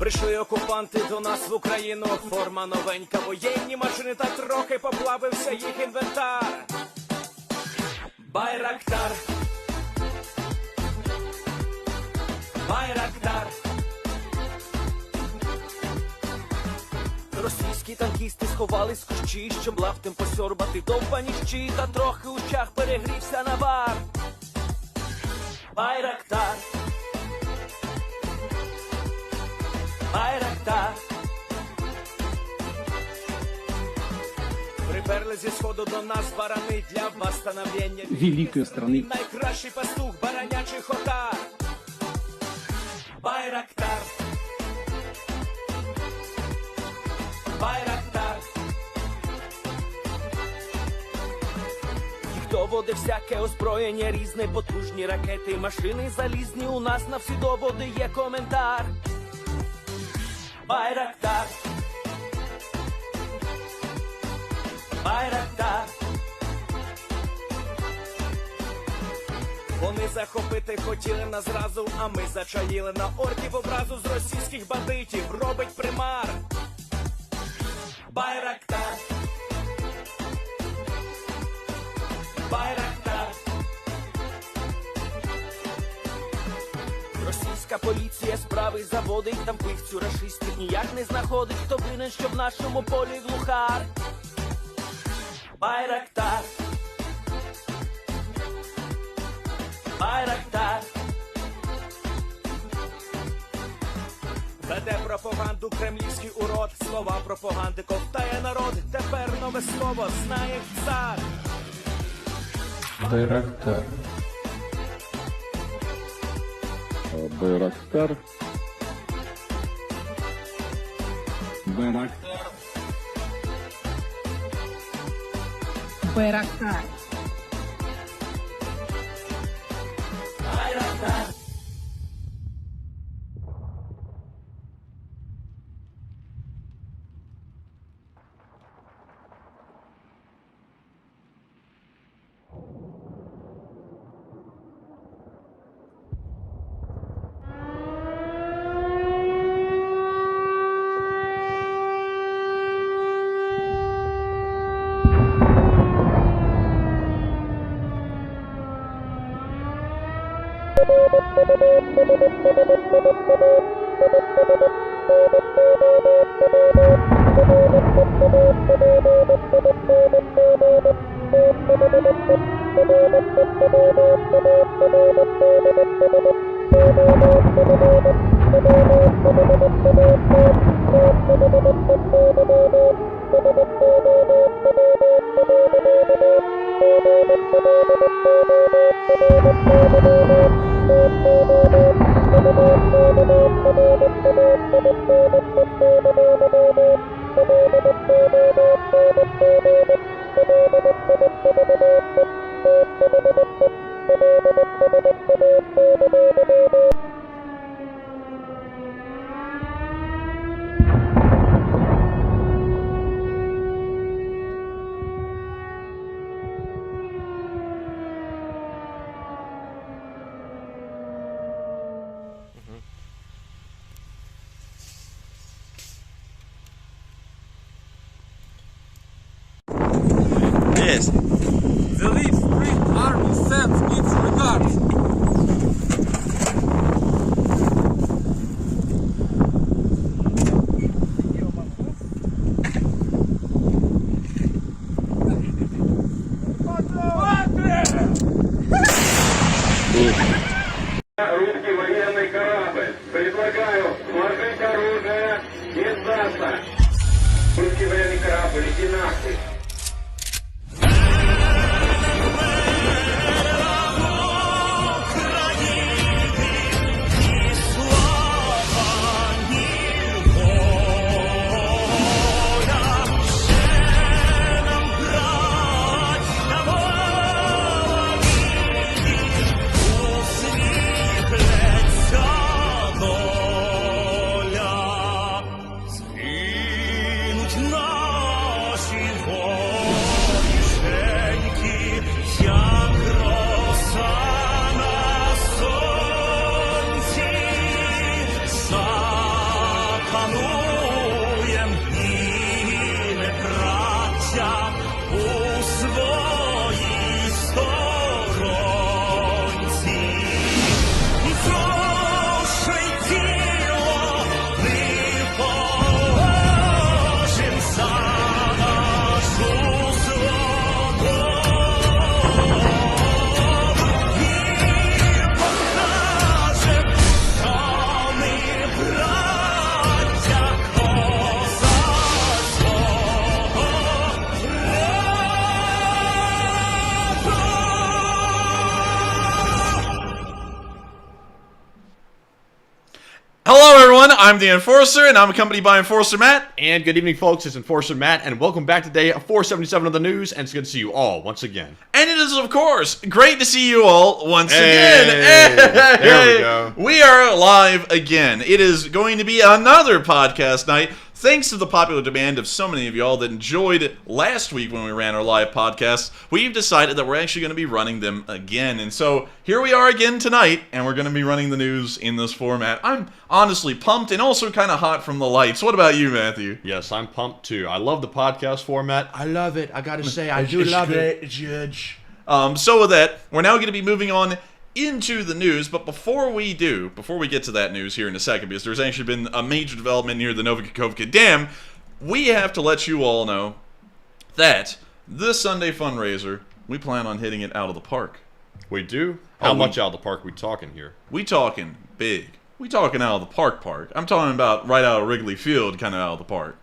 Прийшли окупанти до нас в Україну, форма новенька, воєнні машини, та трохи поплавився їх інвентар. Байрактар, Байрактар. Російські танкісти сховались в кущі, щоб лаптем посьорбати довбані щі, та трохи у чах перегрівся навар. Байрактар, Байрактар. Приперли зі сходу до нас барани для восстановлення великої страни. Найкращий пастух баранячих отар. Байрактар, Байрактар. Ті, хто води всяке озброєння різне, потужні ракети, машини залізні, у нас на всі доводи є коментар. Байрактар, Байрактар. Вони захопити хотіли нас зразу, а ми зачаїли на орків образу з російських бандитів, робить примар. Байрактар, Байрактар. Російська поліція справи заводить, там пивцю рашистів ніяк не знаходить, хто винен, що в нашому полі глухар. Байрактар, Байрактар. Веде пропаганду кремлівський урод, слова пропаганди ковтає народ, тепер нове слово знає цар. Байрактар. Байрактар. Байрактар. Байрактар. Байрактар. Yes. The Leaf Spring Army sends its regards. Русский военный корабль. Предлагаю сложить оружие и сдаться. Русский военный корабль, иди нахуй. Наші I'm the Enforcer, and I'm accompanied by Enforcer Matt. And good evening, folks. It's Enforcer Matt, and welcome back to day 477 of the news, and it's good to see you all once again. And it is, of course, great to see you all once Hey, again. there we go. We are live again. It is going to be another podcast night. Thanks to the popular demand of so many of y'all that enjoyed last week when we ran our live podcasts, we've decided that we're actually going to be running them again. And so here we are again tonight, and we're going to be running the news in this format. I'm honestly pumped and also kind of hot from the lights. What about you, Matthew? Yes, I'm pumped too. I love the podcast format. I love it. I gotta say, I do love it. Judge. So with that, we're now going to be moving on into the news, but before we get to that news here in a second, because there's actually been a major development near the Nova Kahkovka Dam, we have to let you all know that this Sunday fundraiser, we plan on hitting it out of the park. We do? How much out of the park are we talking here? We talking big. We talking out of the park. I'm talking about right out of Wrigley Field, kind of out of the park.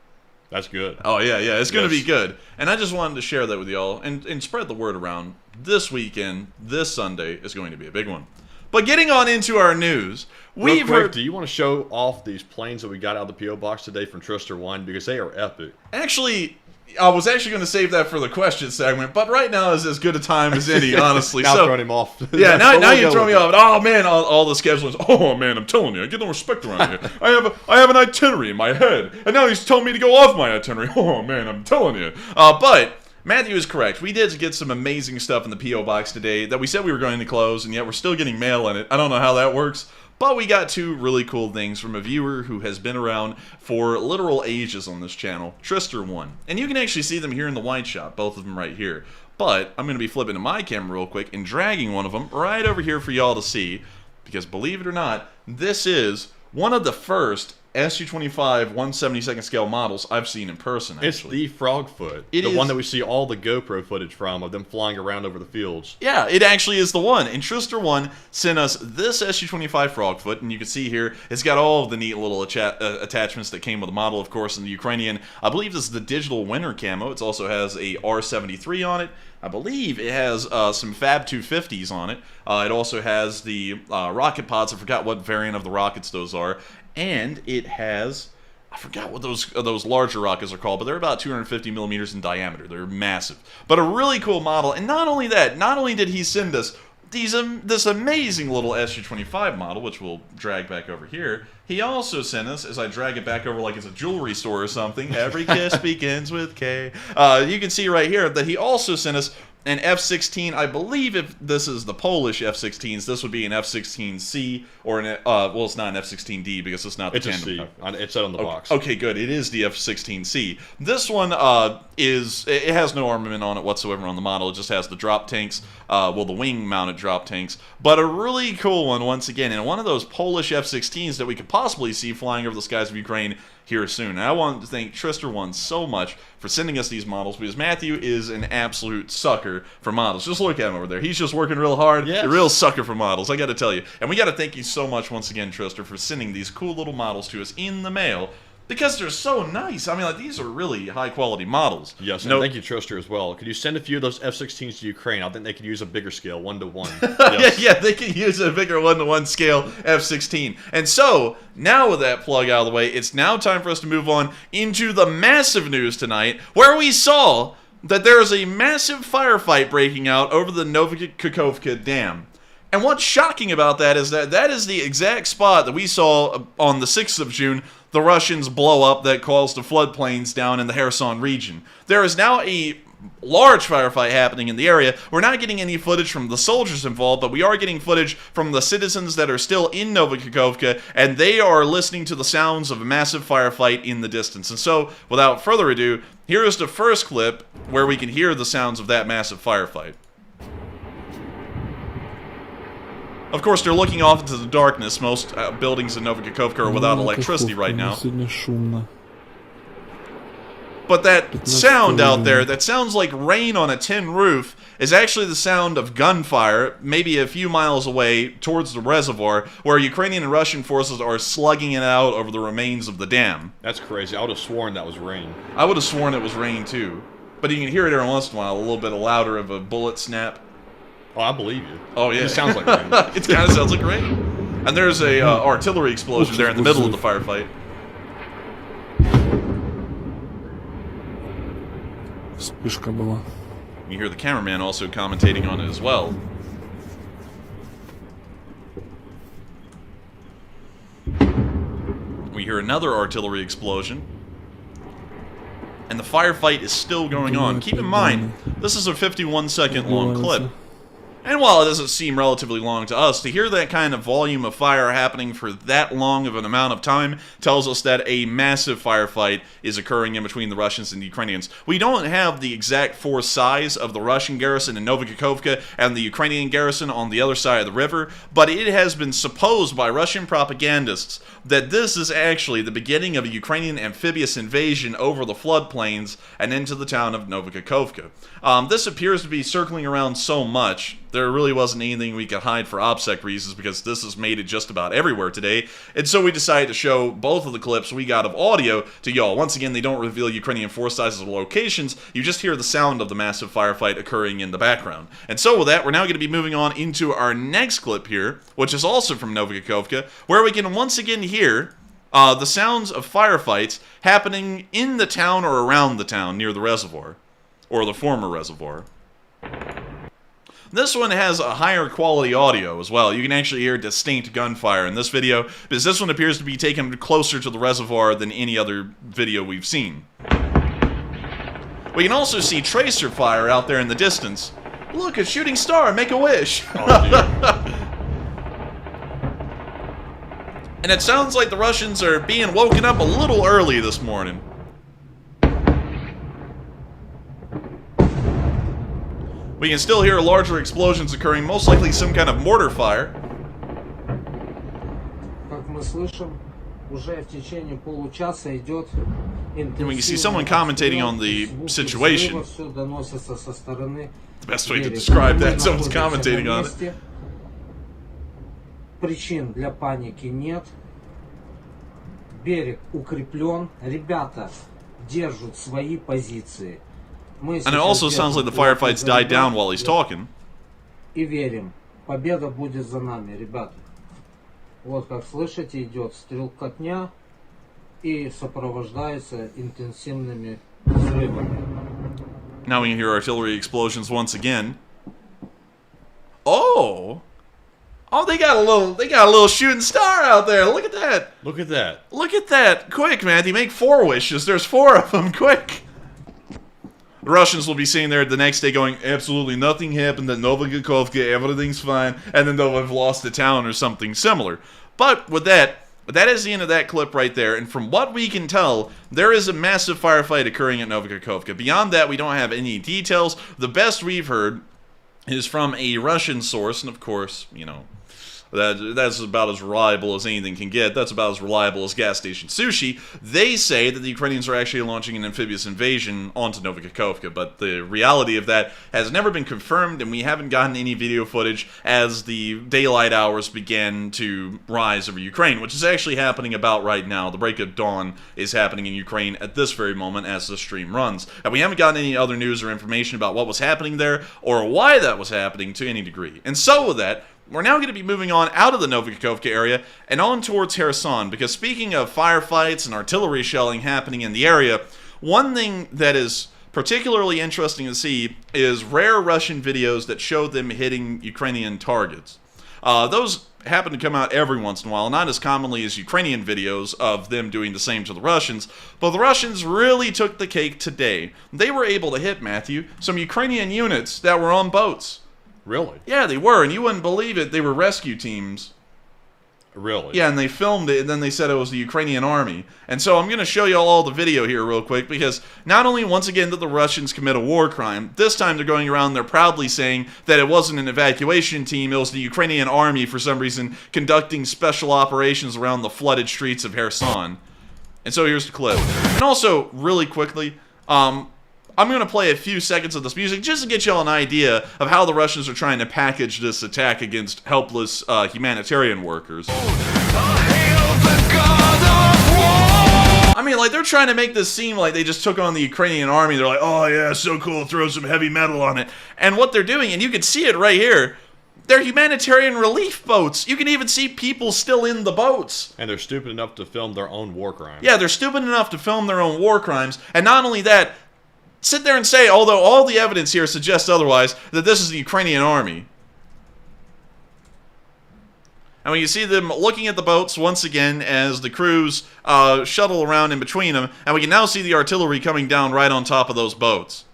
That's good. Oh, yeah, it's going to be good. And I just wanted to share that with y'all and spread the word around. This weekend, this Sunday, is going to be a big one. But getting on into our news, we've heard... Do you want to show off these planes that we got out of the P.O. Box today from Trister 1? Because they are epic. Actually, I was actually going to save that for the question segment, but right now is as good a time as any, honestly. Now throwing him off. Yeah, now you throw me off. Oh, man, all the schedulers. Oh, man, I'm telling you, I get no respect around here. I have an itinerary in my head, and now he's telling me to go off my itinerary. Oh, man, I'm telling you. But Matthew is correct. We did get some amazing stuff in the P.O. Box today that we said we were going to close, and yet we're still getting mail in it. I don't know how that works. But we got two really cool things from a viewer who has been around for literal ages on this channel, Trister1. And you can actually see them here in the wide shot, both of them right here. But I'm going to be flipping to my camera real quick and dragging one of them right over here for y'all to see. Because believe it or not, this is one of the first SU-25 1/72nd scale models I've seen in person, actually. It's the Frogfoot. The one that we see all the GoPro footage from of them flying around over the fields. Yeah, it actually is the one. And Trister1 sent us this SU-25 Frogfoot, and you can see here, it's got all of the neat little attachments that came with the model, of course, in the Ukrainian. I believe this is the digital winter camo. It also has a R73 on it. I believe it has some Fab 250s on it. It also has the rocket pods. I forgot what variant of the rockets those are. And it has, I forgot what those larger rockets are called, but they're about 250 millimeters in diameter. They're massive. But a really cool model. And not only that, not only did he send us this amazing little SU-25 model, which we'll drag back over here, he also sent us, as I drag it back over like it's a jewelry store or something, every kiss begins with K. You can see right here that he also sent us an F-16. I believe if this is the Polish F-16s, this would be an F-16C or an well, it's not an F-16D because it's not the tandem. It's a C. It said on the box. Okay, good. It is the F-16C. This one it has no armament on it whatsoever on the model. It just has the drop tanks, the wing-mounted drop tanks. But a really cool one once again, and one of those Polish F-16s that we could possibly see flying over the skies of Ukraine here soon. And I want to thank Trister1 so much for sending us these models, because Matthew is an absolute sucker for models. Just look at him over there. He's just working real hard. Yes. A real sucker for models, I got to tell you. And we got to thank you so much once again, Trister, for sending these cool little models to us in the mail, because they're so nice. I mean, like, these are really high-quality models. Yes, and thank you, Trister, as well. Could you send a few of those F-16s to Ukraine? I think they could use a bigger scale, 1-to-1. Yes. Yeah, they could use a bigger 1-to-1 scale F-16. And so, now with that plug out of the way, it's now time for us to move on into the massive news tonight, where we saw that there is a massive firefight breaking out over the Nova Kahkovka Dam. And what's shocking about that is that is the exact spot that we saw on the 6th of June the Russians blow up that caused the floodplains down in the Kherson region. There is now a large firefight happening in the area. We're not getting any footage from the soldiers involved, but we are getting footage from the citizens that are still in Nova Kahkovka, and they are listening to the sounds of a massive firefight in the distance. And so, without further ado, here is the first clip where we can hear the sounds of that massive firefight. Of course, they're looking off into the darkness. Most buildings in Nova Kahkovka are without electricity right now. But that sound out there, that sounds like rain on a tin roof, is actually the sound of gunfire, maybe a few miles away towards the reservoir, where Ukrainian and Russian forces are slugging it out over the remains of the dam. That's crazy. I would have sworn that was rain. I would have sworn it was rain, too. But you can hear it every once in a while, a little bit louder of a bullet snap. Oh, I believe you. Oh, yeah. It sounds like rain. It kind of sounds like rain. And there's a artillery explosion there in the middle of the firefight. Вспышка была. You hear the cameraman also commentating on it as well. We hear another artillery explosion. And the firefight is still going on. Keep in mind, this is a 51-second long clip. And while it doesn't seem relatively long to us, to hear that kind of volume of fire happening for that long of an amount of time tells us that a massive firefight is occurring in between the Russians and the Ukrainians. We don't have the exact force size of the Russian garrison in Nova Kahkovka and the Ukrainian garrison on the other side of the river, but it has been supposed by Russian propagandists that this is actually the beginning of a Ukrainian amphibious invasion over the floodplains and into the town of Nova Kahkovka. This appears to be circling around so much. There really wasn't anything we could hide for OPSEC reasons because this has made it just about everywhere today. And so we decided to show both of the clips we got of audio to y'all. Once again, they don't reveal Ukrainian force sizes or locations. You just hear the sound of the massive firefight occurring in the background. And so with that, we're now going to be moving on into our next clip here, which is also from Nova Kahkovka, where we can once again hear the sounds of firefights happening in the town or around the town near the reservoir, or the former reservoir. This one has a higher quality audio as well. You can actually hear distinct gunfire in this video, because this one appears to be taken closer to the reservoir than any other video we've seen. We can also see tracer fire out there in the distance. Look, a shooting star, make a wish! And it sounds like the Russians are being woken up a little early this morning. We can still hear larger explosions occurring, most likely some kind of mortar fire. And we can see someone commentating on the situation. The best way to describe that, someone's commentating on it. Причин для паники нет. Берег укреплен. Ребята держат свои позиции. And it also sounds like the firefights died down while he's talking. И верим, победа будет за нами, ребята. Вот как слышите, идет стрелкотня и сопровождается интенсивными взрывами. Now we can hear artillery explosions once again. Oh! Oh, they got a little shooting star out there. Look at that. Look at that. Look at that. Quick, Matty, make 4 wishes. There's 4 of them. Quick. The Russians will be sitting there the next day going, absolutely nothing happened at Nova Kahkovka, everything's fine, and then they'll have lost the town or something similar. But with that is the end of that clip right there, and from what we can tell, there is a massive firefight occurring at Nova Kahkovka. Beyond that, we don't have any details. The best we've heard is from a Russian source, and of course, you know, that's about as reliable as anything can get. That's about as reliable as gas station sushi. They say that the Ukrainians are actually launching an amphibious invasion onto Nova Kahkovka, but the reality of that has never been confirmed, and we haven't gotten any video footage as the daylight hours began to rise over Ukraine, which is actually happening about right now. The break of dawn is happening in Ukraine at this very moment as the stream runs. And we haven't gotten any other news or information about what was happening there or why that was happening to any degree. And so with that, we're now going to be moving on out of the Nova Kahkovka area and on towards Kherson, because speaking of firefights and artillery shelling happening in the area, one thing that is particularly interesting to see is rare Russian videos that show them hitting Ukrainian targets. Those happen to come out every once in a while, not as commonly as Ukrainian videos of them doing the same to the Russians, but the Russians really took the cake today. They were able to hit, Matthew, some Ukrainian units that were on boats. Really? Yeah, they were, and you wouldn't believe it, they were rescue teams. Really? Yeah, and they filmed it, and then they said it was the Ukrainian army. And so I'm going to show you all the video here real quick, because not only, once again, did the Russians commit a war crime, this time they're going around, they're proudly saying that it wasn't an evacuation team, it was the Ukrainian army, for some reason, conducting special operations around the flooded streets of Kherson. And so here's the clip. And also, really quickly, I'm going to play a few seconds of this music just to get y'all an idea of how the Russians are trying to package this attack against helpless humanitarian workers. I mean, like, they're trying to make this seem like they just took on the Ukrainian army. They're like, oh yeah, so cool, throw some heavy metal on it. And what they're doing, and you can see it right here, They're humanitarian relief boats. You can even see people still in the boats. And they're stupid enough to film their own war crimes. Yeah, they're stupid enough to film their own war crimes. And not only that, sit there and say, although all the evidence here suggests otherwise, that this is the Ukrainian army. And when you see them looking at the boats once again as the crews shuttle around in between them, and we can now see the artillery coming down right on top of those boats.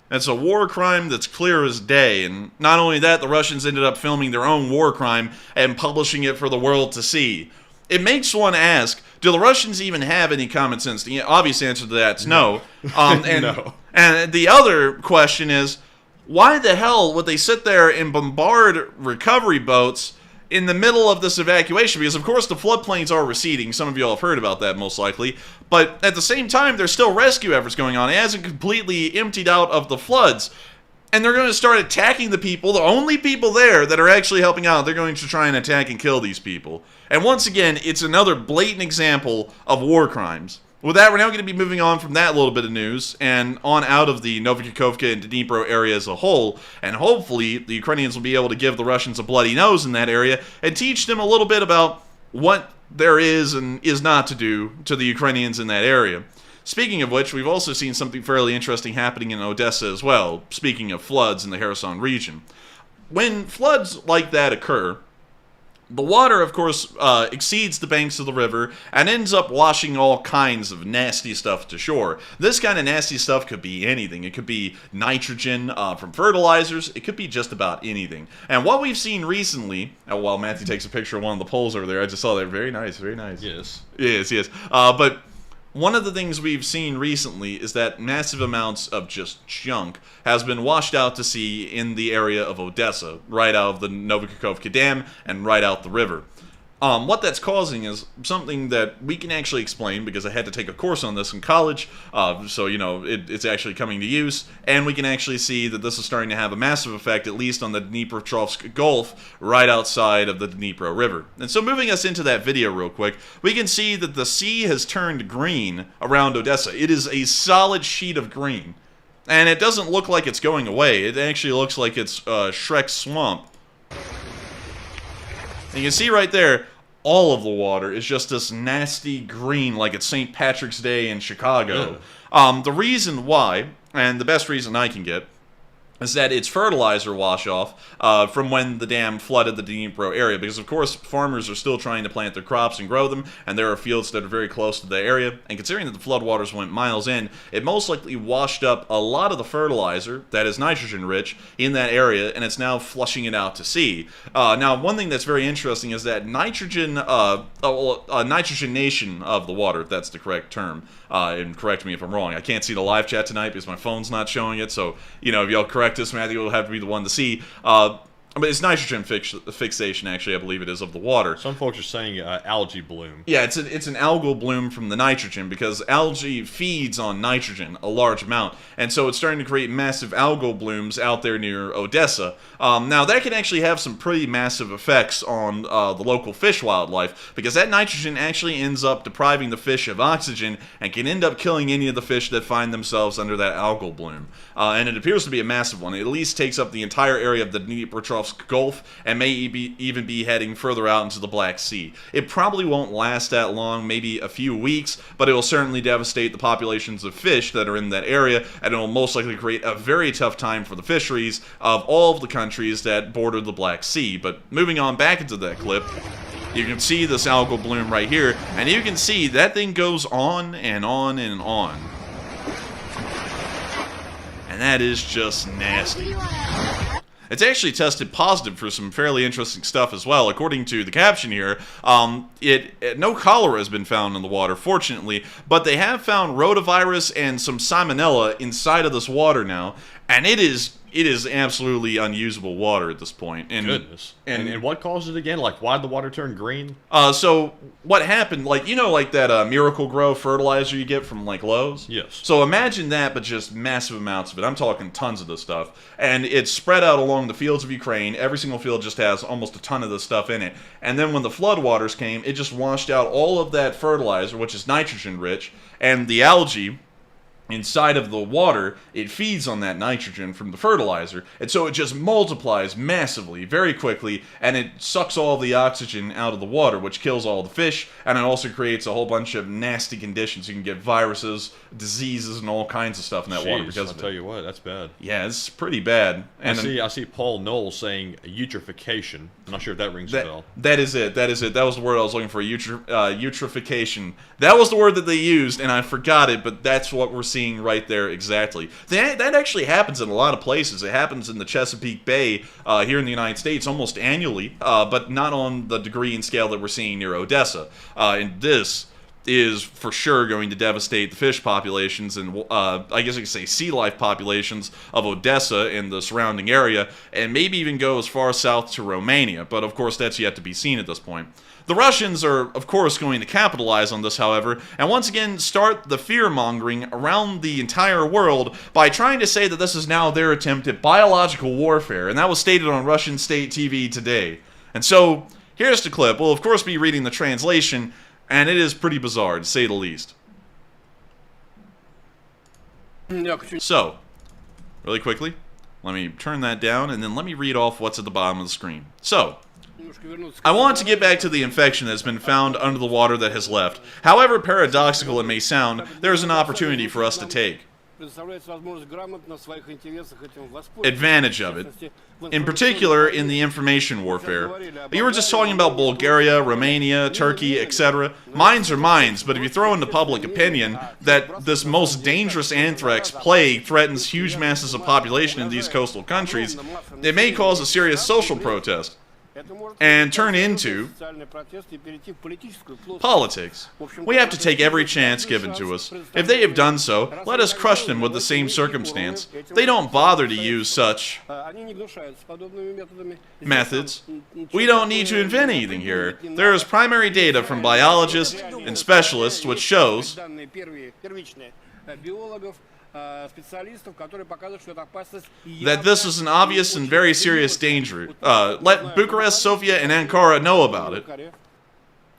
It's a war crime that's clear as day, and not only that, the Russians ended up filming their own war crime and publishing it for the world to see. It makes one ask, do the Russians even have any common sense? The obvious answer to that is no. No. And the other question is, why the hell would they sit there and bombard recovery boats in the middle of this evacuation? Because, of course, the floodplains are receding. Some of you all have heard about that, most likely. But at the same time, there's still rescue efforts going on. It hasn't completely emptied out of the floods. And they're going to start attacking the people, the only people there that are actually helping out. They're going to try and attack and kill these people. And once again, it's another blatant example of war crimes. With that, we're now going to be moving on from that little bit of news and on out of the Nova Kahkovka and Dnipro area as a whole, and hopefully the Ukrainians will be able to give the Russians a bloody nose in that area and teach them a little bit about what there is and is not to do to the Ukrainians in that area. Speaking of which, we've also seen something fairly interesting happening in Odessa as well, speaking of floods in the Kherson region. When floods like that occur, the water, of course, exceeds the banks of the river and ends up washing all kinds of nasty stuff to shore. This kind of nasty stuff could be anything. It could be nitrogen from fertilizers. It could be just about anything. And what we've seen recently, while Matthew takes a picture of one of the poles over there, I just saw that. Very nice, very nice. Yes. Yes. But one of the things we've seen recently is that massive amounts of just junk has been washed out to sea in the area of Odessa, right out of the Nova Kahkovka Dam and right out the river. What that's causing is something that we can actually explain, because I had to take a course on this in college, so, you know, it's actually coming to use, and we can actually see that this is starting to have a massive effect, at least on the Dnipropetrovsk Gulf, right outside of the Dnipro River. And so moving us into that video real quick, we can see that the sea has turned green around Odessa. It is a solid sheet of green, and it doesn't look like it's going away. It actually looks like it's Shrek's swamp. And you can see right there, all of the water is just this nasty green, like it's St. Patrick's Day in Chicago. The reason why, and the best reason I can get, is that it's fertilizer wash-off from when the dam flooded the Dnipro area. Because, of course, farmers are still trying to plant their crops and grow them, and there are fields that are very close to the area. And considering that the floodwaters went miles in, it most likely washed up a lot of the fertilizer that is nitrogen-rich in that area, and it's now flushing it out to sea. Now, one thing that's very interesting is that nitrogenation of the water, if that's the correct term, and correct me if I'm wrong. I can't see the live chat tonight because my phone's not showing it, so, you know, if y'all correct us, Matthew will have to be the one to see. But it's nitrogen fixation, actually, I believe it is, of the water. Some folks are saying algae bloom. Yeah, it's an algal bloom from the nitrogen, because algae feeds on nitrogen a large amount, and so it's starting to create massive algal blooms out there near Odessa. Now, that can actually have some pretty massive effects on the local fish wildlife, because that nitrogen actually ends up depriving the fish of oxygen and can end up killing any of the fish that find themselves under that algal bloom. And it appears to be a massive one. It at least takes up the entire area of the Dnipropetrovsk Gulf and may even be heading further out into the Black Sea. It probably won't last that long, maybe a few weeks, but it will certainly devastate the populations of fish that are in that area, and it will most likely create a very tough time for the fisheries of all of the countries that border the Black Sea. But moving on back into that clip, you can see this algal bloom right here, and you can see that thing goes on and on and on. And that is just nasty. It's actually tested positive for some fairly interesting stuff as well. According to the caption here, no cholera has been found in the water, fortunately, but they have found rotavirus and some salmonella inside of this water now, and it is absolutely unusable water at this point. And, Goodness. And what caused it again? Like, why did the water turn green? So what happened, like, you know, like that Miracle Grow fertilizer you get from, like, Lowe's? Yes. So imagine that, but just massive amounts of it. I'm talking tons of this stuff. And it's spread out along the fields of Ukraine. Every single field just has almost a ton of this stuff in it. And then when the floodwaters came, it just washed out all of that fertilizer, which is nitrogen-rich, and the algae inside of the water, it feeds on that nitrogen from the fertilizer, and so it just multiplies massively, very quickly, and it sucks all the oxygen out of the water, which kills all the fish, and it also creates a whole bunch of nasty conditions. You can get viruses, diseases, and all kinds of stuff in that water because I'll of it. tell you what, that's bad. Yeah, it's pretty bad. And I see Paul Knowles saying eutrophication. I'm not sure if that rings a bell. That is it. That was the word I was looking for. Eutrophication. That was the word that they used, and I forgot it, but that's what we're seeing right there exactly. That actually happens in a lot of places. It happens in the Chesapeake Bay here in the United States almost annually, but not on the degree and scale that we're seeing near Odessa. And this is for sure going to devastate the fish populations and I guess I could say sea life populations of Odessa and the surrounding area, and maybe even go as far south to Romania, but of course that's yet to be seen at this point. The Russians are, of course, going to capitalize on this, however, and once again start the fear-mongering around the entire world by trying to say that this is now their attempt at biological warfare, and that was stated on Russian state TV today. And so, here's the clip. We'll, of course, be reading the translation, and it is pretty bizarre, to say the least. So, really quickly, let me turn that down, and then let me read off what's at the bottom of the screen. So, I want to get back to the infection that's been found under the water that has left. However paradoxical it may sound, there is an opportunity for us to take advantage of it, in particular in the information warfare. You were just talking about Bulgaria, Romania, Turkey, etc. Mines are mines, but if you throw into public opinion that this most dangerous anthrax plague threatens huge masses of population in these coastal countries, it may cause a serious social protest and turn into politics. We have to take every chance given to us. If they have done so, let us crush them with the same circumstance. They don't bother to use such methods. We don't need to invent anything here. There is primary data from biologists and specialists which shows that this is an obvious and very serious danger. Let Bucharest, Sofia, and Ankara know about it.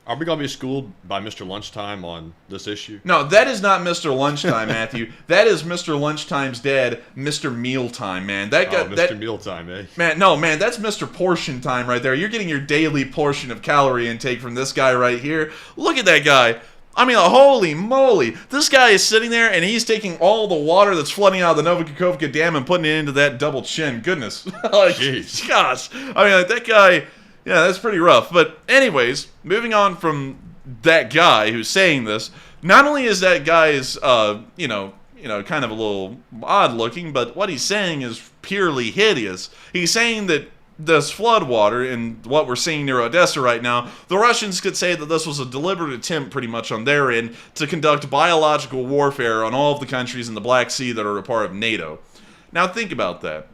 Are we going to be schooled by Mr. Lunchtime on this issue? No, that is not Mr. Lunchtime, Matthew. That is Mr. Lunchtime's dad, Mr. Mealtime, man. Mr. Mealtime, eh? Man, that's Mr. Portion Time right there. You're getting your daily portion of calorie intake from this guy right here. Look at that guy. I mean, holy moly. This guy is sitting there, and he's taking all the water that's flooding out of the Nova Kahkovka Dam and putting it into that double chin. Goodness. Jeez. Gosh. I mean, that guy, yeah, that's pretty rough. But anyways, moving on from that guy who's saying this, not only is that guy's, kind of a little odd looking, but what he's saying is purely hideous. He's saying that this flood water and what we're seeing near Odessa right now, the Russians could say that this was a deliberate attempt pretty much on their end to conduct biological warfare on all of the countries in the Black Sea that are a part of NATO. Now think about that.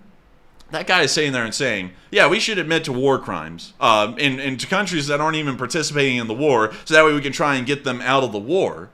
That guy is sitting there and saying, yeah, we should admit to war crimes to countries that aren't even participating in the war, so that way we can try and get them out of the war.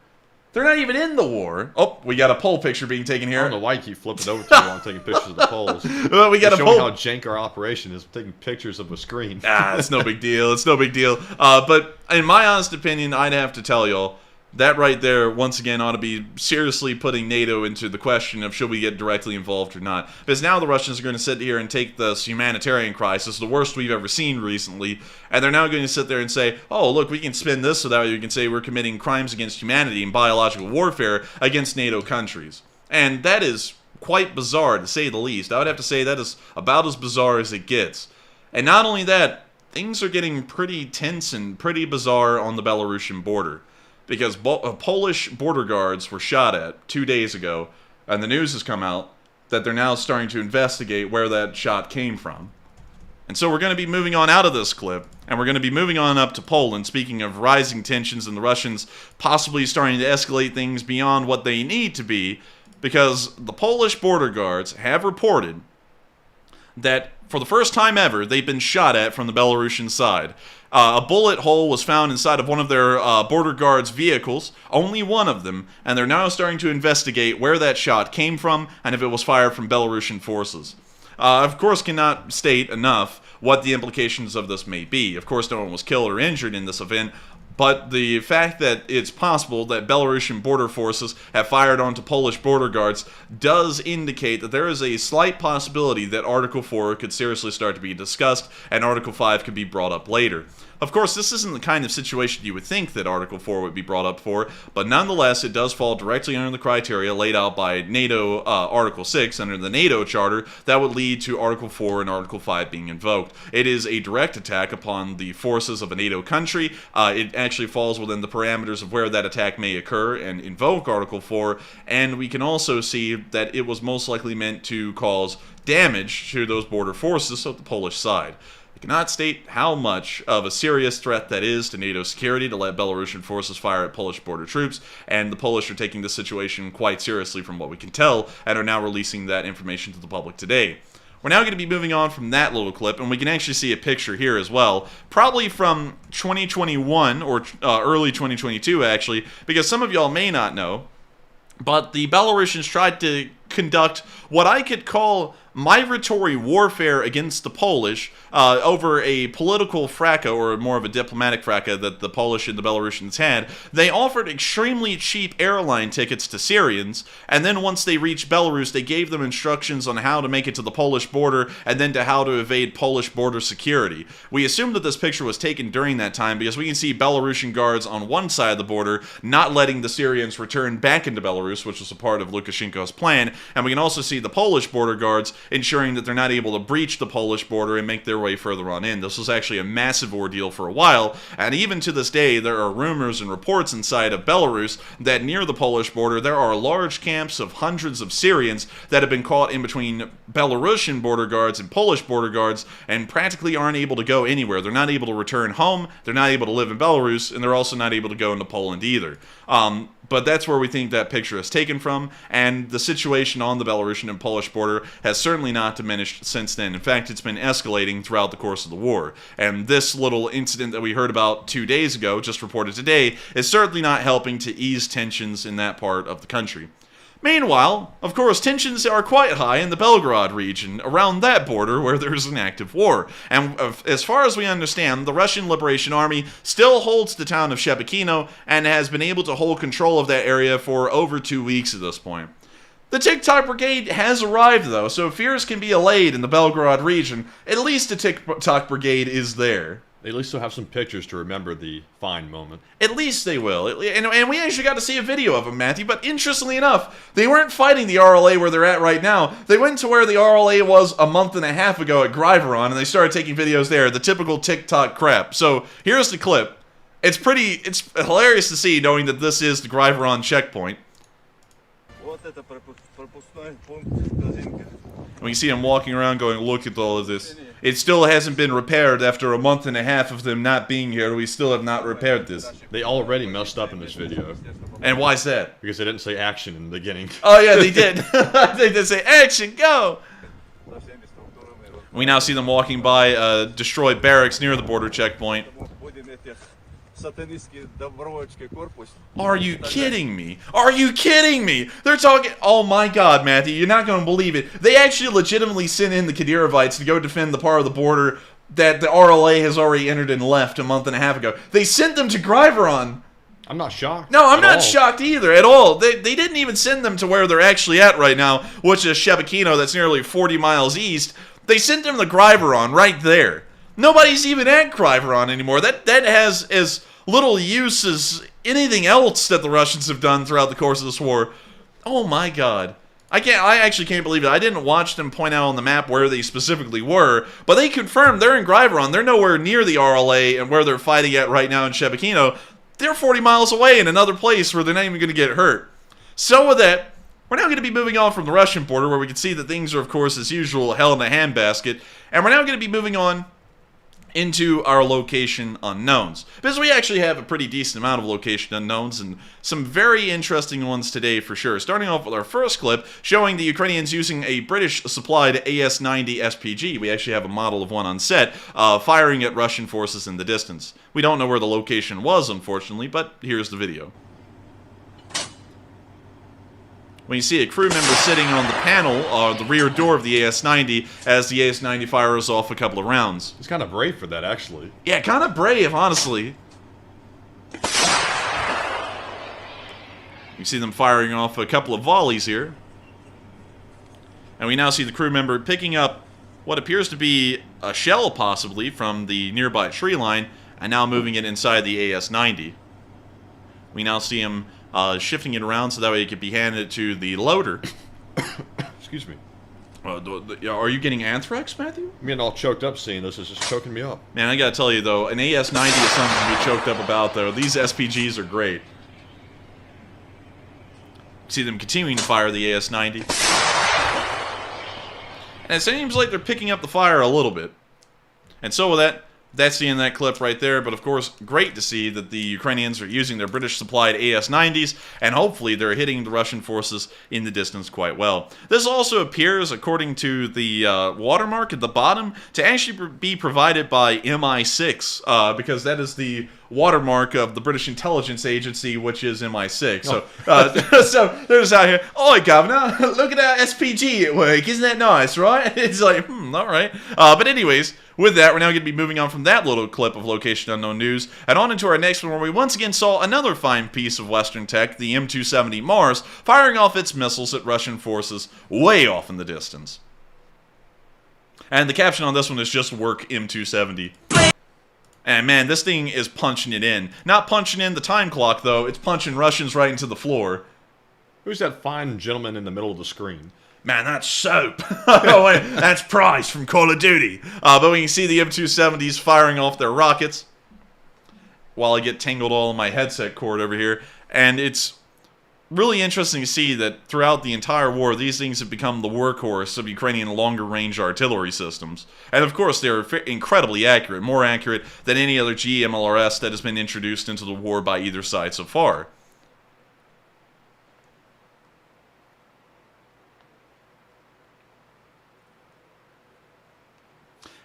They're not even in the war. Oh, we got a poll picture being taken here. I don't know why you keep flipping over to me while I'm taking pictures of the polls. Well, we got a showing poll. how jank our operation is, taking pictures of a screen. It's no big deal. It's no big deal. But in my honest opinion, I'd have to tell y'all, that right there, once again, ought to be seriously putting NATO into the question of should we get directly involved or not. Because now the Russians are going to sit here and take this humanitarian crisis, the worst we've ever seen recently, and they're now going to sit there and say, oh, look, we can spin this so that way we can say we're committing crimes against humanity and biological warfare against NATO countries. And that is quite bizarre, to say the least. I would have to say that is about as bizarre as it gets. And not only that, things are getting pretty tense and pretty bizarre on the Belarusian border. Because Polish border guards were shot at 2 days ago, and the news has come out that they're now starting to investigate where that shot came from. And so we're going to be moving on out of this clip, and we're going to be moving on up to Poland, speaking of rising tensions and the Russians possibly starting to escalate things beyond what they need to be, because the Polish border guards have reported that for the first time ever, they've been shot at from the Belarusian side. A bullet hole was found inside of one of their border guards' vehicles, only one of them, and they're now starting to investigate where that shot came from and if it was fired from Belarusian forces. Of course, cannot state enough what the implications of this may be. Of course, no one was killed or injured in this event, But the fact that it's possible that Belarusian border forces have fired onto Polish border guards does indicate that there is a slight possibility that Article 4 could seriously start to be discussed, and Article 5 could be brought up later. Of course, this isn't the kind of situation you would think that Article 4 would be brought up for, but nonetheless, it does fall directly under the criteria laid out by NATO Article 6 under the NATO Charter that would lead to Article 4 and Article 5 being invoked. It is a direct attack upon the forces of a NATO country. It actually falls within the parameters of where that attack may occur and invoke Article 4, and we can also see that it was most likely meant to cause damage to those border forces, so the Polish side. I cannot state how much of a serious threat that is to NATO security to let Belarusian forces fire at Polish border troops, and the Polish are taking this situation quite seriously from what we can tell, and are now releasing that information to the public today. We're now going to be moving on from that little clip, and we can actually see a picture here as well, probably from 2021, or early 2022 actually, because some of y'all may not know, but the Belarusians tried to conduct what I could call migratory warfare against the Polish over a political fracas, or more of a diplomatic fracas that the Polish and the Belarusians had. They offered extremely cheap airline tickets to Syrians, and then once they reached Belarus, they gave them instructions on how to make it to the Polish border, and then to how to evade Polish border security. We assume that this picture was taken during that time, because we can see Belarusian guards on one side of the border not letting the Syrians return back into Belarus, which was a part of Lukashenko's plan, and we can also see the Polish border guards ensuring that they're not able to breach the Polish border and make their way further on in. This was actually a massive ordeal for a while, and even to this day, there are rumors and reports inside of Belarus that near the Polish border, there are large camps of hundreds of Syrians that have been caught in between Belarusian border guards and Polish border guards, and practically aren't able to go anywhere. They're not able to return home, they're not able to live in Belarus, and they're also not able to go into Poland either. But that's where we think that picture is taken from, and the situation on the Belarusian and Polish border has certainly not diminished since then. In fact, it's been escalating throughout the course of the war. And this little incident that we heard about 2 days ago, just reported today, is certainly not helping to ease tensions in that part of the country. Meanwhile, of course, tensions are quite high in the Belgorod region, around that border where there's an active war. And as far as we understand, the Russian Liberation Army still holds the town of Shebekino and has been able to hold control of that area for over 2 weeks at this point. The TikTok Brigade has arrived, though, so fears can be allayed in the Belgorod region. At least the TikTok Brigade is there. They at least will have some pictures to remember the fine moment. At least they will. And we actually got to see a video of them, Matthew. But interestingly enough, they weren't fighting the RLA where they're at right now. They went to where the RLA was a month and a half ago at Gryveron, and they started taking videos there. The typical TikTok crap. So here's the clip. It's hilarious to see, knowing that this is the Gryveron checkpoint. We can see him walking around going, look at all of this. It still hasn't been repaired after a month and a half of them not being here. We still have not repaired this. They already messed up in this video. And why's that? Because they didn't say action in the beginning. Oh yeah, they did. They did say, action, go! We now see them walking by destroyed barracks near the border checkpoint. Are you kidding me? Are you kidding me? They're talking... Oh my god, Matthew, you're not going to believe it. They actually legitimately sent in the Kadyrovites to go defend the part of the border that the RLA has already entered and left a month and a half ago. They sent them to Gryveron. I'm not shocked. No, I'm not shocked either, at all. They didn't even send them to where they're actually at right now, which is Shebekino, that's nearly 40 miles east. They sent them to Gryveron right there. Nobody's even at Gryveron anymore. That has as little use as anything else that the Russians have done throughout the course of this war. Oh my god. I actually can't believe it. I didn't watch them point out on the map where they specifically were, but they confirmed they're in Gryveron. They're nowhere near the RLA and where they're fighting at right now in Shebekino. They're 40 miles away in another place where they're not even going to get hurt. So with that, we're now going to be moving on from the Russian border, where we can see that things are, of course, as usual, hell in a handbasket. And we're now going to be moving on into our location unknowns, because we actually have a pretty decent amount of location unknowns, and some very interesting ones today for sure. Starting off with our first clip showing the Ukrainians using a British supplied AS-90 SPG. We actually have a model of one on set, firing at Russian forces in the distance. We don't know where the location was, unfortunately, but here's the video. When you see a crew member sitting on the panel, the rear door of the AS-90, as the AS-90 fires off a couple of rounds. He's kind of brave for that, actually. Yeah, kind of brave, honestly. You see them firing off a couple of volleys here. And we now see the crew member picking up what appears to be a shell, possibly, from the nearby tree line, and now moving it inside the AS-90. We now see him shifting it around so that way it could be handed to the loader. Excuse me. Are you getting anthrax, Matthew? I'm getting all choked up seeing this. It's just choking me up. Man, I gotta tell you, though, an AS-90 is something to be choked up about, though. These SPGs are great. See them continuing to fire the AS-90. And it seems like they're picking up the fire a little bit. And so with that, that's the end of that clip right there. But of course, great to see that the Ukrainians are using their British-supplied AS-90s, and hopefully they're hitting the Russian forces in the distance quite well. This also appears, according to the watermark at the bottom, to actually be provided by MI6, because that is the watermark of the British intelligence agency, which is MI6. So they're just out here, "Oi, Governor, look at our SPG at work. Isn't that nice, right?" It's like, all right. But anyways, with that, we're now going to be moving on from that little clip of Location Unknown News and on into our next one, where we once again saw another fine piece of Western tech, the M270 Mars, firing off its missiles at Russian forces way off in the distance. And the caption on this one is just "Work M270." And man, this thing is punching it in. Not punching in the time clock, though. It's punching Russians right into the floor. Who's that fine gentleman in the middle of the screen? Man, that's Soap. Oh, wait, that's Price from Call of Duty. But we can see the M270s firing off their rockets while I get tangled all in my headset cord over here. And it's really interesting to see that throughout the entire war, these things have become the workhorse of Ukrainian longer-range artillery systems. And of course, they're incredibly accurate, more accurate than any other GMLRS that has been introduced into the war by either side so far.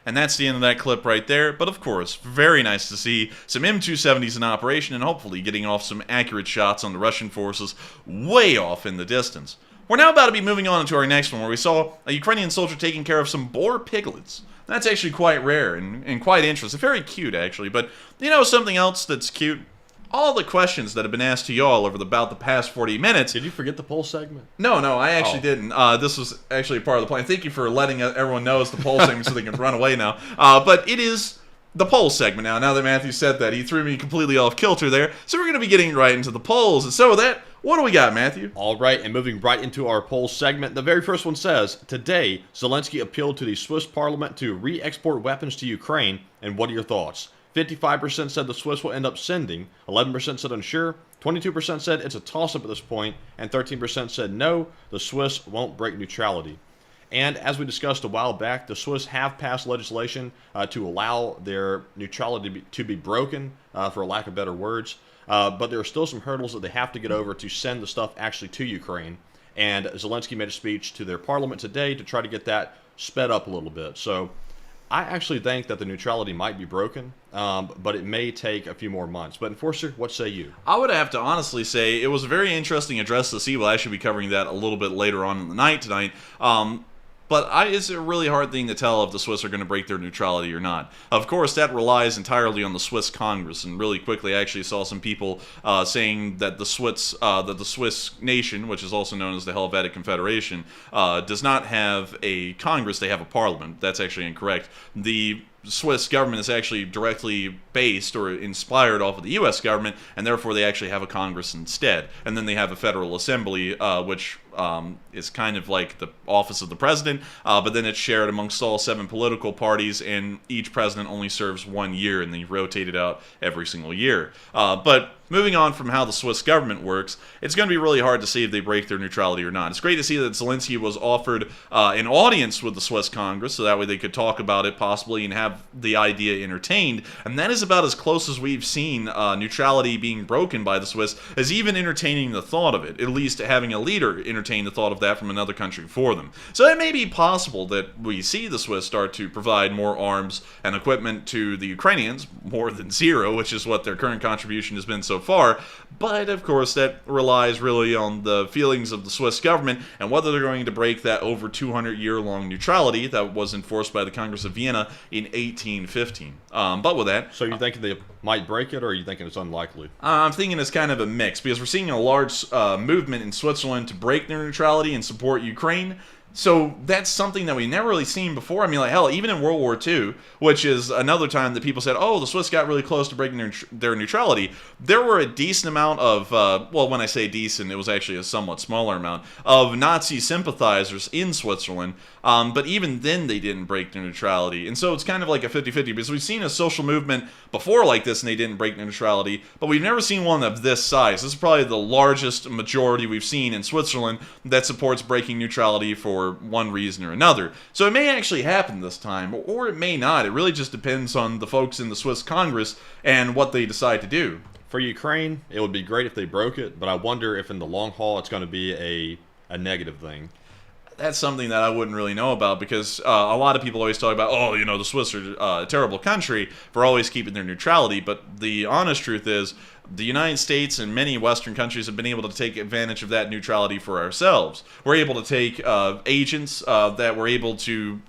And that's the end of that clip right there. But of course, very nice to see some M270s in operation and hopefully getting off some accurate shots on the Russian forces way off in the distance. We're now about to be moving on to our next one, where we saw a Ukrainian soldier taking care of some boar piglets. That's actually quite rare and quite interesting. Very cute, actually. But you know something else that's cute? All the questions that have been asked to y'all over about the past 40 minutes. Did you forget the poll segment? No, I actually didn't. This was actually part of the plan. Thank you for letting everyone know it's the poll segment so they can run away now. But it is the poll segment now. Now that Matthew said that, he threw me completely off kilter there. So we're going to be getting right into the polls. And so with that, what do we got, Matthew? All right, and moving right into our poll segment, the very first one says, today, Zelensky appealed to the Swiss parliament to re-export weapons to Ukraine, and what are your thoughts? 55% said the Swiss will end up sending, 11% said unsure, 22% said it's a toss-up at this point, and 13% said no, the Swiss won't break neutrality. And as we discussed a while back, the Swiss have passed legislation to allow their neutrality to be broken, for lack of better words, but there are still some hurdles that they have to get over to send the stuff actually to Ukraine. And Zelensky made a speech to their parliament today to try to get that sped up a little bit. So I actually think that the neutrality might be broken, but it may take a few more months. But Enforcer, what say you? I would have to honestly say it was a very interesting address to see. We'll actually be covering that a little bit later on in the night tonight. But it's a really hard thing to tell if the Swiss are going to break their neutrality or not. Of course, that relies entirely on the Swiss Congress. And really quickly, I actually saw some people saying that the Swiss nation, which is also known as the Helvetic Confederation, does not have a Congress. They have a parliament. That's actually incorrect. The Swiss government is actually directly based or inspired off of the U.S. government, and therefore they actually have a Congress instead. And then they have a Federal Assembly, which is kind of like the office of the president, but then it's shared amongst all 7 political parties, and each president only serves 1 year, and they rotate it out every single year. But moving on from how the Swiss government works, it's going to be really hard to see if they break their neutrality or not. It's great to see that Zelensky was offered an audience with the Swiss Congress, so that way they could talk about it possibly and have the idea entertained, and that is about as close as we've seen neutrality being broken by the Swiss, as even entertaining the thought of it, at least having a leader entertain the thought of that from another country for them. So it may be possible that we see the Swiss start to provide more arms and equipment to the Ukrainians, more than zero, which is what their current contribution has been so far. But, of course, that relies really on the feelings of the Swiss government and whether they're going to break that over 200-year-long neutrality that was enforced by the Congress of Vienna in 1815. But with that... So you thinking they might break it, or are you thinking it's unlikely? I'm thinking it's kind of a mix, because we're seeing a large movement in Switzerland to break their neutrality and support Ukraine. So that's something that we never really seen before. I mean, like, hell, even in World War II, which is another time that people said, oh, the Swiss got really close to breaking their neutrality, there were a decent amount of, well, when I say decent, it was actually a somewhat smaller amount, of Nazi sympathizers in Switzerland. But even then, they didn't break their neutrality. And so it's kind of like a 50-50, because we've seen a social movement before like this, and they didn't break their neutrality, but we've never seen one of this size. This is probably the largest majority we've seen in Switzerland that supports breaking neutrality for one reason or another. So it may actually happen this time, or it may not. It really just depends on the folks in the Swiss Congress and what they decide to do. For Ukraine, it would be great if they broke it, but I wonder if in the long haul it's going to be a negative thing. That's something that I wouldn't really know about, because a lot of people always talk about, oh, you know, the Swiss are a terrible country for always keeping their neutrality. But the honest truth is, the United States and many Western countries have been able to take advantage of that neutrality for ourselves. We're able to take agents that were able to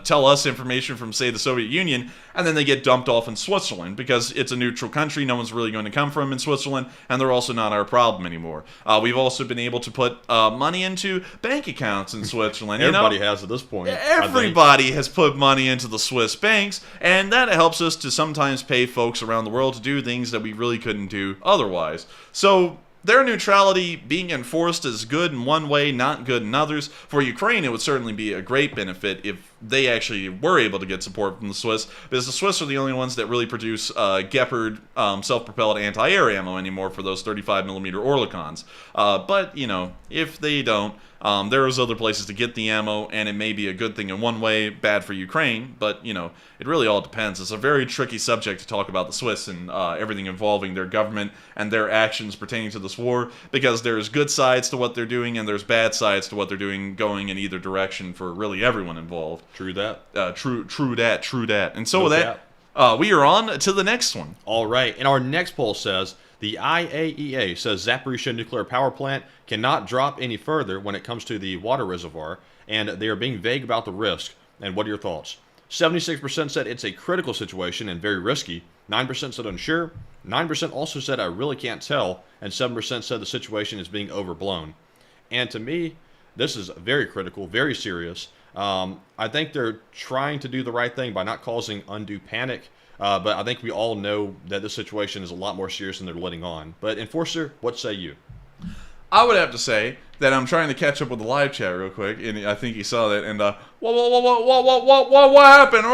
tell us information from, say, the Soviet Union, and then they get dumped off in Switzerland because it's a neutral country. No one's really going to come from in Switzerland, and they're also not our problem anymore. We've also been able to put money into bank accounts in Switzerland. Everybody has at this point. Everybody has put money into the Swiss banks, and that helps us to sometimes pay folks around the world to do things that we really couldn't do otherwise. So their neutrality being enforced is good in one way, not good in others. For Ukraine, it would certainly be a great benefit if they actually were able to get support from the Swiss, because the Swiss are the only ones that really produce Gepard self-propelled anti-air ammo anymore for those 35mm Oerlikons. But, you know, if they don't, there's other places to get the ammo, and it may be a good thing in one way, bad for Ukraine, but, you know, it really all depends. It's a very tricky subject to talk about the Swiss and everything involving their government and their actions pertaining to this war, because there's good sides to what they're doing and there's bad sides to what they're doing, going in either direction for really everyone involved. True that. True that. And so with that, we are on to the next one. All right, and our next poll says, the IAEA says Zaporizhzhia nuclear power plant cannot drop any further when it comes to the water reservoir, and they are being vague about the risk. And what are your thoughts? 76% said it's a critical situation and very risky. 9% said unsure. 9% also said I really can't tell. And 7% said the situation is being overblown. And to me, this is very critical, very serious. I think they're trying to do the right thing by not causing undue panic. But I think we all know that this situation is a lot more serious than they're letting on. But Enforcer, what say you? I would have to say that I'm trying to catch up with the live chat real quick, and I think you saw that. And what happened?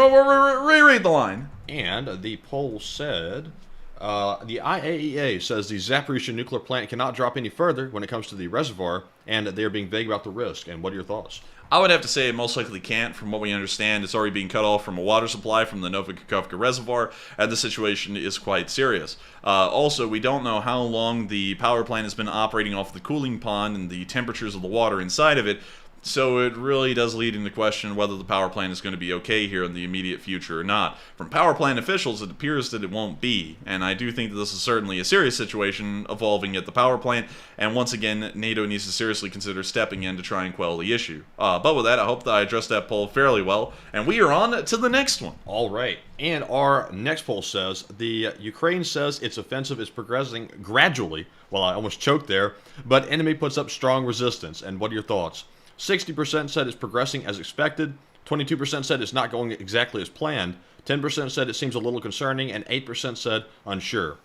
Reread the line. And the poll said, the IAEA says the Zaporizhzhia nuclear plant cannot drop any further when it comes to the reservoir, and they are being vague about the risk. And what are your thoughts? I would have to say it most likely can't. From what we understand, it's already being cut off from a water supply from the Nova Kahkovka reservoir, and the situation is quite serious. Also, we don't know how long the power plant has been operating off the cooling pond and the temperatures of the water inside of it, so it really does lead into question whether the power plant is going to be okay here in the immediate future or not. From power plant officials, it appears that it won't be, and I do think that this is certainly a serious situation evolving at the power plant, and once again, NATO needs to seriously consider stepping in to try and quell the issue. But with that, I hope that I addressed that poll fairly well, and we are on to the next one. All right, and our next poll says, the Ukraine says its offensive is progressing gradually, well, I almost choked there, but enemy puts up strong resistance, and what are your thoughts? 60% said it's progressing as expected, 22% said it's not going exactly as planned, 10% said it seems a little concerning, and 8% said unsure.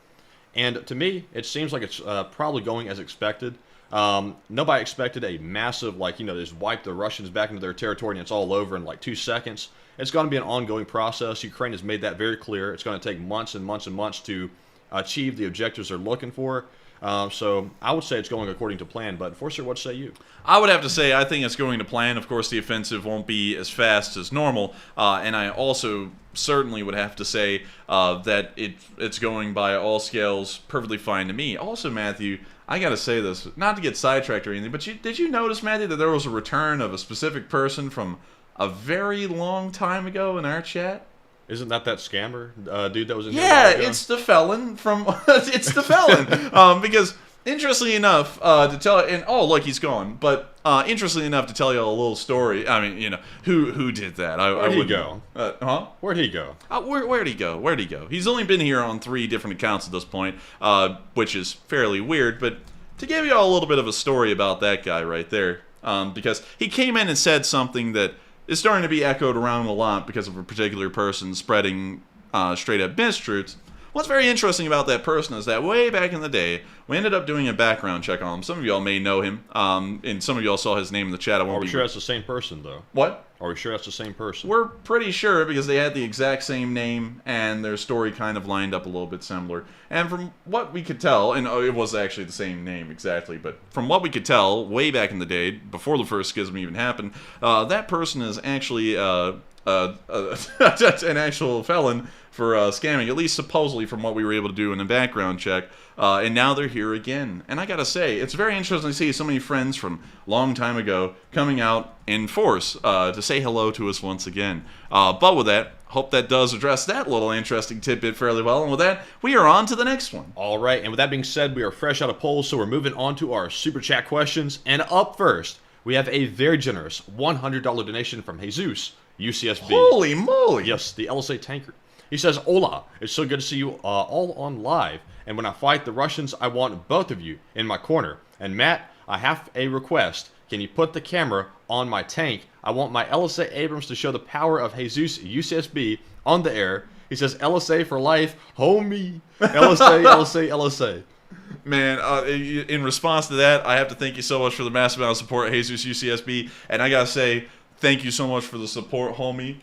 And to me, it seems like it's probably going as expected. Nobody expected a massive, just wipe the Russians back into their territory and it's all over in like 2 seconds. It's going to be an ongoing process. Ukraine has made that very clear. It's going to take months and months and months to achieve the objectives they're looking for. So I would say it's going according to plan, but Enforcer, what say you? I would have to say I think it's going to plan. Of course, the offensive won't be as fast as normal, and I also certainly would have to say that it's going by all scales perfectly fine to me. Also, Matthew, I got to say this, not to get sidetracked or anything, but did you notice, Matthew, that there was a return of a specific person from a very long time ago in our chat? Isn't that scammer dude that was in here? Yeah, it's the felon from it's the felon. Because interestingly enough, to tell and oh look, he's gone. But interestingly enough, to tell you a little story. I mean, you know, who did that? Where'd he go? Where'd he go? Where'd he go? Where'd he go? He's only been here on 3 different accounts at this point, which is fairly weird. But to give you all a little bit of a story about that guy right there, because he came in and said something that is starting to be echoed around a lot because of a particular person spreading straight-up mistruths. What's very interesting about that person is that way back in the day, we ended up doing a background check on him. Some of y'all may know him, and some of y'all saw his name in the chat. Are we sure that's the same person, though? What? Are we sure that's the same person? We're pretty sure because they had the exact same name, and their story kind of lined up a little bit similar. And from what we could tell, and it was actually the same name exactly, but from what we could tell, way back in the day, before the first schism even happened, that person is actually an actual felon for scamming, at least supposedly from what we were able to do in a background check. And now they're here again. And I gotta say, it's very interesting to see so many friends from a long time ago coming out in force to say hello to us once again. But with that, hope that does address that little interesting tidbit fairly well. And with that, we are on to the next one. All right, and with that being said, we are fresh out of polls, so we're moving on to our Super Chat questions. And up first, we have a very generous $100 donation from Jesus, UCSB. Holy moly! Yes, the LSA tanker. He says, Hola, it's so good to see you all on live. And when I fight the Russians, I want both of you in my corner. And Matt, I have a request. Can you put the camera on my tank? I want my LSA Abrams to show the power of Jesus UCSB on the air. He says, LSA for life, homie. LSA, LSA, LSA. Man, in response to that, I have to thank you so much for the massive amount of support, Jesus UCSB. And I gotta say, thank you so much for the support, homie.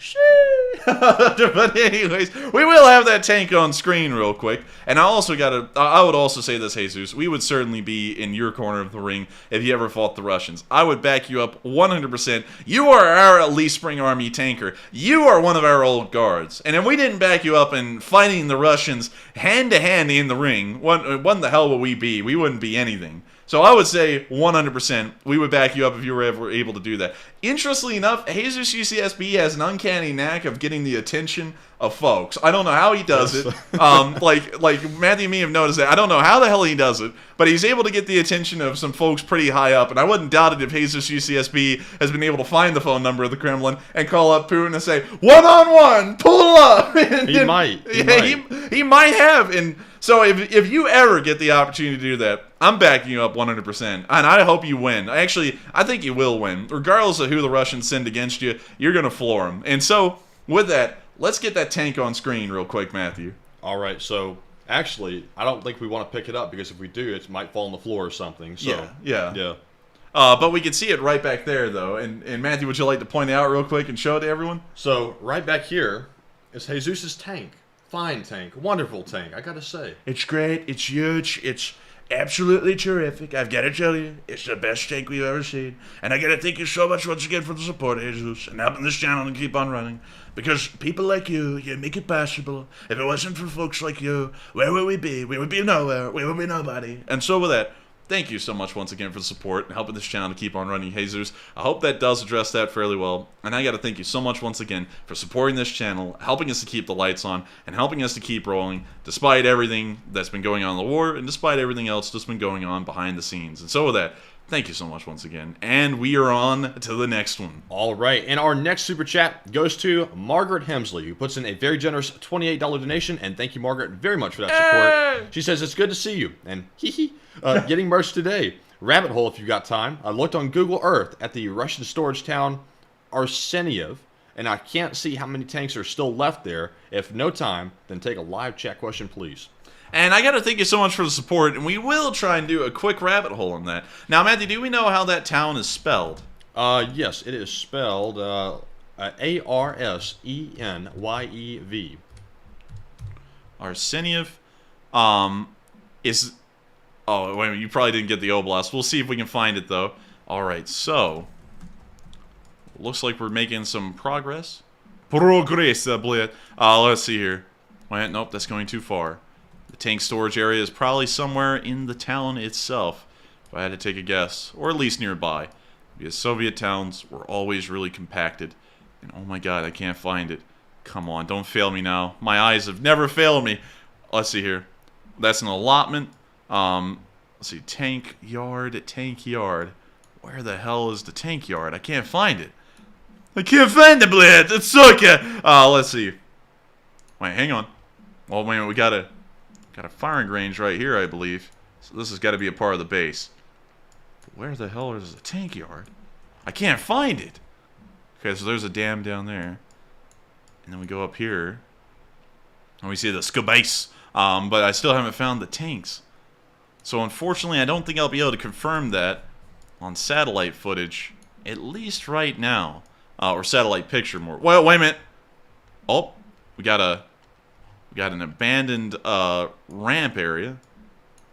But anyways, we will have that tank on screen real quick. And I would also say this, Jesus. We would certainly be in your corner of the ring if you ever fought the Russians. I would back you up 100%. You are our Elite Spring Army tanker. You are one of our old guards. And if we didn't back you up in fighting the Russians hand-to-hand in the ring, what the hell would we be? We wouldn't be anything. So I would say 100% we would back you up if you were ever able to do that. Interestingly enough, Jesus UCSB has an uncanny knack of getting the attention of folks. I don't know how he does it. Like Matthew and me have noticed that. I don't know how the hell he does it, but he's able to get the attention of some folks pretty high up. And I wouldn't doubt it if Jesus UCSB has been able to find the phone number of the Kremlin and call up Putin and say, "1-on-1, pull up." He might. He might have. And so if you ever get the opportunity to do that, I'm backing you up 100%. And I hope you win. Actually, I think you will win. Regardless of who the Russians send against you, you're going to floor them. And so, with that, let's get that tank on screen real quick, Matthew. All right, so actually, I don't think we want to pick it up because if we do, it might fall on the floor or something. So, yeah. But we can see it right back there, though. And Matthew, would you like to point it out real quick and show it to everyone? So, right back here is Jesus' tank. Fine tank. Wonderful tank, I gotta say. It's great. It's huge. It's absolutely terrific. I've got to tell you, it's the best tank we've ever seen. And I got to thank you so much once again for the support, Jesus, and helping this channel and keep on running. Because people like you make it possible. If it wasn't for folks like you, where would we be? We would be nowhere. We would be nobody. And so with that, thank you so much once again for the support and helping this channel to keep on running, Jesus. I hope that does address that fairly well. And I got to thank you so much once again for supporting this channel, helping us to keep the lights on, and helping us to keep rolling, despite everything that's been going on in the war, and despite everything else that's been going on behind the scenes. And so with that, thank you so much once again. And we are on to the next one. All right, and our next super chat goes to Margaret Hemsley, who puts in a very generous $28 donation. And thank you, Margaret, very much for that support. She says, it's good to see you. And getting merch today. Rabbit hole if you got time. I looked on Google Earth at the Russian storage town Arseniev, and I can't see how many tanks are still left there. If no time, then take a live chat question, please. And I got to thank you so much for the support, and we will try and do a quick rabbit hole on that. Now, Matthew, do we know how that town is spelled? Yes, it is spelled Arseniev. Arseniev is... Oh, wait a minute, you probably didn't get the Oblast. We'll see if we can find it, though. Alright, so... Looks like we're making some progress. Let's see here. Wait, nope, that's going too far. The tank storage area is probably somewhere in the town itself, if I had to take a guess. Or at least nearby. Because Soviet towns were always really compacted. And oh my god, I can't find it. come on, don't fail me now. My eyes have never failed me. Let's see here. That's an allotment. Let's see, tank yard. Where the hell is the tank yard? I can't find it. I can't find the blitz. It's okay. Let's see. Wait, hang on. Well, wait a minute. We got a firing range right here, I believe. So this has got to be a part of the base. But where the hell is the tank yard? I can't find it. Okay, so there's a dam down there. And then we go up here. And we see the base. But I still haven't found the tanks. So unfortunately, I don't think I'll be able to confirm that on satellite footage, at least right now. Or satellite picture more. Well, wait a minute. Oh, we got an abandoned ramp area.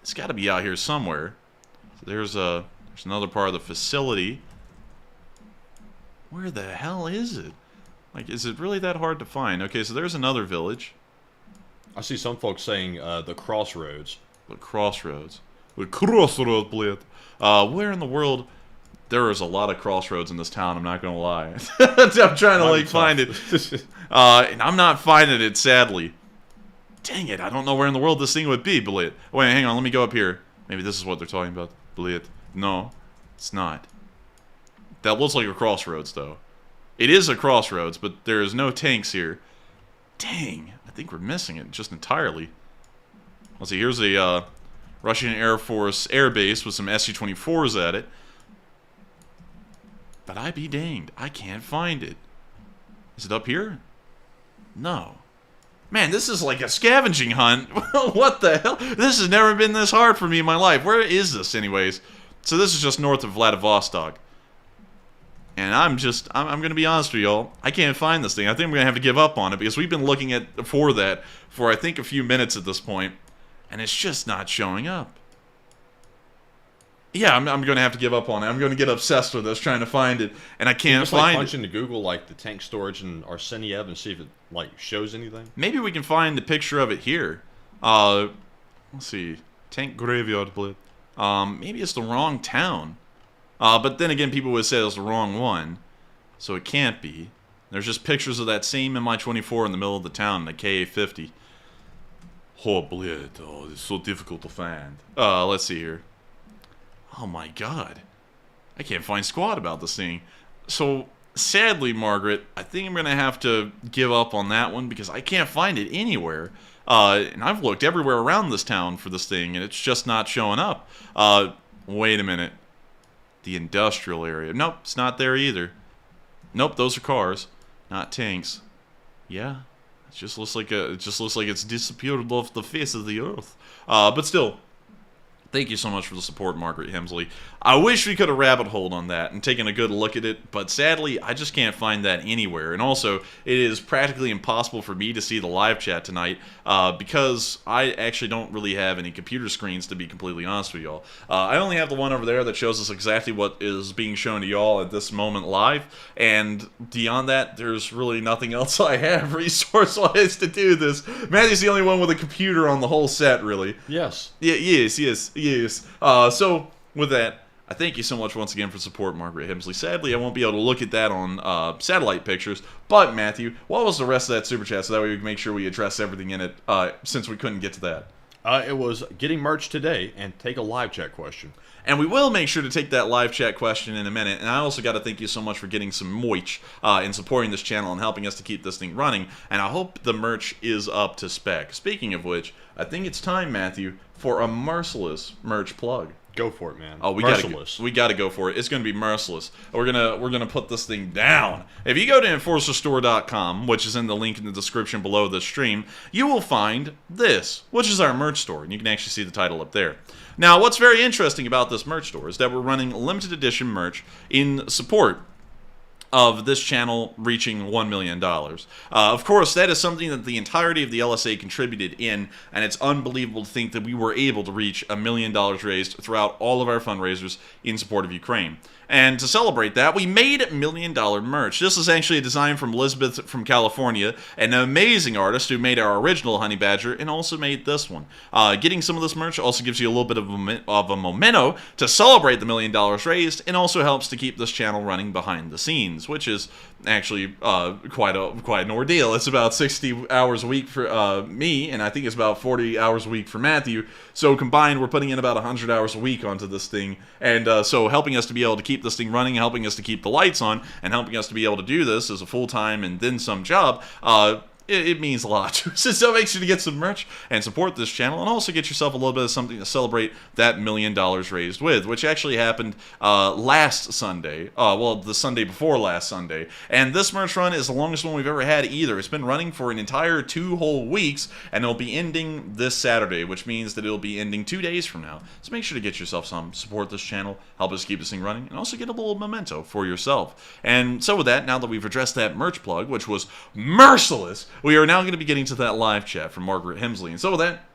It's got to be out here somewhere. So there's another part of the facility. Where the hell is it? Like, is it really that hard to find? Okay, so there's another village. I see some folks saying the crossroads. The crossroads. The crossroads, blade. Where in the world? There is a lot of crossroads in this town, I'm not gonna lie. I'm trying to, like, find it. And I'm not finding it, sadly. Dang it, I don't know where in the world this thing would be, blade. Wait, hang on, let me go up here. Maybe this is what they're talking about. Blade. No, it's not. That looks like a crossroads, though. It is a crossroads, but there is no tanks here. Dang, I think we're missing it just entirely. Let's see, here's a Russian Air Force air base with some Su-24s at it. But I be danged, I can't find it. Is it up here? No. Man, this is like a scavenging hunt. What the hell? This has never been this hard for me in my life. Where is this, anyways? So this is just north of Vladivostok. And I'm going to be honest with y'all. I can't find this thing. I think I'm going to have to give up on it because we've been looking for that for, I think, a few minutes at this point. And it's just not showing up. Yeah, I'm going to have to give up on it. I'm going to get obsessed with this, trying to find it, and I can't find it. Punch into Google like the tank storage in Arseniev and see if it like shows anything. Maybe we can find the picture of it here. Let's see, tank graveyard blitz. Maybe it's the wrong town. But then again, people would say it's the wrong one, so it can't be. There's just pictures of that same Mi-24 in the middle of the town, the Ka-50. Oh, blitz. Oh, it's so difficult to find. Let's see here. Oh my god. I can't find squat about this thing. So, sadly, Margaret, I think I'm going to have to give up on that one because I can't find it anywhere. And I've looked everywhere around this town for this thing, and it's just not showing up. Wait a minute. The industrial area. Nope, it's not there either. Nope, those are cars, not tanks. Yeah, it just looks like it's disappeared off the face of the earth. But still, thank you so much for the support, Margaret Hemsley. I wish we could have rabbit holed on that and taken a good look at it, but sadly, I just can't find that anywhere. And also, it is practically impossible for me to see the live chat tonight because I actually don't really have any computer screens, to be completely honest with y'all. I only have the one over there that shows us exactly what is being shown to y'all at this moment live, and beyond that, there's really nothing else I have resource-wise to do this. Matthew's the only one with a computer on the whole set, really. Yes. Yeah, yes. So, with that, I thank you so much once again for support, Margaret Hemsley. Sadly, I won't be able to look at that on satellite pictures. But, Matthew, what was the rest of that super chat so that way we can make sure we address everything in it since we couldn't get to that? It was getting merch today and take a live chat question. And we will make sure to take that live chat question in a minute. And I also got to thank you so much for getting some moich in supporting this channel and helping us to keep this thing running. And I hope the merch is up to spec. Speaking of which, I think it's time, Matthew, for a merciless merch plug. Go for it, man. Oh, we gotta go for it. It's gonna be merciless. We're gonna put this thing down. If you go to enforcerstore.com, which is in the link in the description below this stream, you will find this, which is our merch store, and you can actually see the title up there. Now, what's very interesting about this merch store is that we're running limited edition merch in support of this channel reaching $1 million. Of course, that is something that the entirety of the LSA contributed in, and it's unbelievable to think that we were able to reach $1 million raised throughout all of our fundraisers in support of Ukraine. And to celebrate that, we made $1 million merch. This is actually a design from Elizabeth from California, an amazing artist who made our original Honey Badger and also made this one. Getting some of this merch also gives you a little bit of a memento to celebrate the $1 million raised, and also helps to keep this channel running behind the scenes. games, which is actually quite an ordeal. It's about 60 hours a week for me, and I think it's about 40 hours a week for Matthew. So combined, we're putting in about 100 hours a week onto this thing, and so helping us to be able to keep this thing running, helping us to keep the lights on, and helping us to be able to do this as a full-time and then some job, it means a lot. So make sure to get some merch and support this channel, and also get yourself a little bit of something to celebrate that $1 million raised with, which actually happened last Sunday. Well, the Sunday before last Sunday. And this merch run is the longest one we've ever had either. It's been running for an entire 2 whole weeks, and it'll be ending this Saturday, which means that it'll be ending 2 days from now. So make sure to get yourself some, support this channel, help us keep this thing running, and also get a little memento for yourself. And so with that, now that we've addressed that merch plug, which was merciless, we are now going to be getting to that live chat from Margaret Hemsley. And so with that,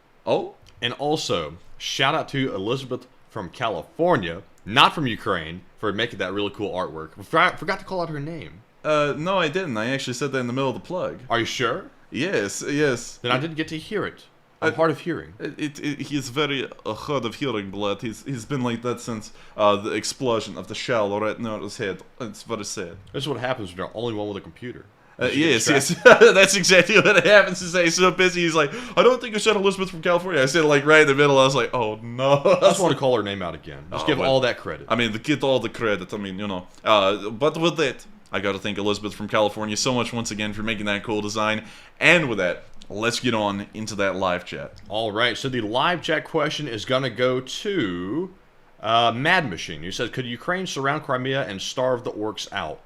and also, shout out to Elizabeth from California, not from Ukraine, for making that really cool artwork. Forgot to call out her name. no, I didn't. I actually said that in the middle of the plug. Are you sure? Yes. Then I didn't get to hear it. I'm hard of hearing. He's very hard of hearing, blood. He's been like that since the explosion of the shell right near his head. It's very sad. This is what happens when you're the only one with a computer. Yes. That's exactly what happens. He's so busy. He's like, I don't think you said Elizabeth from California. I said like right in the middle. I was like, oh no. I just want to call her name out again. Just give all that credit. I mean, get all the credit. I mean, but with that, I got to thank Elizabeth from California so much once again for making that cool design. And with that, let's get on into that live chat. All right. So the live chat question is going to go to Mad Machine, who says, could Ukraine surround Crimea and starve the orcs out?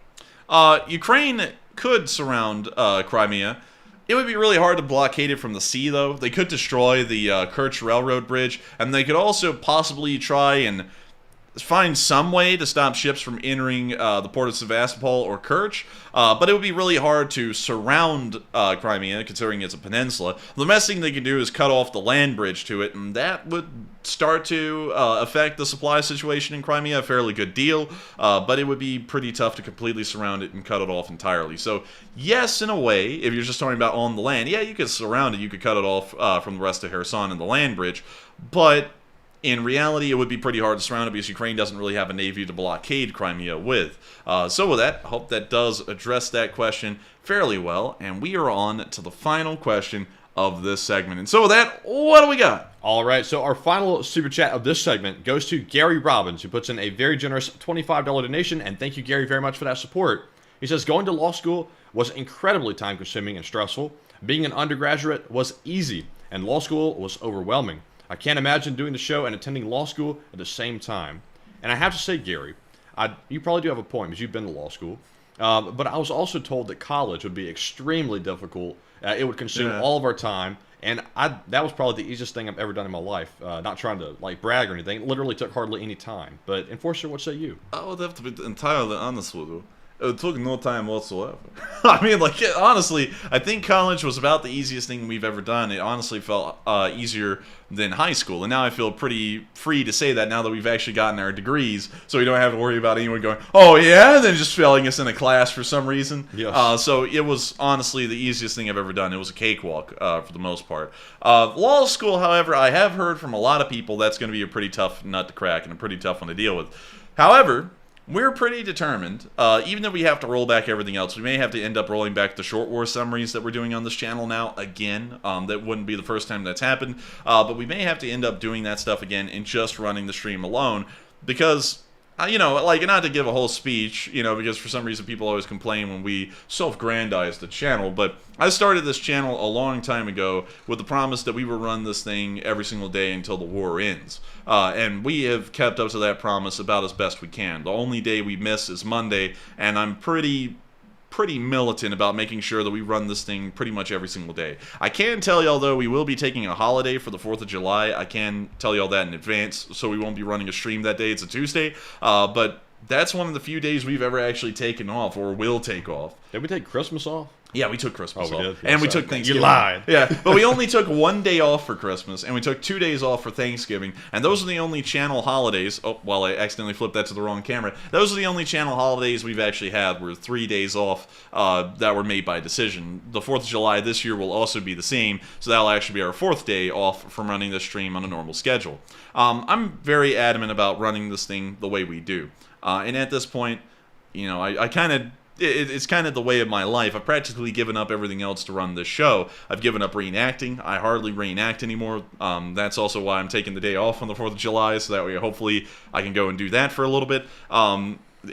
Ukraine could surround Crimea. It would be really hard to blockade it from the sea, though. They could destroy the Kerch Railroad Bridge, and they could also possibly try and find some way to stop ships from entering the port of Sevastopol or Kerch, but it would be really hard to surround Crimea, considering it's a peninsula. The best thing they could do is cut off the land bridge to it, and that would start to affect the supply situation in Crimea a fairly good deal, but it would be pretty tough to completely surround it and cut it off entirely. So, yes, in a way, if you're just talking about on the land, yeah, you could surround it, you could cut it off from the rest of Kherson and the land bridge, but in reality, it would be pretty hard to surround it because Ukraine doesn't really have a navy to blockade Crimea with. So with that, I hope that does address that question fairly well. And we are on to the final question of this segment. And so with that, what do we got? All right, so our final super chat of this segment goes to Gary Robbins, who puts in a very generous $25 donation. And thank you, Gary, very much for that support. He says, going to law school was incredibly time-consuming and stressful. Being an undergraduate was easy, and law school was overwhelming. I can't imagine doing the show and attending law school at the same time. And I have to say, Gary, you probably do have a point because you've been to law school. But I was also told that college would be extremely difficult. It would consume all of our time. And that was probably the easiest thing I've ever done in my life. Not trying to brag or anything. It literally took hardly any time. But Enforcer, what say you? I would have to be entirely honest with you. It took no time whatsoever. I mean, honestly, I think college was about the easiest thing we've ever done. It honestly felt easier than high school. And now I feel pretty free to say that now that we've actually gotten our degrees, so we don't have to worry about anyone going, oh yeah, and then just failing us in a class for some reason. Yes. So it was honestly the easiest thing I've ever done. It was a cakewalk for the most part. Law school, however, I have heard from a lot of people that's going to be a pretty tough nut to crack and a pretty tough one to deal with. However, we're pretty determined, even though we have to roll back everything else. We may have to end up rolling back the short war summaries that we're doing on this channel now again. That wouldn't be the first time that's happened, but we may have to end up doing that stuff again and just running the stream alone, because not to give a whole speech, because for some reason people always complain when we self-grandize the channel, but I started this channel a long time ago with the promise that we will run this thing every single day until the war ends. And we have kept up to that promise about as best we can. The only day we miss is Monday, and I'm pretty militant about making sure that we run this thing pretty much every single day. I can tell y'all, though, we will be taking a holiday for the 4th of July. I can tell y'all that in advance, so we won't be running a stream that day. It's a Tuesday, but that's one of the few days we've ever actually taken off, or will take off. Did we take Christmas off? Yeah, we took Christmas off. Did? And we took Thanksgiving. You lied. Yeah, but we only took 1 day off for Christmas, and we took 2 days off for Thanksgiving, and those are the only channel holidays. Oh, well, I accidentally flipped that to the wrong camera. Those are the only channel holidays we've actually had, were 3 days off that were made by decision. The 4th of July this year will also be the same, so that'll actually be our 4th day off from running this stream on a normal schedule. I'm very adamant about running this thing the way we do. And at this point, I kind of it's kind of the way of my life. I've practically given up everything else to run this show. I've given up reenacting. I hardly reenact anymore. That's also why I'm taking the day off on the 4th of July, so that way hopefully I can go and do that for a little bit.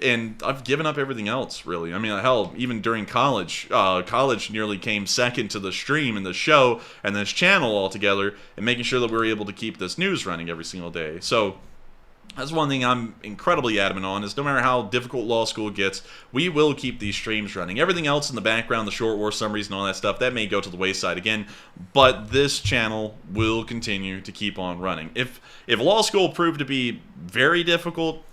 And I've given up everything else, really. I mean, hell, even during college, college nearly came second to the stream and the show and this channel altogether, and making sure that we were able to keep this news running every single day. So that's one thing I'm incredibly adamant on, is no matter how difficult law school gets, we will keep these streams running. Everything else in the background, the short war summaries and all that stuff, that may go to the wayside again, but this channel will continue to keep on running. If law school proved to be very difficult,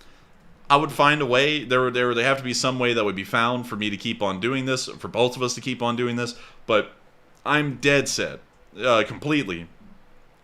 I would find a way. There would have to be some way that would be found for me to keep on doing this, for both of us to keep on doing this, but I'm dead set, completely,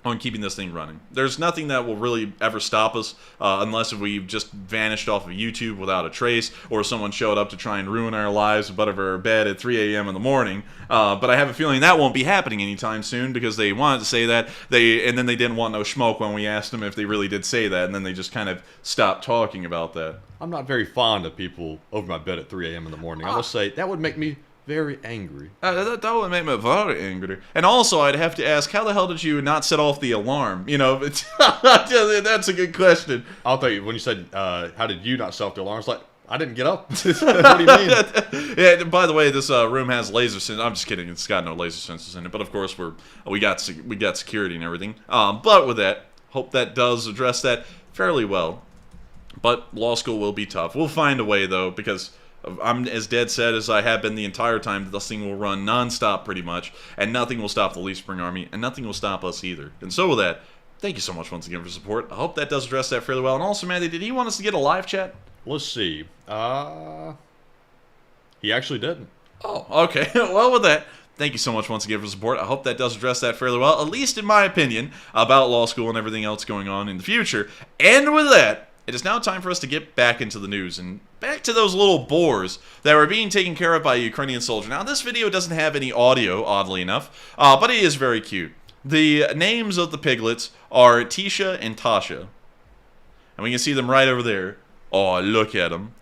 on keeping this thing running. There's nothing that will really ever stop us, unless we've just vanished off of YouTube without a trace, or someone showed up to try and ruin our lives above our bed at 3 a.m. in the morning. But I have a feeling that won't be happening anytime soon, because they wanted to say that, and then they didn't want no smoke when we asked them if they really did say that, and then they just kind of stopped talking about that. I'm not very fond of people over my bed at 3 a.m. in the morning. I must say, that would make me very angry. That would make me very angry. And also, I'd have to ask, how the hell did you not set off the alarm? You know, that's a good question. I'll tell you, when you said, how did you not set off the alarm? It's like, I didn't get up. What do you mean? Yeah, by the way, this room has laser sensors. I'm just kidding. It's got no laser sensors in it. But of course, we got security and everything. But with that, hope that does address that fairly well. But law school will be tough. We'll find a way, though, because I'm as dead set as I have been the entire time that this thing will run non-stop pretty much, and nothing will stop the Leaf Spring Army, and nothing will stop us either. And so with that, thank you so much once again for support. I hope that does address that fairly well. And also, Matty, did he want us to get a live chat? Let's see. He actually didn't. Oh, okay. Well, with that, thank you so much once again for support. I hope that does address that fairly well, at least in my opinion, about law school and everything else going on in the future. And with that, it is now time for us to get back into the news and back to those little boars that were being taken care of by a Ukrainian soldier. Now, this video doesn't have any audio, oddly enough, but it is very cute. The names of the piglets are Tisha and Tasha. And we can see them right over there. Oh, look at them.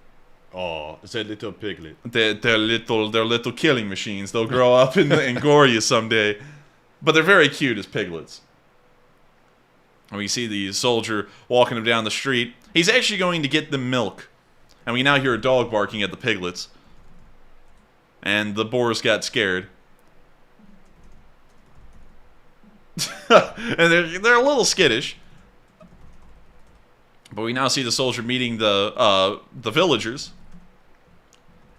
Oh, it's a little piglet. They're little killing machines. They'll grow up and gore you someday. But they're very cute as piglets. And we see the soldier walking him down the street. He's actually going to get them milk. And we now hear a dog barking at the piglets. And the boars got scared. And they're a little skittish. But we now see the soldier meeting the villagers.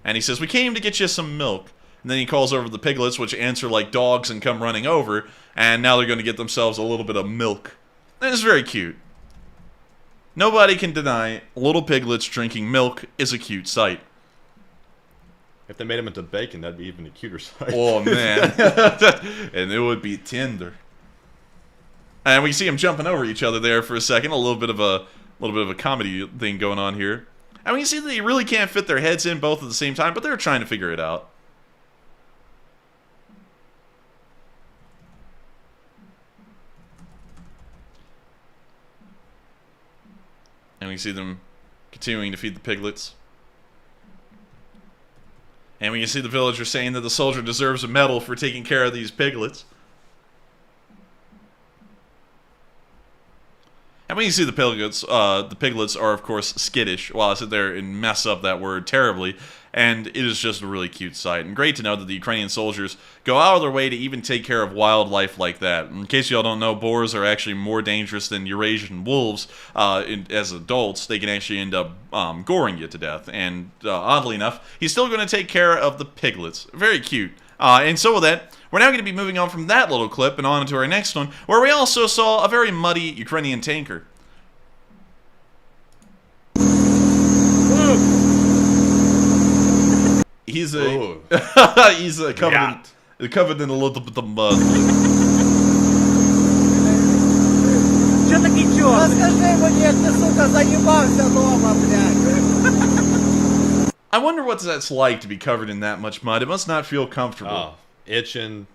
And he says, "We came to get you some milk." And then he calls over the piglets, which answer like dogs and come running over. And now they're going to get themselves a little bit of milk. And it's very cute. Nobody can deny little piglets drinking milk is a cute sight. If they made them into bacon, that'd be even a cuter sight. Oh, man. And it would be tender. And we see them jumping over each other there for a second. A little bit of a comedy thing going on here. And we can see that they really can't fit their heads in both at the same time, but they're trying to figure it out. And we see them continuing to feed the piglets. And we can see the villager saying that the soldier deserves a medal for taking care of these piglets. And when you see the piglets are, of course, skittish while I sit there and mess up that word terribly. And it is just a really cute sight. And great to know that the Ukrainian soldiers go out of their way to even take care of wildlife like that. In case y'all don't know, boars are actually more dangerous than Eurasian wolves. As adults, they can actually end up goring you to death. And oddly enough, he's still going to take care of the piglets. Very cute. And so with that, we're now going to be moving on from that little clip and on to our next one, where we also saw a very muddy Ukrainian tanker. He's covered in a little bit of mud. Чё таки чё? Расскажи ему, нет, ты, сука, заебался дома, блядь. I wonder what that's like to be covered in that much mud. It must not feel comfortable. Itching,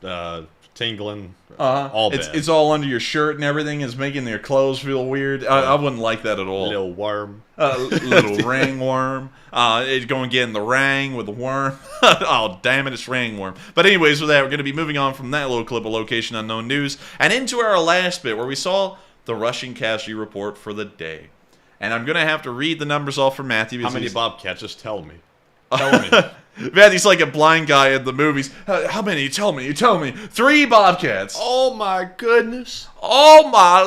tingling, all bad. It's all under your shirt and everything. Is making your clothes feel weird. I wouldn't like that at all. Little worm. Little ringworm. It's going to get in the ring with the worm. Oh, damn it, it's ringworm. But anyways, with that, we're going to be moving on from that little clip of Location Unknown News and into our last bit where we saw the Russian casualty report for the day. And I'm going to have to read the numbers off for Matthew. How many Bobcats? Just tell me. Tell me. Matthew's like a blind guy in the movies. How many? Tell me. 3 Bobcats. Oh my goodness. Oh my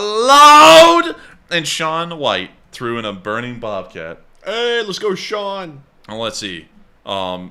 Lord. And Sean White threw in a burning Bobcat. Hey, let's go, Sean. Well, let's see. What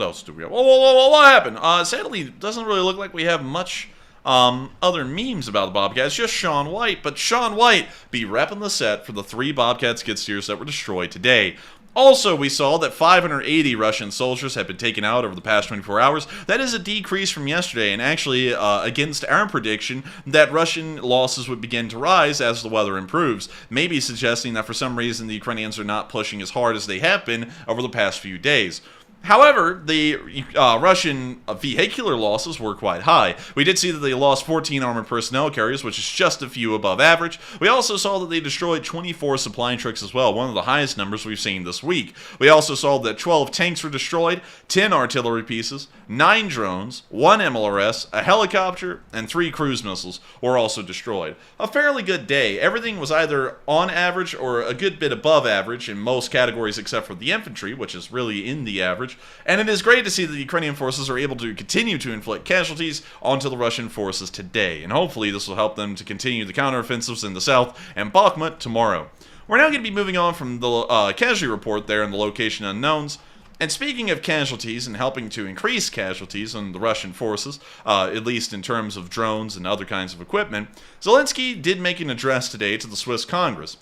else do we have? What happened? Sadly, it doesn't really look like we have much other memes about the Bobcats. It's just Sean White. But Sean White be repping the set for the 3 Bobcat skid steers that were destroyed today. Also, we saw that 580 Russian soldiers have been taken out over the past 24 hours. That is a decrease from yesterday, and actually against our prediction that Russian losses would begin to rise as the weather improves, maybe suggesting that for some reason the Ukrainians are not pushing as hard as they have been over the past few days. However, the Russian vehicular losses were quite high. We did see that they lost 14 armored personnel carriers, which is just a few above average. We also saw that they destroyed 24 supply trucks as well, one of the highest numbers we've seen this week. We also saw that 12 tanks were destroyed, 10 artillery pieces, 9 drones, 1 MLRS, a helicopter, and 3 cruise missiles were also destroyed. A fairly good day. Everything was either on average or a good bit above average in most categories except for the infantry, which is really in the average. And it is great to see that the Ukrainian forces are able to continue to inflict casualties onto the Russian forces today. And hopefully this will help them to continue the counteroffensives in the south and Bakhmut tomorrow. We're now going to be moving on from the casualty report there in the Location Unknowns. And speaking of casualties and helping to increase casualties on the Russian forces, at least in terms of drones and other kinds of equipment, Zelensky did make an address today to the Swiss Congress.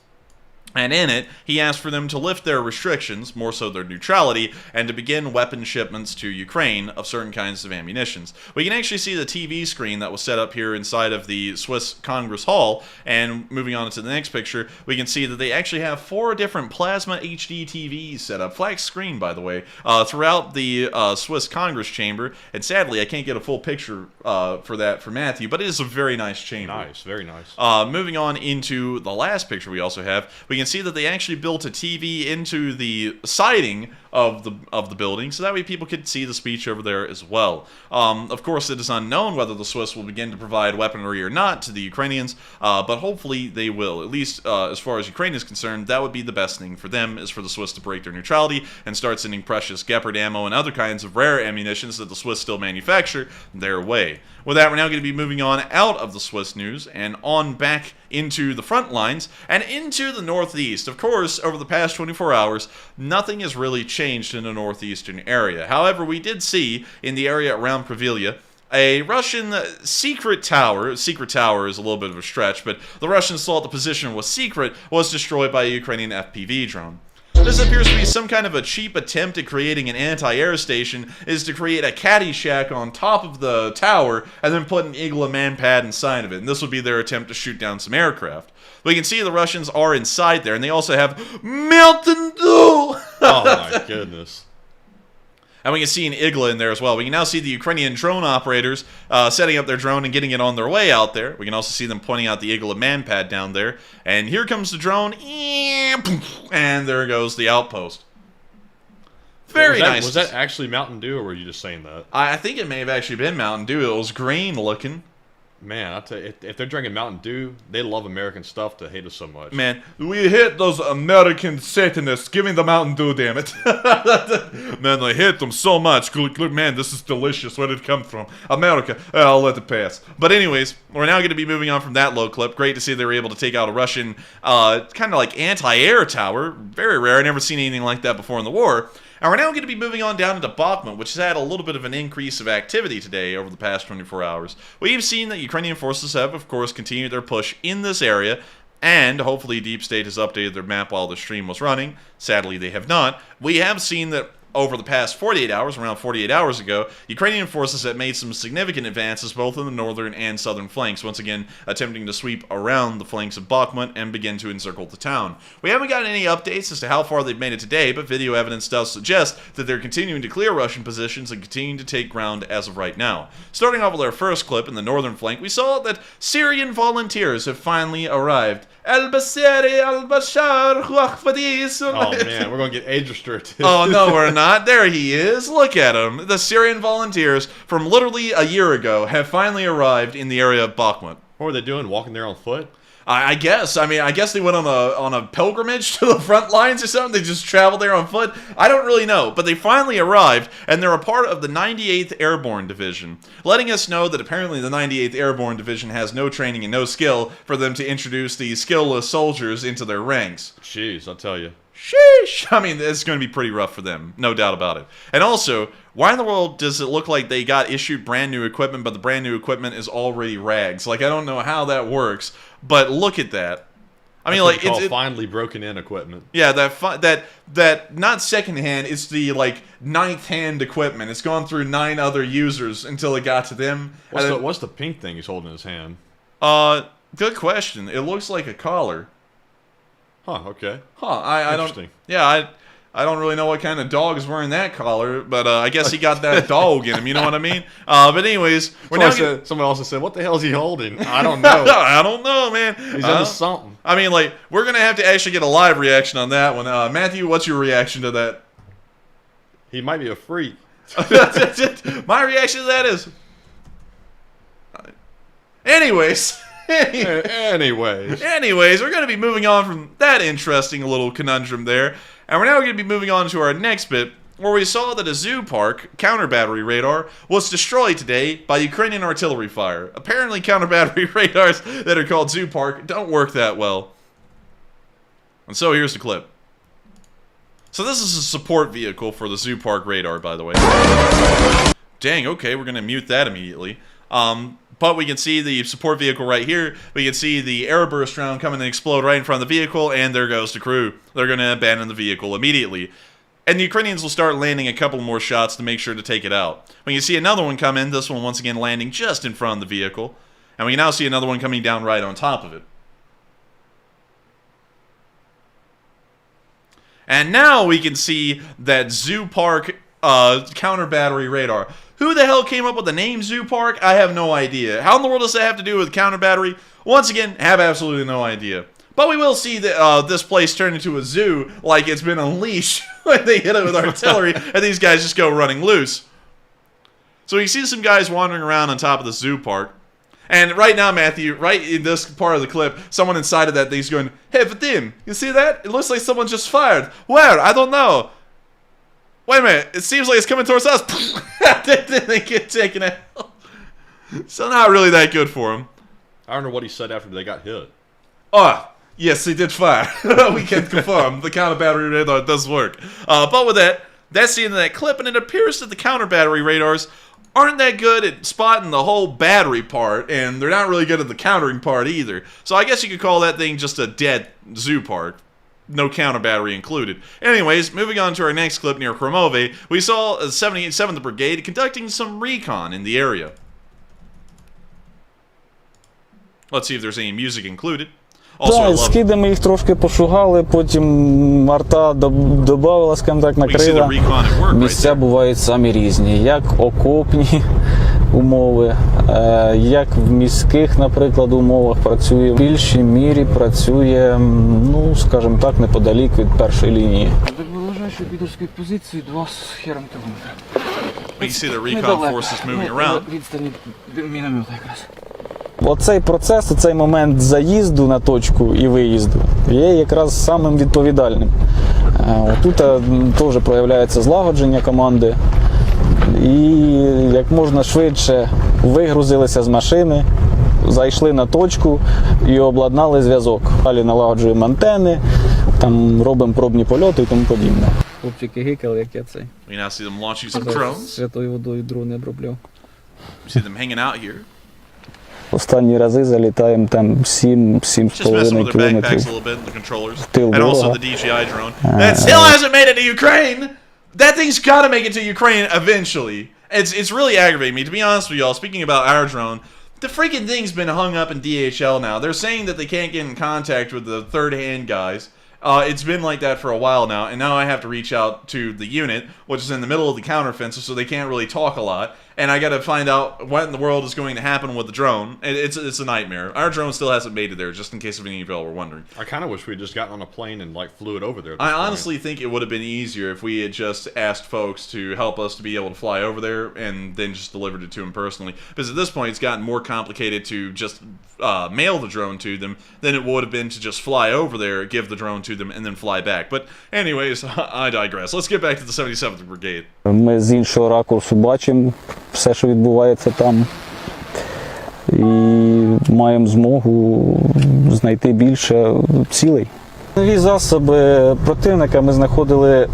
And in it, he asked for them to lift their restrictions, more so their neutrality, and to begin weapon shipments to Ukraine of certain kinds of ammunitions. We can actually see the TV screen that was set up here inside of the Swiss Congress Hall, and moving on to the next picture, we can see that they actually have 4 different plasma HD TVs set up, flat screen by the way, throughout the Swiss Congress chamber, and sadly I can't get a full picture for that for Matthew, but it is a very nice chamber. Nice, very nice. Moving on into the last picture we also have, we can see that they actually built a TV into the siding of the building, so that way people could see the speech over there as well. Of course, it is unknown whether the Swiss will begin to provide weaponry or not to the Ukrainians, but hopefully they will. At least as far as Ukraine is concerned, that would be the best thing for them, is for the Swiss to break their neutrality and start sending precious Gepard ammo and other kinds of rare ammunitions that the Swiss still manufacture their way. With that, we're now going to be moving on out of the Swiss news and on back into the front lines and into the northeast. Of course, over the past 24 hours, nothing has really changed in the northeastern area. However, we did see in the area around Pravilia a Russian secret tower. Secret tower is a little bit of a stretch, but the Russians thought the position was secret, was destroyed by a Ukrainian FPV drone. This appears to be some kind of a cheap attempt at creating an anti-air station, is to create a caddy shack on top of the tower and then put an Igla man-pad inside of it. And this would be their attempt to shoot down some aircraft. We can see the Russians are inside there, and they also have Mountain Dew! Oh my goodness. And we can see an Igla in there as well. We can now see the Ukrainian drone operators setting up their drone and getting it on their way out there. We can also see them pointing out the Igla man-pad down there. And here comes the drone. And there goes the outpost. Very nice. Was that actually Mountain Dew, or were you just saying that? I think it may have actually been Mountain Dew. It was green looking. Man, I tell you, if they're drinking Mountain Dew, they love American stuff to hate us so much. Man, we hate those American Satanists. Give me the Mountain Dew, damn it. Man, I hate them so much. Look, man, this is delicious. Where did it come from? America. I'll let it pass. But anyways, we're now going to be moving on from that low clip. Great to see they were able to take out a Russian kind of like anti-air tower. Very rare. I've never seen anything like that before in the war. And we're now going to be moving on down into Bakhmut, which has had a little bit of an increase of activity today over the past 24 hours. We've seen that Ukrainian forces have, of course, continued their push in this area, and hopefully Deep State has updated their map while the stream was running. Sadly, they have not. We have seen that over the past 48 hours, around 48 hours ago, Ukrainian forces have made some significant advances both in the northern and southern flanks, once again attempting to sweep around the flanks of Bakhmut and begin to encircle the town. We haven't gotten any updates as to how far they've made it today, but video evidence does suggest that they're continuing to clear Russian positions and continuing to take ground as of right now. Starting off with our first clip in the northern flank, we saw that Syrian volunteers have finally arrived. Al-Basiri, Al-Bashar, Oh man, we're gonna get age restricted. Oh no, we're not. There he is. Look at him. The Syrian volunteers from literally a year ago have finally arrived in the area of Bakhmut. What were they doing? Walking there on foot? I guess. I mean, I guess they went on a pilgrimage to the front lines or something. They just traveled there on foot. I don't really know, but they finally arrived, and they're a part of the 98th Airborne Division, letting us know that apparently the 98th Airborne Division has no training and no skill for them to introduce these skillless soldiers into their ranks. Jeez, I'll tell you. Sheesh! I mean, it's going to be pretty rough for them, no doubt about it. And also, why in the world does it look like they got issued brand new equipment, but the brand new equipment is already rags? Like, I don't know how that works, but look at that. I mean, like, it's finally broken in equipment. Yeah, that not secondhand, it's the like ninth hand equipment. It's gone through 9 other users until it got to them. What's the pink thing he's holding in his hand? Good question. It looks like a collar. Huh, okay. I don't. Yeah, I don't really know what kind of dog is wearing that collar, but I guess he got that dog in him. You know what I mean? But anyways, someone also said, "What the hell is he holding?" I don't know. I don't know, man. He's into something. I mean, like, we're gonna have to actually get a live reaction on that one. Matthew, what's your reaction to that? He might be a freak. My reaction to that is, anyways. Anyways, we're going to be moving on from that interesting little conundrum there, and we're now going to be moving on to our next bit, where we saw that a zoo park counter-battery radar was destroyed today by Ukrainian artillery fire. Apparently, counter-battery radars that are called zoo park don't work that well. And so here's the clip. So this is a support vehicle for the zoo park radar, by the way. Dang, okay, we're going to mute that immediately. But we can see the support vehicle right here. We can see the air burst round come and explode right in front of the vehicle, and there goes the crew. They're going to abandon the vehicle immediately. And the Ukrainians will start landing a couple more shots to make sure to take it out. When you see another one come in, this one once again landing just in front of the vehicle. And we can now see another one coming down right on top of it. And now we can see that Zoo Park counter battery radar. Who the hell came up with the name Zoo Park? I have no idea. How in the world does that have to do with counter battery? Once again, have absolutely no idea. But we will see that this place turn into a zoo like it's been unleashed when they hit it with artillery and these guys just go running loose. So you see some guys wandering around on top of the zoo park. And right now, Matthew, right in this part of the clip, someone inside of that thing's going, "Hey, Vadim, you see that? It looks like someone just fired. Where? I don't know. Wait a minute, it seems like it's coming towards us." Then they get taken out. So not really that good for them. I don't know what he said after they got hit. Oh, yes, they did fire. We can confirm the counter battery radar does work. But with that, that's the end of that clip, and it appears that the counter battery radars aren't that good at spotting the whole battery part, and they're not really good at the countering part either. So I guess you could call that thing just a dead zoo park. No counter battery included. Anyways, moving on to our next clip near Kromove, we saw the 77th Brigade conducting some recon in the area. Let's see if there's any music included. Так, скидами їх трошки пошугали, потім арта додавала, скажімо так, накрила. Місця бувають самі різні, як окопні умови, як в міських, наприклад, умовах працює. В більшій мірі працює, ну, скажімо так, неподалік від першої лінії. До ближайшої підерської позиції 2 з хером кілометра. We see the recon forces moving around. Відстані міномета якраз. Оцей процес, оцей момент заїзду на точку і виїзду є якраз самим відповідальним. Тут теж проявляється злагодження команди. І як можна швидше вигрузилися з машини, зайшли на точку і обладнали зв'язок. Далі налагоджуємо антени, там робимо пробні польоти і тому подібне. Хлопчики гикали, як я цей. Святою водою дрони обробляв. Останні рази залітаємо там 7,5 кілометрів в тил ворога. That thing's got to make it to Ukraine eventually. It's really aggravating me, to be honest with y'all. Speaking about our drone, the freaking thing's been hung up in DHL now. They're saying that they can't get in contact with the third-hand guys. It's been like that for a while now, and now I have to reach out to the unit, which is in the middle of the counteroffensive, so they can't really talk a lot. And I got to find out what in the world is going to happen with the drone. It's a nightmare. Our drone still hasn't made it there, just in case of any of y'all were wondering. I kind of wish we'd just gotten on a plane and like flew it over there. I honestly think it would have been easier if we had just asked folks to help us to be able to fly over there and then just delivered it to them personally. Because at this point, it's gotten more complicated to just mail the drone to them than it would have been to just fly over there, give the drone to them, and then fly back. But anyways, I digress. Let's get back to the 77th Brigade. Ми з іншого ракурсу бачимо все, що відбувається там, і маємо змогу знайти більше цілей. Нові засоби противника ми знаходили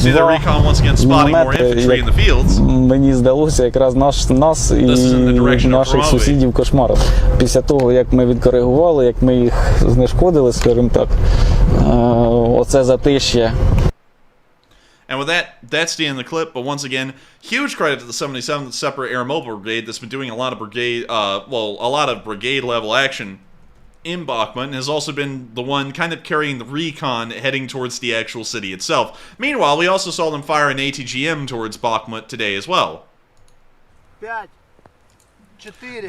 два міномети, мені здалося, якраз нас і наших сусідів кошмарив. Після того, як ми відкоригували, як ми їх знешкодили, скажімо так, оце затиш'я. And with that, that's the end of the clip. But once again, huge credit to the 77th Separate Air Mobile Brigade that's been doing a lot of brigade level action in Bakhmut, and has also been the one kind of carrying the recon heading towards the actual city itself. Meanwhile, we also saw them fire an ATGM towards Bakhmut today as well.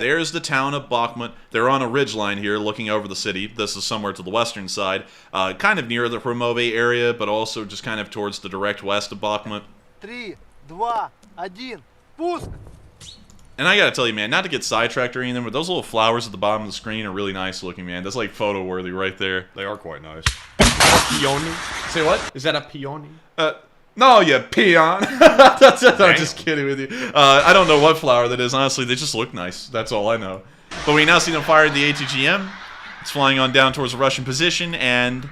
There's the town of Bakhmut. They're on a ridgeline here looking over the city. This is somewhere to the western side, kind of near the Promove area, but also just kind of towards the direct west of Bakhmut. 3, 2, 1, pust! And I gotta tell you, man, not to get sidetracked or anything, but those little flowers at the bottom of the screen are really nice looking, man. That's like photo worthy right there. They are quite nice. Peony? Say what? Is that a peony? No, you peon. I'm just kidding with you. I don't know what flower that is, honestly. They just look nice. That's all I know. But we now see them fire the ATGM. It's flying on down towards the Russian position, and...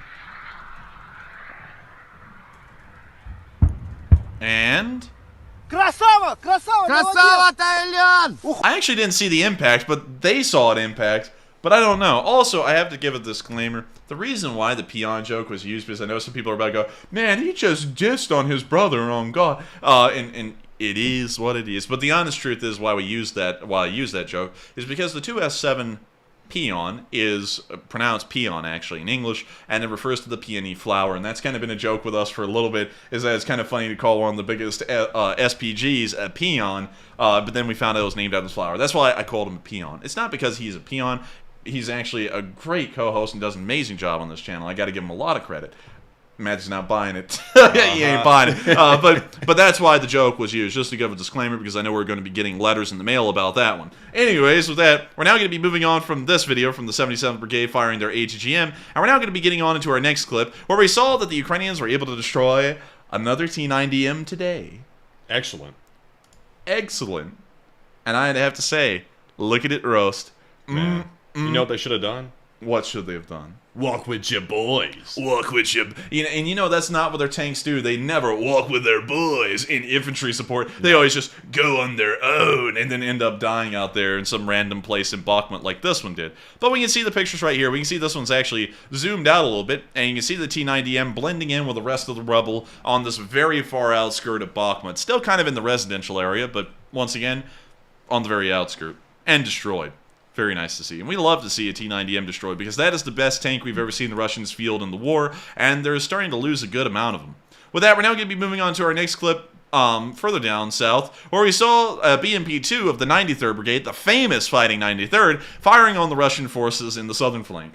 Красава! Красава! Красава, Тайлен! I actually didn't see the impact, but they saw it impact. But I don't know. Also, I have to give a disclaimer. The reason why the peon joke was used, because I know some people are about to go, man, he just dissed on his brother on God. And it is what it is. But the honest truth is why I used that joke is because the 2S7 peon is pronounced peon actually in English, and it refers to the peony flower, and that's kind of been a joke with us for a little bit, is that it's kind of funny to call one of the biggest SPGs a peon, but then we found out it was named after the flower. That's why I called him a peon. It's not because he's a peon. He's actually a great co-host and does an amazing job on this channel. I got to give him a lot of credit. Matt's not buying it. He ain't buying it. But that's why the joke was used, just to give a disclaimer, because I know we're going to be getting letters in the mail about that one. Anyways, with that, we're now going to be moving on from this video from the 77th Brigade firing their ATGM, and we're now going to be getting on into our next clip, where we saw that the Ukrainians were able to destroy another T-90M today. Excellent. Excellent. And I'd have to say, look at it roast. Man. You know what they should have done? What should they have done? Walk with your boys. Walk with your... And you know, that's not what their tanks do. They never walk with their boys in infantry support. They always just go on their own and then end up dying out there in some random place in Bakhmut like this one did. But we can see the pictures right here. We can see this one's actually zoomed out a little bit, and you can see the T-90M blending in with the rest of the rubble on this very far outskirt of Bakhmut. Still kind of in the residential area, but once again, on the very outskirt. And destroyed. Very nice to see. And we love to see a T-90M destroyed, because that is the best tank we've ever seen the Russians field in the war, and they're starting to lose a good amount of them. With that, we're now going to be moving on to our next clip further down south, where we saw BMP-2 of the 93rd Brigade, the famous Fighting 93rd, firing on the Russian forces in the southern flank.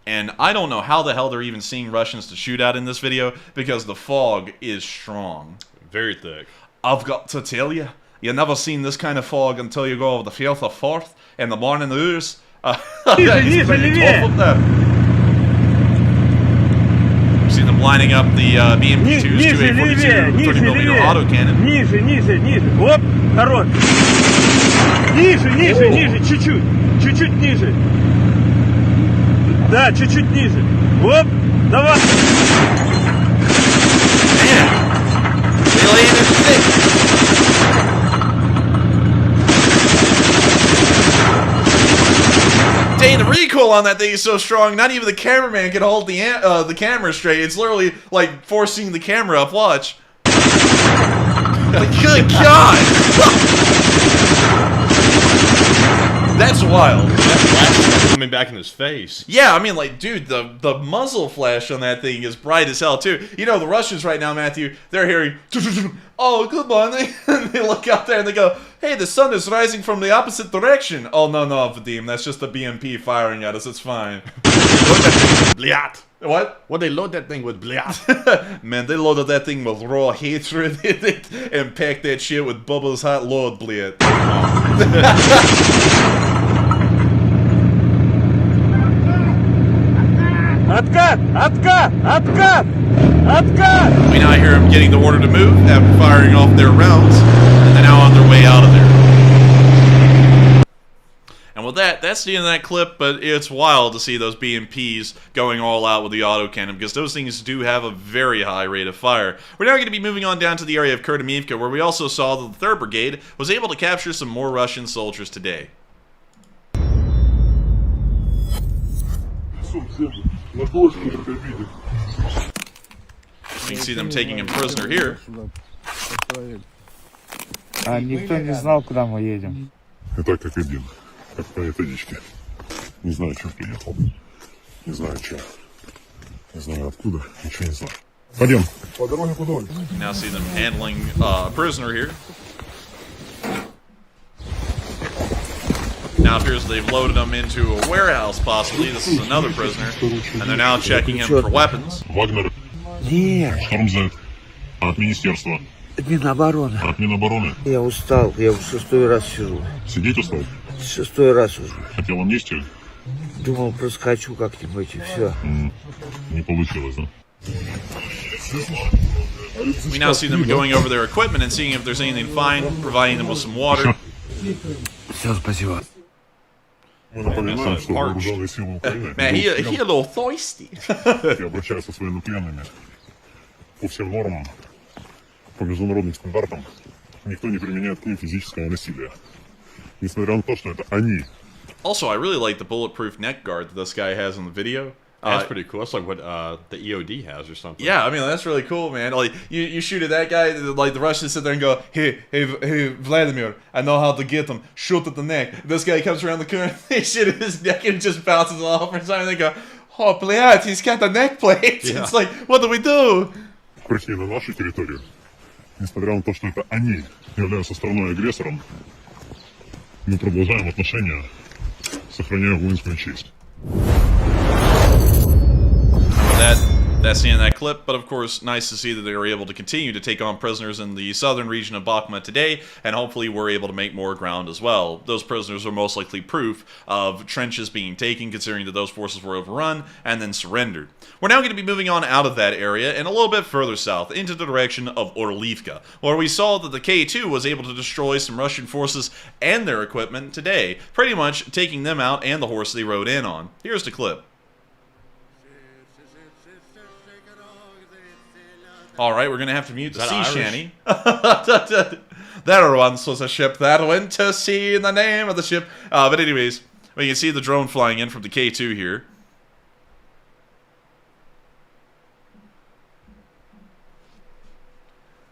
And I don't know how the hell they're even seeing Russians to shoot at in this video, because the fog is strong. Very thick. I've got to tell you, you never seen this kind of fog until you go over the field of 4th in the morning hours. It's pretty tough up there. You see them lining up the BMP-2s to A-42 30mm autocannon. Ниже. Оп, хорош. Ниже, чуть-чуть ниже. Да, чуть-чуть ниже. Оп, давай. Dang, the recoil on that thing is so strong, not even the cameraman can hold the camera straight. It's literally like forcing the camera up. Watch. Like, good God! That's wild. That flash is coming back in his face. Yeah, I mean, like, dude, the muzzle flash on that thing is bright as hell, too. You know, the Russians right now, Matthew, they're hearing, oh, good morning. And they look out there and they go, hey, the sun is rising from the opposite direction. Oh, no, Vadim, that's just the BMP firing at us. It's fine. Bliat. What? Well, they load that thing with bliat. Man, they loaded that thing with raw hatred in it and packed that shit with Bubba's hot load, bliat. Откат! Откат! Откат! Откат! We now hear them getting the order to move after firing off their rounds, and they're now on their way out of there. And with that, that's the end of that clip, but it's wild to see those BMPs going all out with the autocannon, because those things do have a very high rate of fire. We're now going to be moving on down to the area of Kurdimivka, where we also saw that the 3rd Brigade was able to capture some more Russian soldiers today. You can see them taking him prisoner here. А никто не знал, куда мы едем. И так как один, как по методичке. Не знаю, что приехал. Не знаю, что. Не знаю, откуда. Ничего не знаю. Пойдем. По дороге куда? Now see them handling a prisoner here. Now it appears they've loaded him into a warehouse, possibly. This is another prisoner. And they're now checking him for weapons. Вагнер. Нет, Штормзет. От министерства. Минобороны. От Минобороны. Я устал, я в 6-й раз сижу. Сидеть устал? 6-й раз уже. Хотел амнистию? Думал, проскочу как-нибудь и все. Не получилось, да? We now see them going over their equipment and seeing if there's anything fine, providing them with some water. Все, спасибо. Мы напоминаем, что вооруженные силы Украины Man, he a little thirsty. и обращаются с военнопленными по всем нормам, по международным стандартам. Никто не применяет к ним физического насилия. Несмотря на то, что это они. Also, I really like the bulletproof neck guard that this guy has in the video. That's pretty cool. That's like what the EOD has or something. Yeah, I mean, that's really cool, man. Like, you shoot at that guy, like, the Russians sit there and go, hey, Vladimir, I know how to get him. Shoot at the neck. This guy comes around the corner, they shoot at his neck and it just bounces off or something. They go, oh, блядь, he's got the neck plates. Yeah. It's like, what do we do? Пришли на нашу территорию. Несмотря на то, что это они являются страной-агрессором, мы продолжаем отношения, сохраняя воинскую честь. That's the end of that clip, but of course, nice to see that they were able to continue to take on prisoners in the southern region of Bakhmut today, and hopefully we're able to make more ground as well. Those prisoners are most likely proof of trenches being taken, considering that those forces were overrun and then surrendered. We're now going to be moving on out of that area and a little bit further south, into the direction of Orlivka, where we saw that the K2 was able to destroy some Russian forces and their equipment today, pretty much taking them out and the horse they rode in on. Here's the clip. Alright, we're going to have to mute the sea shanty. There once was a ship that went to sea in the name of the ship. But anyways, we can see the drone flying in from the K2 here.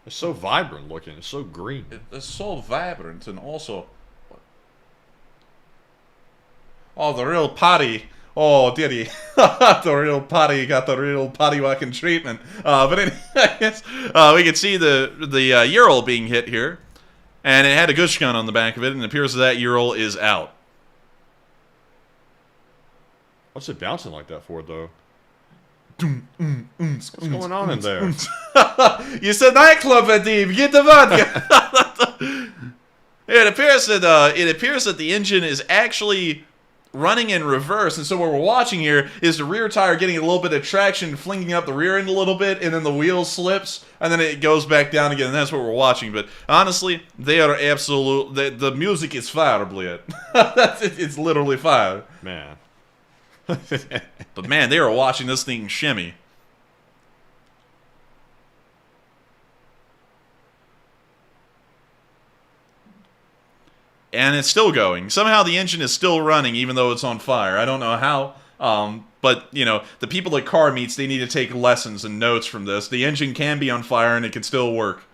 It's so vibrant looking. It's so green. It's so vibrant and also... Oh, the real potty. Oh, did he? The real potty got the real potty-whacking treatment. But anyways, we can see the Ural being hit here. And it had a Gushgun on the back of it, and it appears that Ural is out. What's it bouncing like that for, though? What's going on in there? You said nightclub, Vadim. Get the vodka. It appears that the engine is actually running in reverse, and so what we're watching here is the rear tire getting a little bit of traction, flinging up the rear end a little bit, and then the wheel slips, and then it goes back down again, and that's what we're watching. But honestly, they are absolute. The music is fire, Bliat. It's literally fire, man. But man, they are watching this thing shimmy. and it's still going. Somehow the engine is still running even though it's on fire. I don't know how, but, you know, the people at car meets, they need to take lessons and notes from this. The engine can be on fire and it can still work.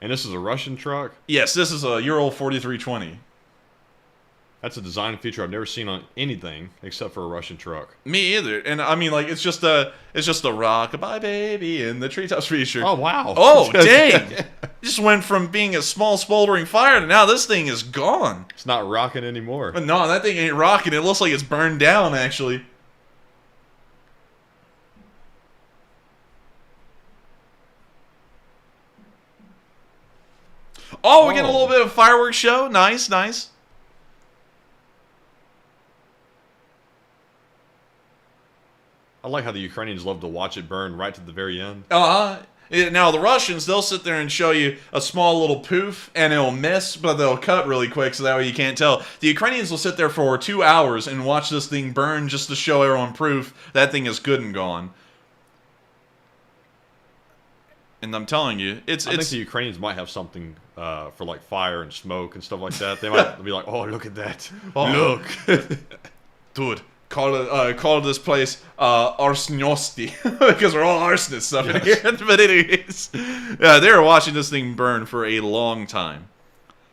And this is a Russian truck? Yes, this is a Ural 4320. That's a design feature I've never seen on anything except for a Russian truck. Me either. And I mean, like, it's just a rock-a-bye baby in the treetops feature. Oh, wow. Oh, dang. Just went from being a small smoldering fire to now this thing is gone. It's not rocking anymore. But no, that thing ain't rocking. It looks like it's burned down, actually. Oh, we get a little bit of a fireworks show. Nice, nice. I like how the Ukrainians love to watch it burn right to the very end. Now, the Russians, they'll sit there and show you a small little poof, and it'll miss, but they'll cut really quick, so that way you can't tell. The Ukrainians will sit there for 2 hours and watch this thing burn just to show everyone proof that thing is good and gone. And I'm telling you, I think the Ukrainians might have something for, like, fire and smoke and stuff like that. They might be like, oh, look at that. Oh, look. Dude. Call this place Arsnosti because we're all arsonists up in here. But anyways, yeah, they were watching this thing burn for a long time,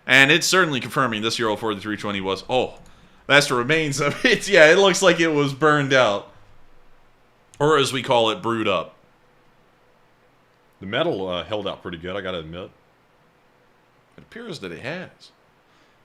and it's certainly confirming this Ural 4320 was. Oh, that's the remains of it. Yeah, it looks like it was burned out, or as we call it, brewed up. The metal held out pretty good, I gotta admit. It appears that it has,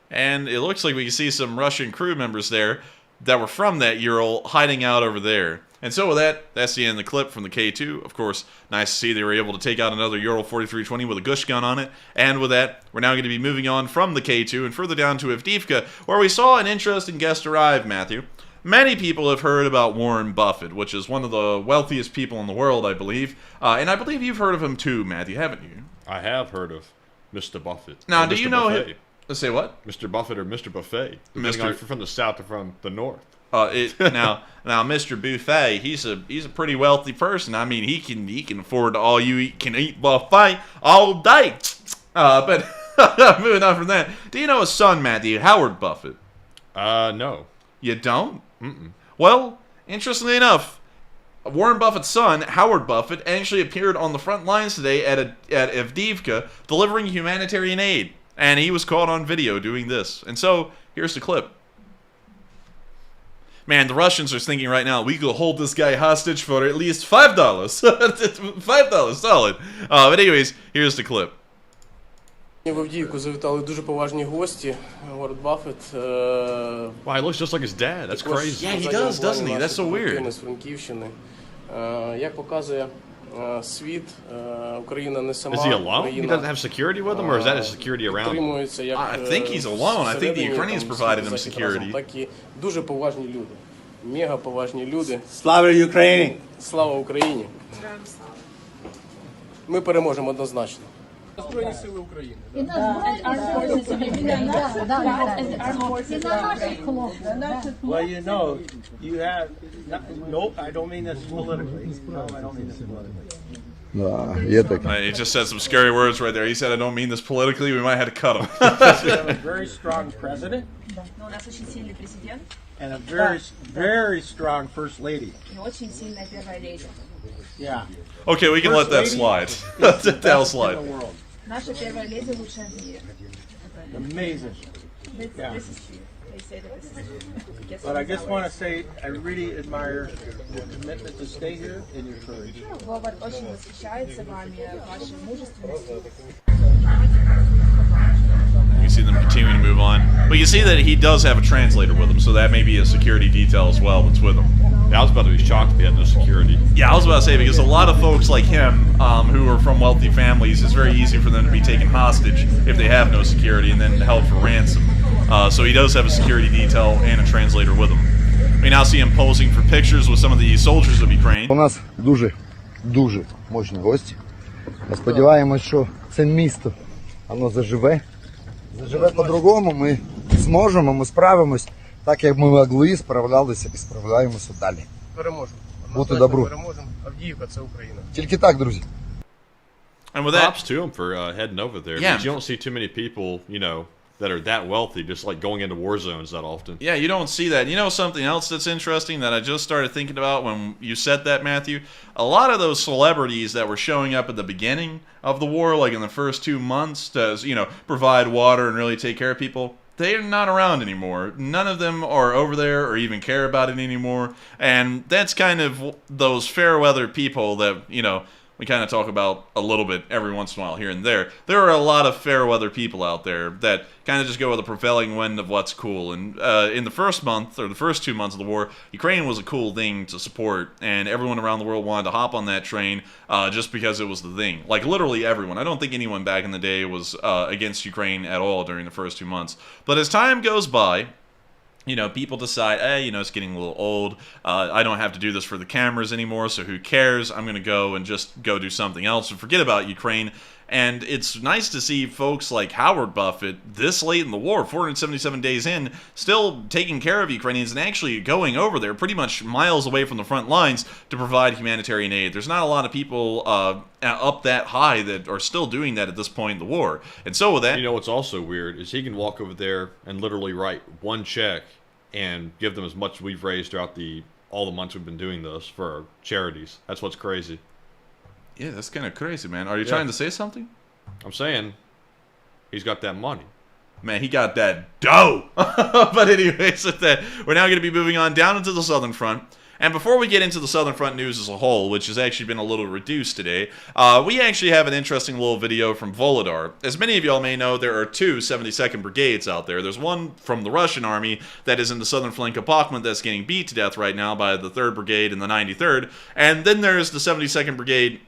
and it looks like we can see some Russian crew members there that were from that Ural hiding out over there. And so with that, that's the end of the clip from the K2. Of course, nice to see they were able to take out another Ural 4320 with a gush gun on it. And with that, we're now going to be moving on from the K2 and further down to Avdiivka, where we saw an interesting guest arrive, Matthew. Many people have heard about Warren Buffett, which is one of the wealthiest people in the world, I believe. And I believe you've heard of him too, Matthew, haven't you? I have heard of Mr. Buffett. Now, do you know him? Say what? Mr. Buffett or Mr. Buffet. Depending on if you're from the south or from the north. Now, Mr. Buffet, he's a pretty wealthy person. I mean, he can afford all you can eat buffet all day. But moving on from that, do you know his son, Matthew, Howard Buffett? No. You don't? Mm-mm. Well, interestingly enough, Warren Buffett's son, Howard Buffett, actually appeared on the front lines today at Avdiivka delivering humanitarian aid. And he was caught on video doing this. And so, here's the clip. Man, the Russians are thinking right now, we could hold this guy hostage for at least $5. $5, solid. But anyways, here's the clip. В Авдіївку завітали дуже поважні гості. Warren Buffett. Wow, he looks just like his dad. That's crazy. Yeah, he does, doesn't he? That's so weird. З Франківщини. Як показує світ, Україна не сама. Is he alone? He doesn't have security with him, or is that his security around him? I think he's alone. I think the Ukrainians provided him security. Такі дуже поважні люди. Мега поважні люди. Слава Україні! Слава Україні! Ми переможемо однозначно. Збройні сили України. Well, you know, you have... Nope, I don't mean this politically. No, I don't mean this politically. He just said some scary words right there. He said, I don't mean this politically. We might have to cut him. We have a very strong president. And a very, very strong first lady. Yeah. Okay, we can let that slide. That'll slide. Наша первая леди лучшая в мире. Amazing. Yeah. This is true. They say that this is true. But I just want to say I really admire your commitment to stay here and your courage. Вовар очень восхищается вами, вашей мужественностью. You see them continuing to move on. But you see that he does have a translator with him, so that may be a security detail as well that's with him. Yeah, I was about to be shocked if he had no security. Yeah, I was about to say, because a lot of folks like him, who are from wealthy families, it's very easy for them to be taken hostage if they have no security and then held for ransom. So he does have a security detail and a translator with him. We now see him posing for pictures with some of the soldiers of Ukraine. У нас дуже мощні гості. Ми сподіваємось, що це місто, воно заживе по-другому, ми зможемо, ми справимось так, як ми могли, справлялися і справляємося далі. Переможемо. Бути добру. Переможемо. Авдіївка – це Україна. Тільки так, друзі. And with that, props to him for heading over there. Yeah. Because you don't see too many people, you know, that are that wealthy just like going into war zones that often. Yeah, you don't see that. You know something else that's interesting that I just started thinking about when you said that, Matthew? A lot of those celebrities that were showing up at the beginning of the war, like in the first 2 months, to, you know, provide water and really take care of people, they're not around anymore. None of them are over there or even care about it anymore. And that's kind of those fair weather people that, you know, we kind of talk about a little bit every once in a while here and there. There are a lot of fair weather people out there that kind of just go with the prevailing wind of what's cool. And in the first month, or the first 2 months of the war, Ukraine was a cool thing to support, and everyone around the world wanted to hop on that train just because it was the thing. Like, literally everyone. I don't think anyone back in the day was against Ukraine at all during the first 2 months. But as time goes by, you know, people decide, hey, you know, it's getting a little old. I don't have to do this for the cameras anymore, so who cares? I'm going to go and just go do something else and forget about Ukraine. And it's nice to see folks like Howard Buffett this late in the war, 477 days in, still taking care of Ukrainians and actually going over there pretty much miles away from the front lines to provide humanitarian aid. There's not a lot of people up that high that are still doing that at this point in the war. And so with that... You know what's also weird is he can walk over there and literally write one check and give them as much we've raised throughout all the months we've been doing this for our charities. That's what's crazy. Yeah, that's kind of crazy, man. Are you trying to say something? I'm saying he's got that money. Man, he got that dough. But anyways, we're now going to be moving on down into the Southern Front. And before we get into the Southern Front news as a whole, which has actually been a little reduced today, we actually have an interesting little video from Volodar. As many of y'all may know, there are two 72nd Brigades out there. There's one from the Russian army that is in the southern flank of Bakhmut that's getting beat to death right now by the 3rd Brigade and the 93rd. And then there's the 72nd Brigade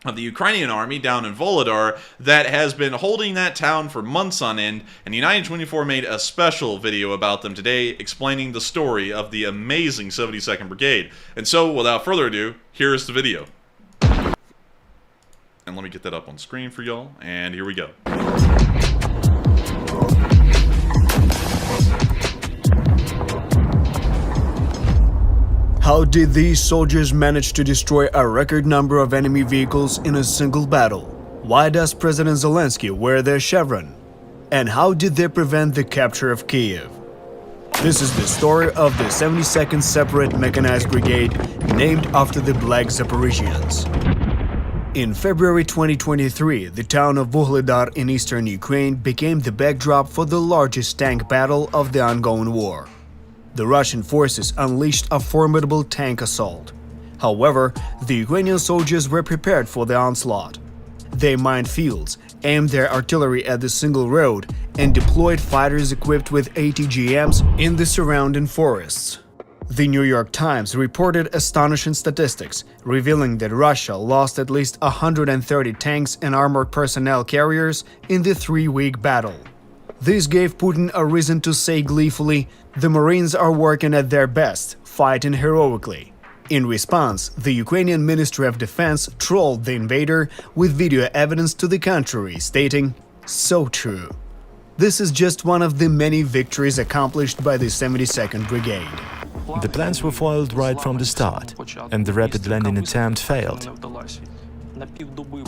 of the Ukrainian army down in Volodar that has been holding that town for months on end, and United 24 made a special video about them today explaining the story of the amazing 72nd Brigade. And so, without further ado, here's the video. And let me get that up on screen for y'all, and here we go. How did these soldiers manage to destroy a record number of enemy vehicles in a single battle? Why does President Zelensky wear their chevron? And how did they prevent the capture of Kyiv? This is the story of the 72nd Separate Mechanized Brigade, named after the Black Zaporizhians. In February 2023, the town of Vuhledar in eastern Ukraine became the backdrop for the largest tank battle of the ongoing war. The Russian forces unleashed a formidable tank assault. However, the Ukrainian soldiers were prepared for the onslaught. They mined fields, aimed their artillery at the single road, and deployed fighters equipped with ATGMs in the surrounding forests. The New York Times reported astonishing statistics, revealing that Russia lost at least 130 tanks and armored personnel carriers in the 3-week battle. This gave Putin a reason to say gleefully, "The Marines are working at their best, fighting heroically." In response, the Ukrainian Ministry of Defense trolled the invader with video evidence to the contrary, stating, "So true." This is just one of the many victories accomplished by the 72nd Brigade. The plans were foiled right from the start, and the rapid landing attempt failed.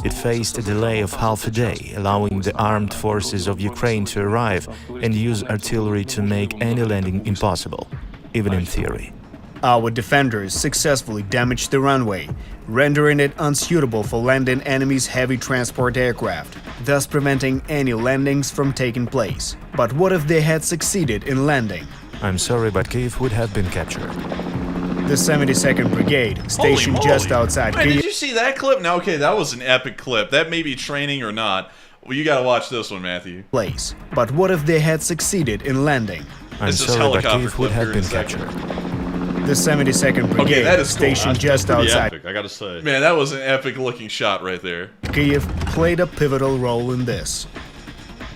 It faced a delay of half a day, allowing the armed forces of Ukraine to arrive and use artillery to make any landing impossible, even in theory. Our defenders successfully damaged the runway, rendering it unsuitable for landing enemy's heavy transport aircraft, thus preventing any landings from taking place. But what if they had succeeded in landing? I'm sorry, but Kyiv would have been captured. The 72nd Brigade, stationed just outside Man, Kyiv. did you see that clip? Now, okay, that was an epic clip. That may be training or not. Well, you gotta watch this one, Matthew. Place. But what if they had succeeded in landing? I'm sorry, but Kyiv would have been captured. The 72nd Brigade, that is stationed cool. just outside. Epic, I gotta say. Man, that was an epic looking shot right there. Kyiv played a pivotal role in this.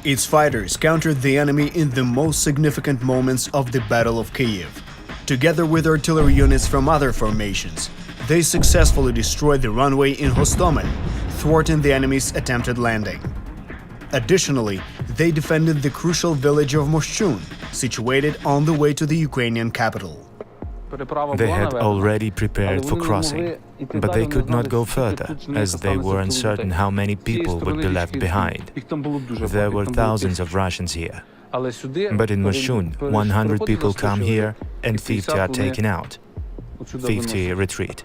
Its fighters countered the enemy in the most significant moments of the Battle of Kyiv. Together with artillery units from other formations, they successfully destroyed the runway in Hostomel, thwarting the enemy's attempted landing. Additionally, they defended the crucial village of Moshchun, situated on the way to the Ukrainian capital. They had already prepared for crossing, but they could not go further, as they were uncertain how many people would be left behind. There were thousands of Russians here, But in Moshchun, 100 people come here and 50 are taken out. 50 retreat.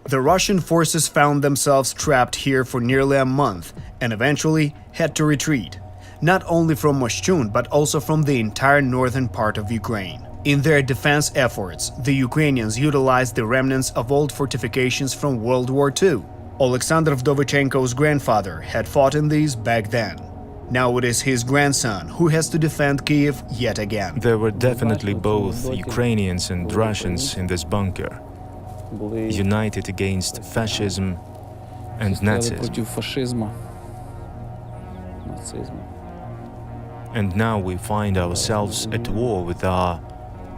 The Russian forces found themselves trapped here for nearly a month and eventually had to retreat, not only from Moshchun but also from the entire northern part of Ukraine. In their defense efforts, the Ukrainians utilized the remnants of old fortifications from World War II. Alexander Vdovichenko's grandfather had fought in these back then. Now it is his grandson who has to defend Kiev yet again. There were definitely both Ukrainians and Russians in this bunker, united against fascism and Nazism. And now we find ourselves at war with our,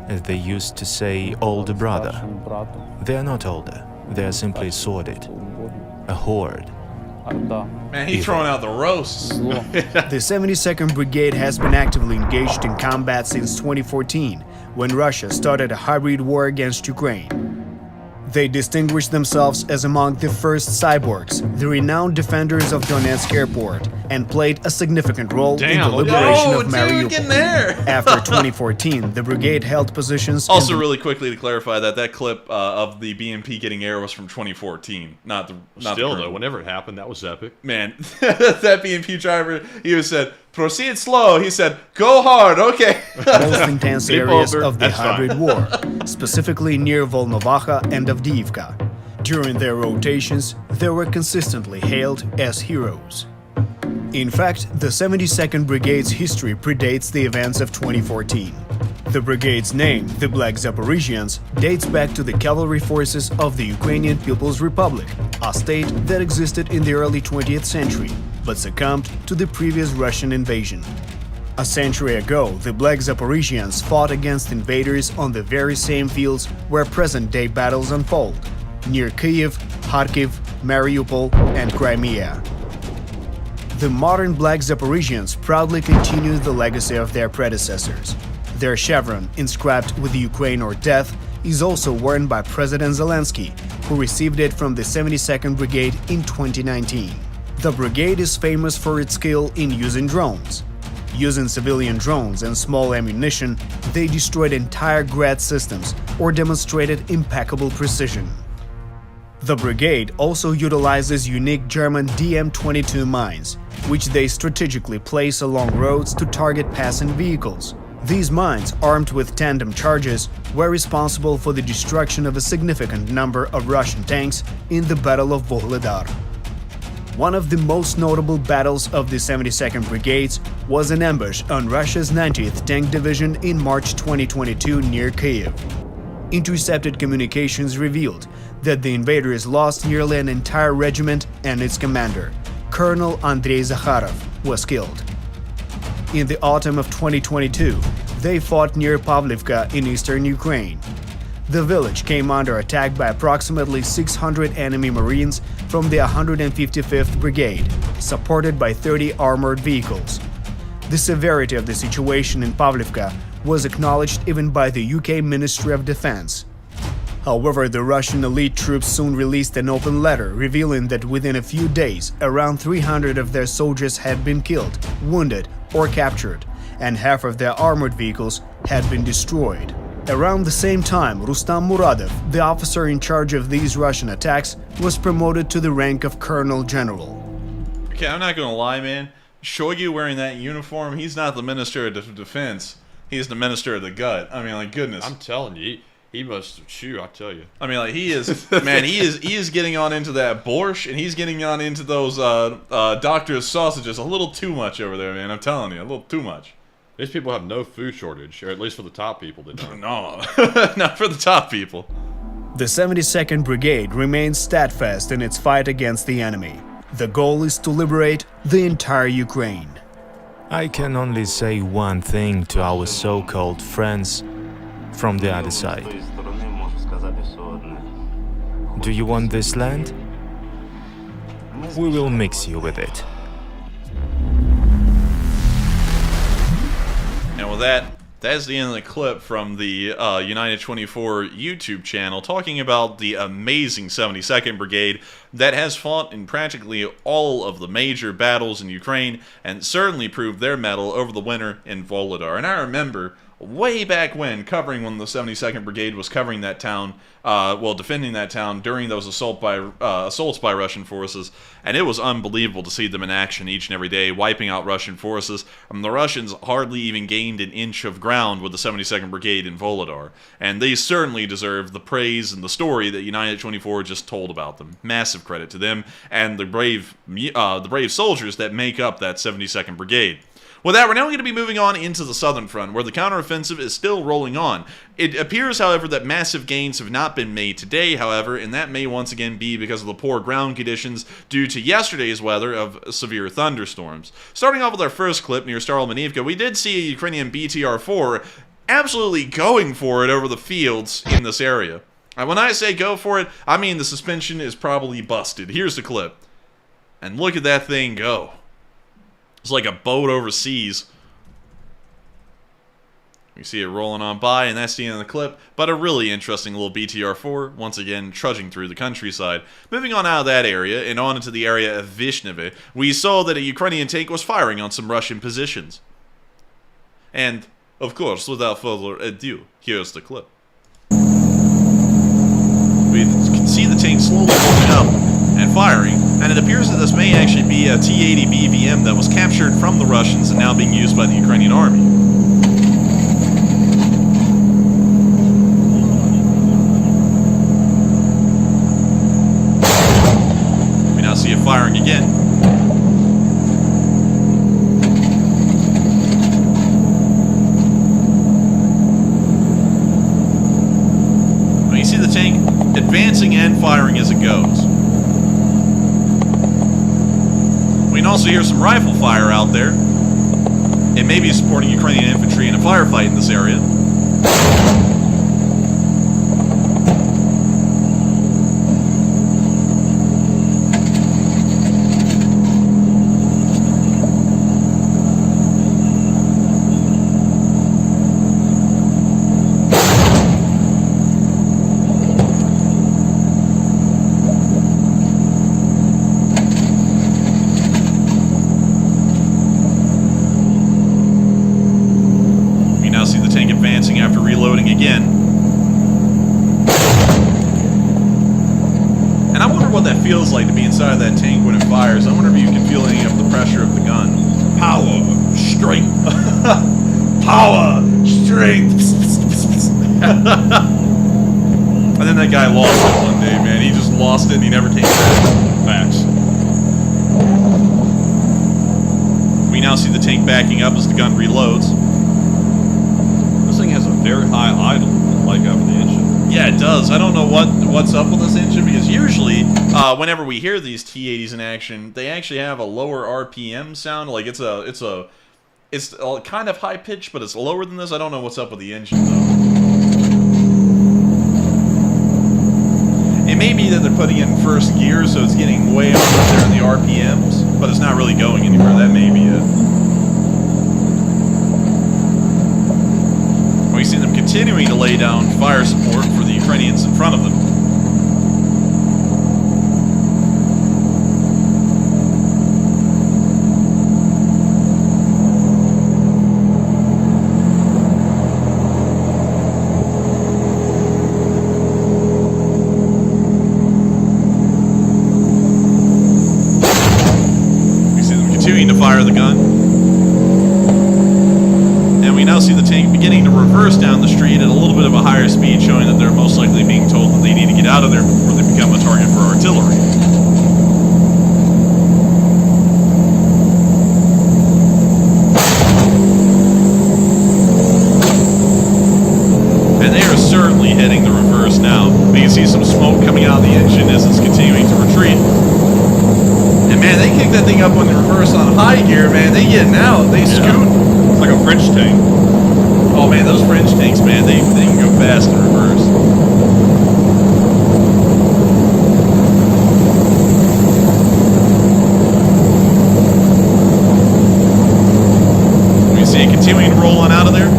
as they used to say, older brother. They are not older, they are simply sordid, a horde. Man, he's throwing out the roasts. The 72nd Brigade has been actively engaged in combat since 2014, when Russia started a hybrid war against Ukraine. They distinguished themselves as among the first cyborgs, the renowned defenders of Donetsk airport, and played a significant role in the liberation of Mariupol. After 2014, the brigade held positions. Also, really quickly to clarify that clip of the BMP getting air was from 2014, not the. Still though, whenever it happened, that was epic. Man, that BMP driver, he said, "Proceed slow." He said, "Go hard." Okay. Most intense areas of the hybrid war, specifically near Volnovakha and Avdiivka. During their rotations, they were consistently hailed as heroes. In fact, the 72nd Brigade's history predates the events of 2014. The brigade's name, the Black Zaporizhians, dates back to the cavalry forces of the Ukrainian People's Republic, a state that existed in the early 20th century, but succumbed to the previous Russian invasion. A century ago, the Black Zaporizhians fought against invaders on the very same fields where present-day battles unfold, near Kyiv, Kharkiv, Mariupol, and Crimea. The modern Black Zaporizhians proudly continue the legacy of their predecessors. Their chevron, inscribed with Ukraine or death, is also worn by President Zelensky, who received it from the 72nd Brigade in 2019. The brigade is famous for its skill in using drones. Using civilian drones and small ammunition, they destroyed entire Grad systems or demonstrated impeccable precision. The brigade also utilizes unique German DM-22 mines, which they strategically place along roads to target passing vehicles. These mines, armed with tandem charges, were responsible for the destruction of a significant number of Russian tanks in the Battle of Vuhledar. One of the most notable battles of the 72nd Brigades was an ambush on Russia's 90th Tank Division in March 2022 near Kyiv. Intercepted communications revealed that the invaders lost nearly an entire regiment and its commander, Colonel Andrei Zakharov, was killed. In the autumn of 2022, they fought near Pavlivka in eastern Ukraine. The village came under attack by approximately 600 enemy Marines from the 155th Brigade, supported by 30 armored vehicles. The severity of the situation in Pavlivka was acknowledged even by the UK Ministry of Defense. However, the Russian elite troops soon released an open letter revealing that within a few days, around 300 of their soldiers had been killed, wounded, or captured, and half of their armored vehicles had been destroyed. Around the same time, Rustam Muradov, the officer in charge of these Russian attacks, was promoted to the rank of Colonel General. Okay, I'm not gonna lie, man. Shoigu wearing that uniform, he's not the Minister of Defense. He's the Minister of the Gut. I mean, like, goodness. I'm telling you, he must chew, I tell you. I mean, like, he is, man, he is getting on into that borscht, and he's getting on into those doctor's sausages a little too much over there, man. I'm telling you, a little too much. These people have no food shortage, or at least for the top people, they don't. No, not for the top people. The 72nd Brigade remains steadfast in its fight against the enemy. The goal is to liberate the entire Ukraine. I can only say one thing to our so-called friends from the other side. Do you want this land? We will mix you with it. And with that's the end of the clip from the United 24 YouTube channel talking about the amazing 72nd Brigade that has fought in practically all of the major battles in Ukraine and certainly proved their mettle over the winter in Volodar. And I remember way back when the 72nd Brigade was covering that town, defending that town during those assaults by Russian forces, and it was unbelievable to see them in action each and every day, wiping out Russian forces. The Russians hardly even gained an inch of ground with the 72nd Brigade in Volodar, and they certainly deserve the praise and the story that United 24 just told about them. Massive credit to them and the brave soldiers that make up that 72nd Brigade. With that, we're now going to be moving on into the southern front, where the counteroffensive is still rolling on. It appears, however, that massive gains have not been made today, however, and that may once again be because of the poor ground conditions due to yesterday's weather of severe thunderstorms. Starting off with our first clip near Staromanivka, we did see a Ukrainian BTR-4 absolutely going for it over the fields in this area. And when I say go for it, I mean the suspension is probably busted. Here's the clip. And look at that thing go. It's like a boat overseas. You see it rolling on by, and that's the end of the clip. But a really interesting little BTR-4, once again, trudging through the countryside. Moving on out of that area, and on into the area of Vishneve, we saw that a Ukrainian tank was firing on some Russian positions. And, of course, without further ado, here's the clip. We can see the tank slowly moving up and firing, and it appears that this may actually be a T-80 BVM that was captured from the Russians and now being used by the Ukrainian army. We now see it firing again. Now you see the tank advancing and firing as it goes. We can also hear some rifle fire out there. It may be supporting Ukrainian infantry in a firefight in this area. After reloading again. And I wonder what that feels like to be inside of that tank when it fires. I wonder if you can feel any of the pressure of the gun. Power, strength. Power, strength. And then that guy lost it one day, man. He just lost it and he never came back. Facts. We now see the tank backing up as the gun reloads. This thing has a very high idle, like over the engine. Yeah, it does. I don't know what's up with this engine, because usually, whenever we hear these T-80s in action, they actually have a lower RPM sound. Like it's kind of high pitched, but it's lower than this. I don't know what's up with the engine though. It may be that they're putting it in first gear, so it's getting way up there in the RPMs, but it's not really going anywhere. That may be it. We see them continuing to lay down fire support for the Ukrainians in front of them. We see them continuing to fire the gun. We now see the tank beginning to reverse down the street at a little bit of a higher speed, showing that they're most likely being told that they need to get out of there before they become a target for artillery. And they are certainly heading the reverse now. We can see some smoke coming out of the engine as it's continuing to retreat. And man, they kick that thing up on the reverse on high gear, man. They getting out. They scoot. It's like a French tank. Oh man, those French tanks, man, they can go fast in reverse. We see it continuing to roll on out of there.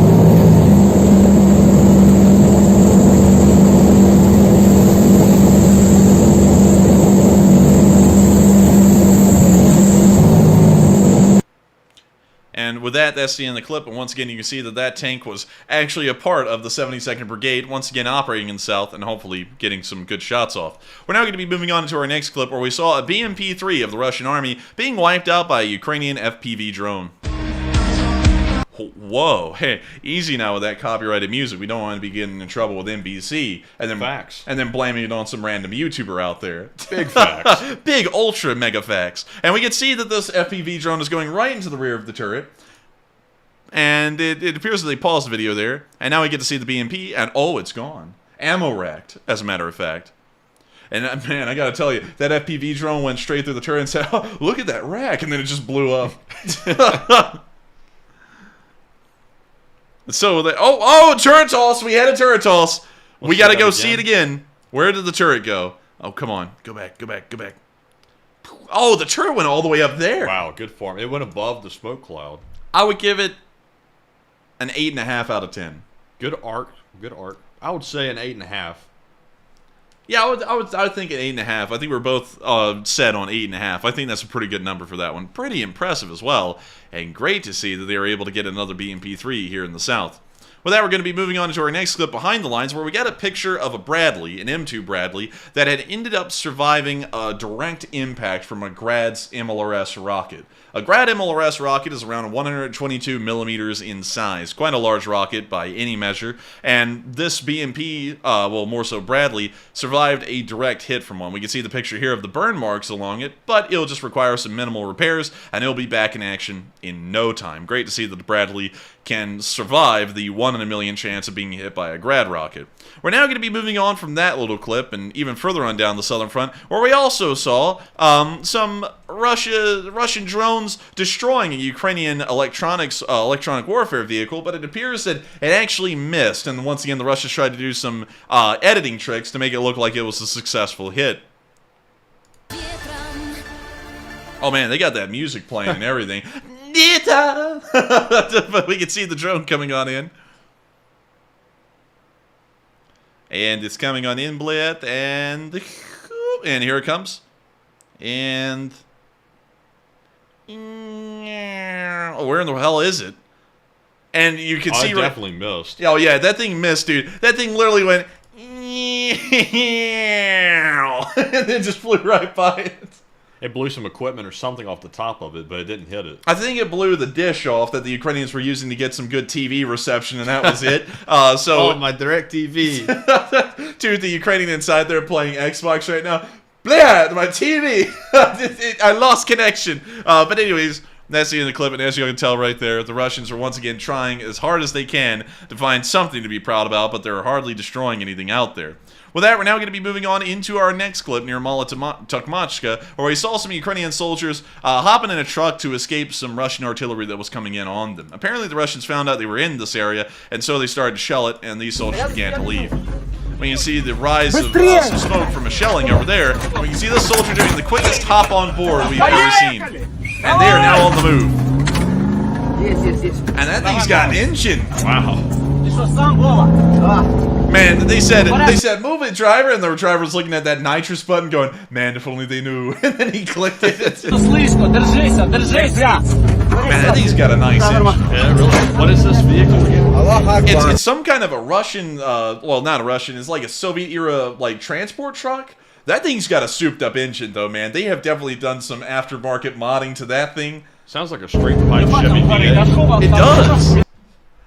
that's the end of the clip, and once again you can see that that tank was actually a part of the 72nd Brigade, once again operating in the south and hopefully getting some good shots off. We're now going to be moving on to our next clip where we saw a BMP-3 of the Russian army being wiped out by a Ukrainian FPV drone. Whoa, hey, easy now with that copyrighted music. We don't want to be getting in trouble with NBC and then facts, and then blaming it on some random YouTuber out there. Big facts. Big ultra mega facts. And we can see that this FPV drone is going right into the rear of the turret. And it appears that they paused the video there. And now we get to see the BMP, and oh, it's gone. Ammo racked, as a matter of fact. And man, I gotta tell you, that FPV drone went straight through the turret and said, oh, look at that rack, and then it just blew up. So, turret toss! We had a turret toss! We gotta go see it again. Where did the turret go? Oh, come on. Go back, go back, go back. Oh, the turret went all the way up there. Wow, good form. It went above the smoke cloud. I would give it an 8.5 out of 10. Good arc. Good arc. I would say an 8.5. Yeah, I would think an 8.5. I think we're both set on 8.5. I think that's a pretty good number for that one. Pretty impressive as well, and great to see that they were able to get another BMP-3 here in the south. With that, we're going to be moving on to our next clip behind the lines, where we got a picture of a Bradley, an M2 Bradley, that had ended up surviving a direct impact from a Grad's MLRS rocket. A Grad MLRS rocket is around 122 millimeters in size, quite a large rocket by any measure, and this BMP, well, more so Bradley, survived a direct hit from one. We can see the picture here of the burn marks along it, but it'll just require some minimal repairs, and it'll be back in action in no time. Great to see that the Bradley can survive the 1 in a million chance of being hit by a Grad rocket. We're now going to be moving on from that little clip and even further on down the southern front, where we also saw some Russian drones destroying a Ukrainian electronic warfare vehicle, but it appears that it actually missed, and once again the Russians tried to do some editing tricks to make it look like it was a successful hit. Oh man, they got that music playing and everything. But we can see the drone coming on in. And it's coming on in, Blit, and here it comes. And where in the hell is it? And you can see I definitely missed. Oh yeah, that thing missed, dude. That thing literally went and then just flew right by it. It blew some equipment or something off the top of it, but it didn't hit it. I think it blew the dish off that the Ukrainians were using to get some good TV reception, and that was it. So my direct TV. Dude, the Ukrainian inside there playing Xbox right now. Blah, my TV! I lost connection. But anyways, that's the end of the clip, and as you can tell right there, the Russians are once again trying as hard as they can to find something to be proud about, but they're hardly destroying anything out there. With that, we're now going to be moving on into our next clip near Mala-Tokmachka, where we saw some Ukrainian soldiers hopping in a truck to escape some Russian artillery that was coming in on them. Apparently, the Russians found out they were in this area, and so they started to shell it, and these soldiers began to leave. We can see the rise of some smoke from a shelling over there. We can see this soldier doing the quickest hop on board we've ever seen. And they are now on the move. And that thing's got an engine. Wow. Man, they said, move it, driver, and the driver was looking at that nitrous button going, man, if only they knew. And then he clicked it. Man, that thing's got a nice engine. Yeah, really. What is this vehicle again? It's some kind of a Russian, well, not a Russian, it's like a Soviet-era, like, transport truck. That thing's got a souped-up engine, though, man. They have definitely done some aftermarket modding to that thing. Sounds like a straight-pipe Chevy V8. It does!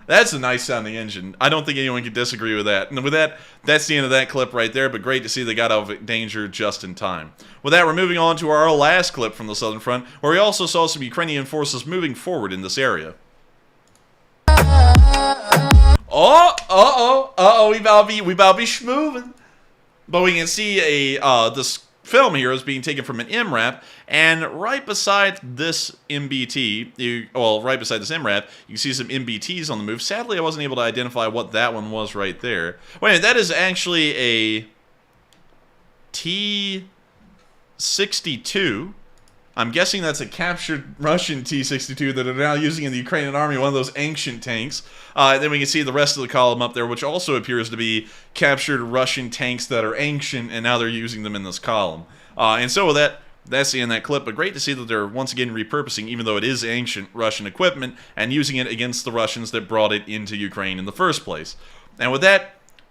That's a nice-sounding engine. I don't think anyone can disagree with that. And with that, that's the end of that clip right there, but great to see they got out of danger just in time. With that, we're moving on to our last clip from the southern front, where we also saw some Ukrainian forces moving forward in this area. We about be schmoving. But we can see this film here is being taken from an MRAP, and right beside this MBT, right beside this MRAP, you can see some MBTs on the move. Sadly, I wasn't able to identify what that one was right there. Wait, that is actually a T-62. I'm guessing that's a captured Russian T-62 that are now using in the Ukrainian army, one of those ancient tanks. Then we can see the rest of the column up there, which also appears to be captured Russian tanks that are ancient, and now they're using them in this column. And so with that, That's the end of that clip, but great to see that they're once again repurposing, even though it is ancient Russian equipment, and using it against the Russians that brought it into Ukraine in the first place. And with that,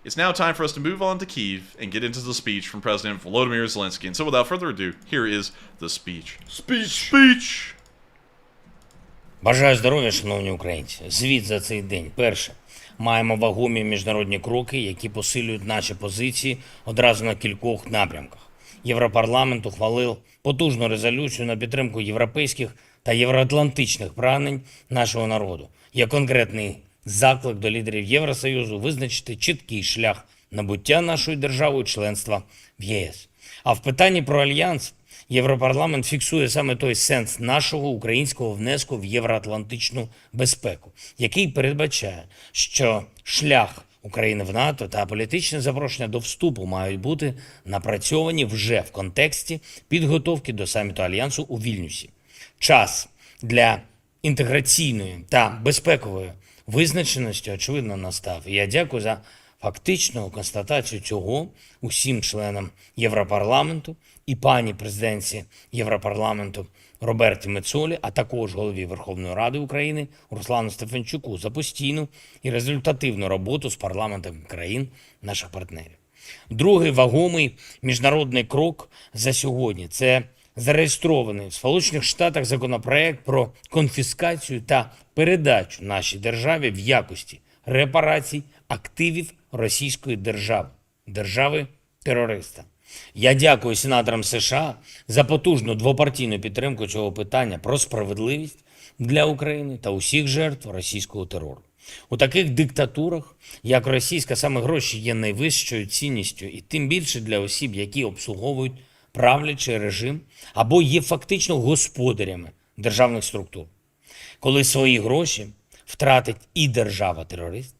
it's now time for us to move on to Kyiv and get into the speech from President Volodymyr Zelensky. And so without further ado, here is the speech. Speech! Бажаю здоров'я, шановні українці. Звіт за цей день. Перше. Маємо вагомі міжнародні кроки, які посилюють наші позиції одразу на кількох напрямках. Європарламент ухвалив потужну резолюцію на підтримку європейських та євроатлантичних прагнень нашого народу. Є конкретний заклик до лідерів Євросоюзу визначити чіткий шлях набуття нашою державою членства в ЄС. А в питанні про альянс Європарламент фіксує саме той сенс нашого українського внеску в євроатлантичну безпеку, який передбачає, що шлях України в НАТО та політичне запрошення до вступу мають бути напрацьовані вже в контексті підготовки до саміту Альянсу у Вільнюсі. Час для інтеграційної та безпекової визначеності, очевидно, настав. І я дякую за фактичну констатацію цього усім членам Європарламенту і пані президентці Європарламенту Роберті Мецолі, а також голові Верховної Ради України Руслану Стефанчуку за постійну і результативну роботу з парламентами країн наших партнерів. Другий вагомий міжнародний крок за сьогодні – це зареєстрований в Сполучених Штатах законопроект про конфіскацію та передачу нашій державі в якості репарацій активів російської держави, держави-терориста. Я дякую сенаторам США за потужну двопартійну підтримку цього питання про справедливість для України та усіх жертв російського терору. У таких диктатурах, як російська, саме гроші є найвищою цінністю, і тим більше для осіб, які обслуговують правлячий режим або є фактично господарями державних структур. Коли свої гроші втратить і держава-терорист,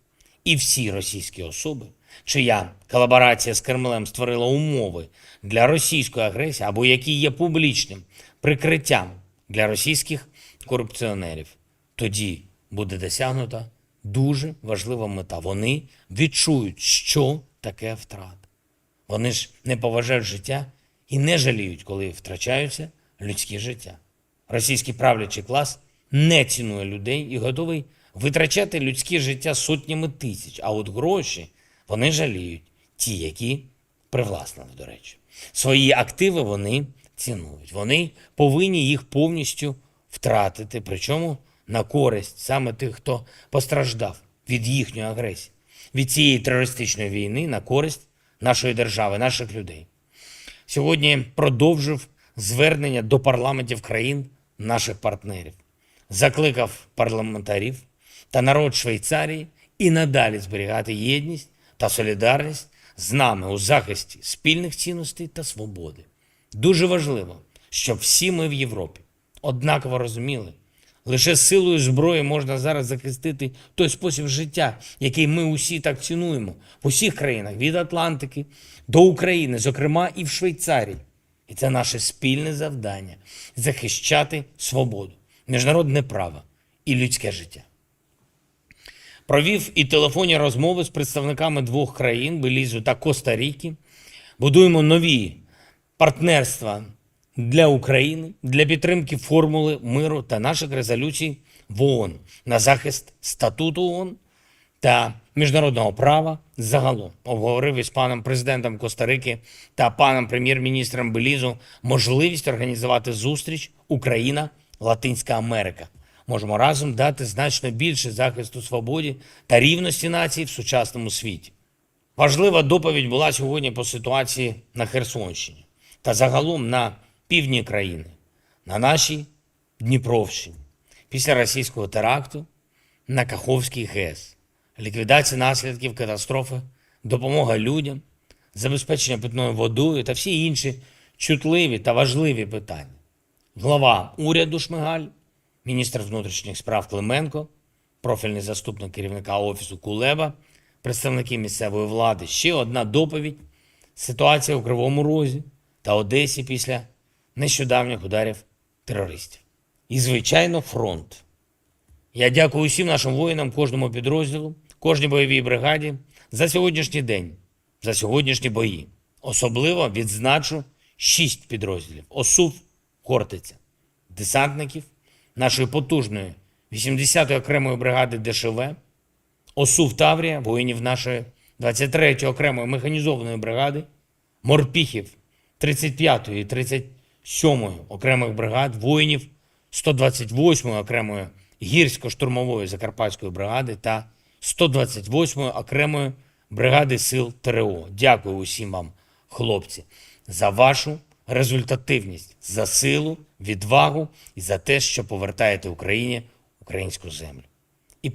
і всі російські особи, чия колаборація з Кремлем створила умови для російської агресії, або які є публічним прикриттям для російських корупціонерів, тоді буде досягнута дуже важлива мета. Вони відчують, що таке втрата. Вони ж не поважають життя і не жаліють, коли втрачаються людські життя. Російський правлячий клас не цінує людей і готовий витрачати людське життя сотнями тисяч, а от гроші вони жаліють, ті, які привласнили, до речі. Свої активи вони цінують. Вони повинні їх повністю втратити, причому на користь саме тих, хто постраждав від їхньої агресії, від цієї терористичної війни, на користь нашої держави, наших людей. Сьогодні продовжив звернення до парламентів країн наших партнерів. Закликав парламентарів та народ Швейцарії і надалі зберігати єдність та солідарність з нами у захисті спільних цінностей та свободи. Дуже важливо, щоб всі ми в Європі однаково розуміли, лише силою зброї можна зараз захистити той спосіб життя, який ми усі так цінуємо в усіх країнах, від Атлантики до України, зокрема і в Швейцарії. І це наше спільне завдання – захищати свободу, міжнародне право і людське життя. Провів і телефонні розмови з представниками двох країн – Белізу та Коста-Ріки. Будуємо нові партнерства для України, для підтримки формули миру та наших резолюцій в ООН на захист статуту ООН та міжнародного права загалом. Обговорив із паном президентом Коста-Рики та паном прем'єр-міністром Белізу можливість організувати зустріч Україна-Латинська Америка. Можемо разом дати значно більше захисту свободі та рівності націй в сучасному світі. Важлива доповідь була сьогодні по ситуації на Херсонщині та загалом на півдні країни, на нашій Дніпровщині, після російського теракту на Каховський ГЕС, ліквідація наслідків катастрофи, допомога людям, забезпечення питною водою та всі інші чутливі та важливі питання. Глава уряду Шмигаль, міністр внутрішніх справ Клименко, профільний заступник керівника Офісу Кулеба, представники місцевої влади. Ще одна доповідь – ситуація у Кривому Розі та Одесі після нещодавніх ударів терористів. І, звичайно, фронт. Я дякую усім нашим воїнам, кожному підрозділу, кожній бойовій бригаді за сьогоднішній день, за сьогоднішні бої. Особливо відзначу 6 підрозділів – ОСУВ, Хортиця, десантників нашої потужної 80-ї окремої бригади ДШВ, ОСУВ Таврія, воїнів нашої 23-ї окремої механізованої бригади, морпіхів 35-ї і 37-ї окремих бригад, воїнів 128-ї окремої гірсько-штурмової закарпатської бригади та 128-ї окремої бригади сил ТРО. Дякую усім вам, хлопці, за вашу результативність, за силу, відвагу і за те, що повертаєте Україні українську землю. І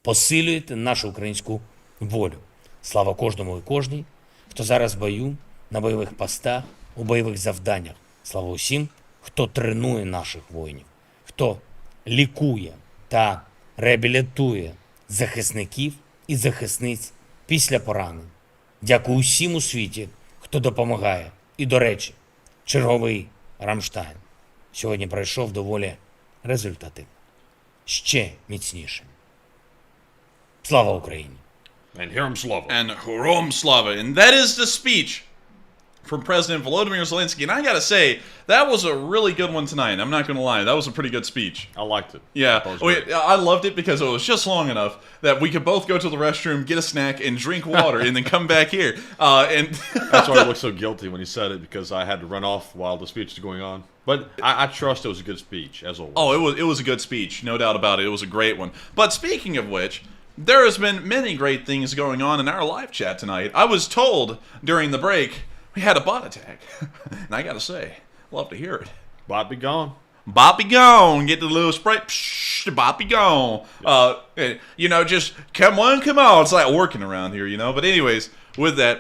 посилюєте нашу українську волю. Слава кожному і кожній, хто зараз в бою, на бойових постах, у бойових завданнях. Слава усім, хто тренує наших воїнів, хто лікує та реабілітує захисників і захисниць після поранень. Дякую усім у світі, хто допомагає. І, до речі, черговий Рамштайн сьогодні пройшов доволі результативно. Ще міцніше. Слава Україні! And Herom Slava. And Herom Slava. And that is the speech from President Volodymyr Zelensky. And I gotta say, that was a really good one tonight. I'm not gonna lie, that was a pretty good speech. I liked it. Yeah, I loved it because it was just long enough that we could both go to the restroom, get a snack, and drink water, and then come back here. And that's why I looked so guilty when he said it, because I had to run off while the speech was going on. But I trust it was a good speech, as always. Oh, it was a good speech, no doubt about it. It was a great one. But speaking of which, there has been many great things going on in our live chat tonight. I was told during the break we had a bot attack. And I gotta say, love to hear it. Bot be gone. Bot be gone. Get the little spray. Psh, bot be gone. You know, just come on. It's like working around here, you know. But anyways, with that,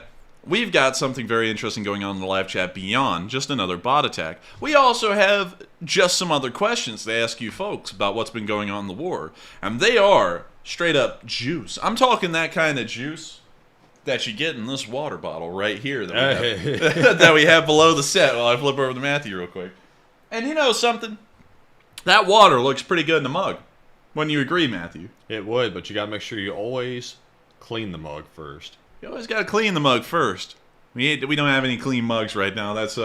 we've got something very interesting going on in the live chat beyond just another bot attack. We also have just some other questions to ask you folks about what's been going on in the war. And they are straight up juice. I'm talking that kind of juice that you get in this water bottle right here that we have below the set while I flip over to Matthew real quick. And you know something? That water looks pretty good in the mug. Wouldn't you agree, Matthew? It would, but you got to make sure you always clean the mug first. You always got to clean the mug first. We don't have any clean mugs right now. That's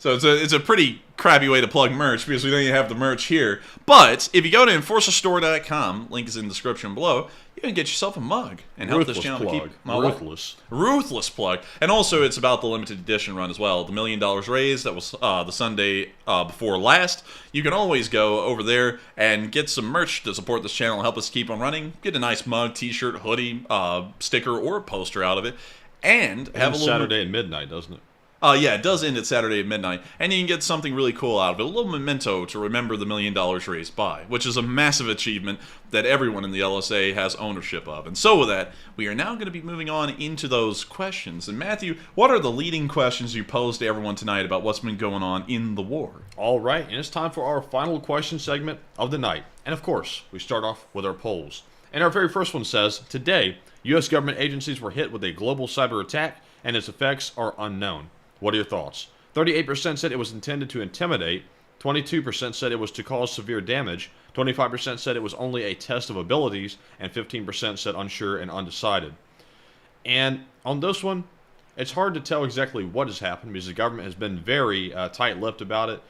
so it's a pretty crappy way to plug merch because we don't even have the merch here. But if you go to enforcerstore.com, link is in the description below, you can get yourself a mug and help this channel keep ruthless plug. And also, it's about the limited edition run as well. The $1 million raised, that was the Sunday before last. You can always go over there and get some merch to support this channel and help us keep on running. Get a nice mug, t-shirt, hoodie, sticker, or a poster out of it. And have a little Saturday at midnight, doesn't it? Yeah, it does end at Saturday at midnight, and you can get something really cool out of it, a little memento to remember the $1 million raised by, which is a massive achievement that everyone in the LSA has ownership of. And so with that, we are now going to be moving on into those questions. And Matthew, what are the leading questions you posed to everyone tonight about what's been going on in the war? All right, and it's time for our final question segment of the night. And of course, we start off with our polls. And our very first one says, today, U.S. government agencies were hit with a global cyber attack, and its effects are unknown. What are your thoughts? 38% said it was intended to intimidate, 22% said it was to cause severe damage, 25% said it was only a test of abilities, and 15% said unsure and undecided. And on this one, it's hard to tell exactly what has happened because the government has been very tight-lipped about it.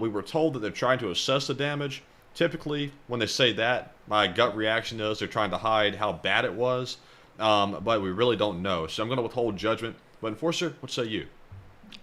We were told that they're trying to assess the damage. Typically, when they say that, my gut reaction is they're trying to hide how bad it was, but we really don't know. So I'm going to withhold judgment. But Enforcer, what say you?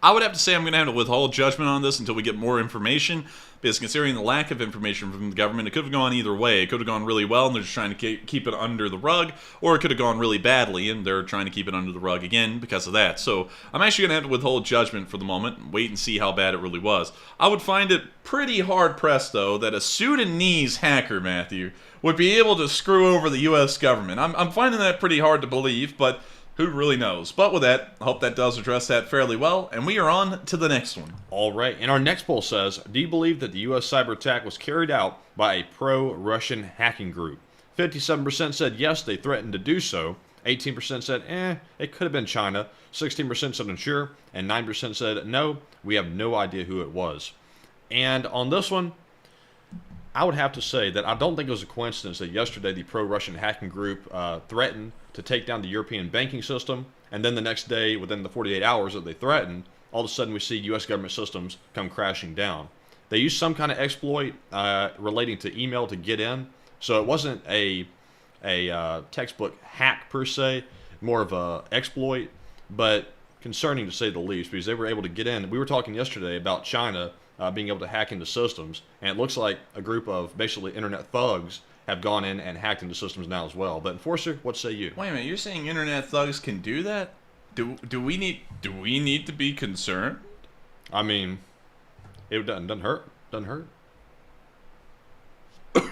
I would have to say I'm going to have to withhold judgment on this until we get more information, because considering the lack of information from the government, it could have gone either way. It could have gone really well, and they're just trying to keep it under the rug, or it could have gone really badly, and they're trying to keep it under the rug again because of that. So I'm actually going to have to withhold judgment for the moment and wait and see how bad it really was. I would find it pretty hard-pressed, though, that a Sudanese hacker, Matthew, would be able to screw over the U.S. government. I'm finding that pretty hard to believe, but who really knows? But with that, I hope that does address that fairly well, and we are on to the next one. All right, and our next poll says, do you believe that the U.S. cyber attack was carried out by a pro-Russian hacking group? 57% said yes, they threatened to do so. 18% said, it could have been China. 16% said unsure, and 9% said no, we have no idea who it was. And on this one, I would have to say that I don't think it was a coincidence that yesterday the pro-Russian hacking group threatened to take down the European banking system, and then the next day, within the 48 hours that they threatened, all of a sudden we see U.S. government systems come crashing down. They used some kind of exploit relating to email to get in, so it wasn't a textbook hack per se, more of a exploit, but concerning to say the least, because they were able to get in. We were talking yesterday about China being able to hack into systems, and it looks like a group of basically internet thugs have gone in and hacked into systems now as well. But Enforcer, what say you? Wait a minute, you're saying internet thugs can do that? Do we need to be concerned? I mean, it doesn't hurt. Doesn't hurt.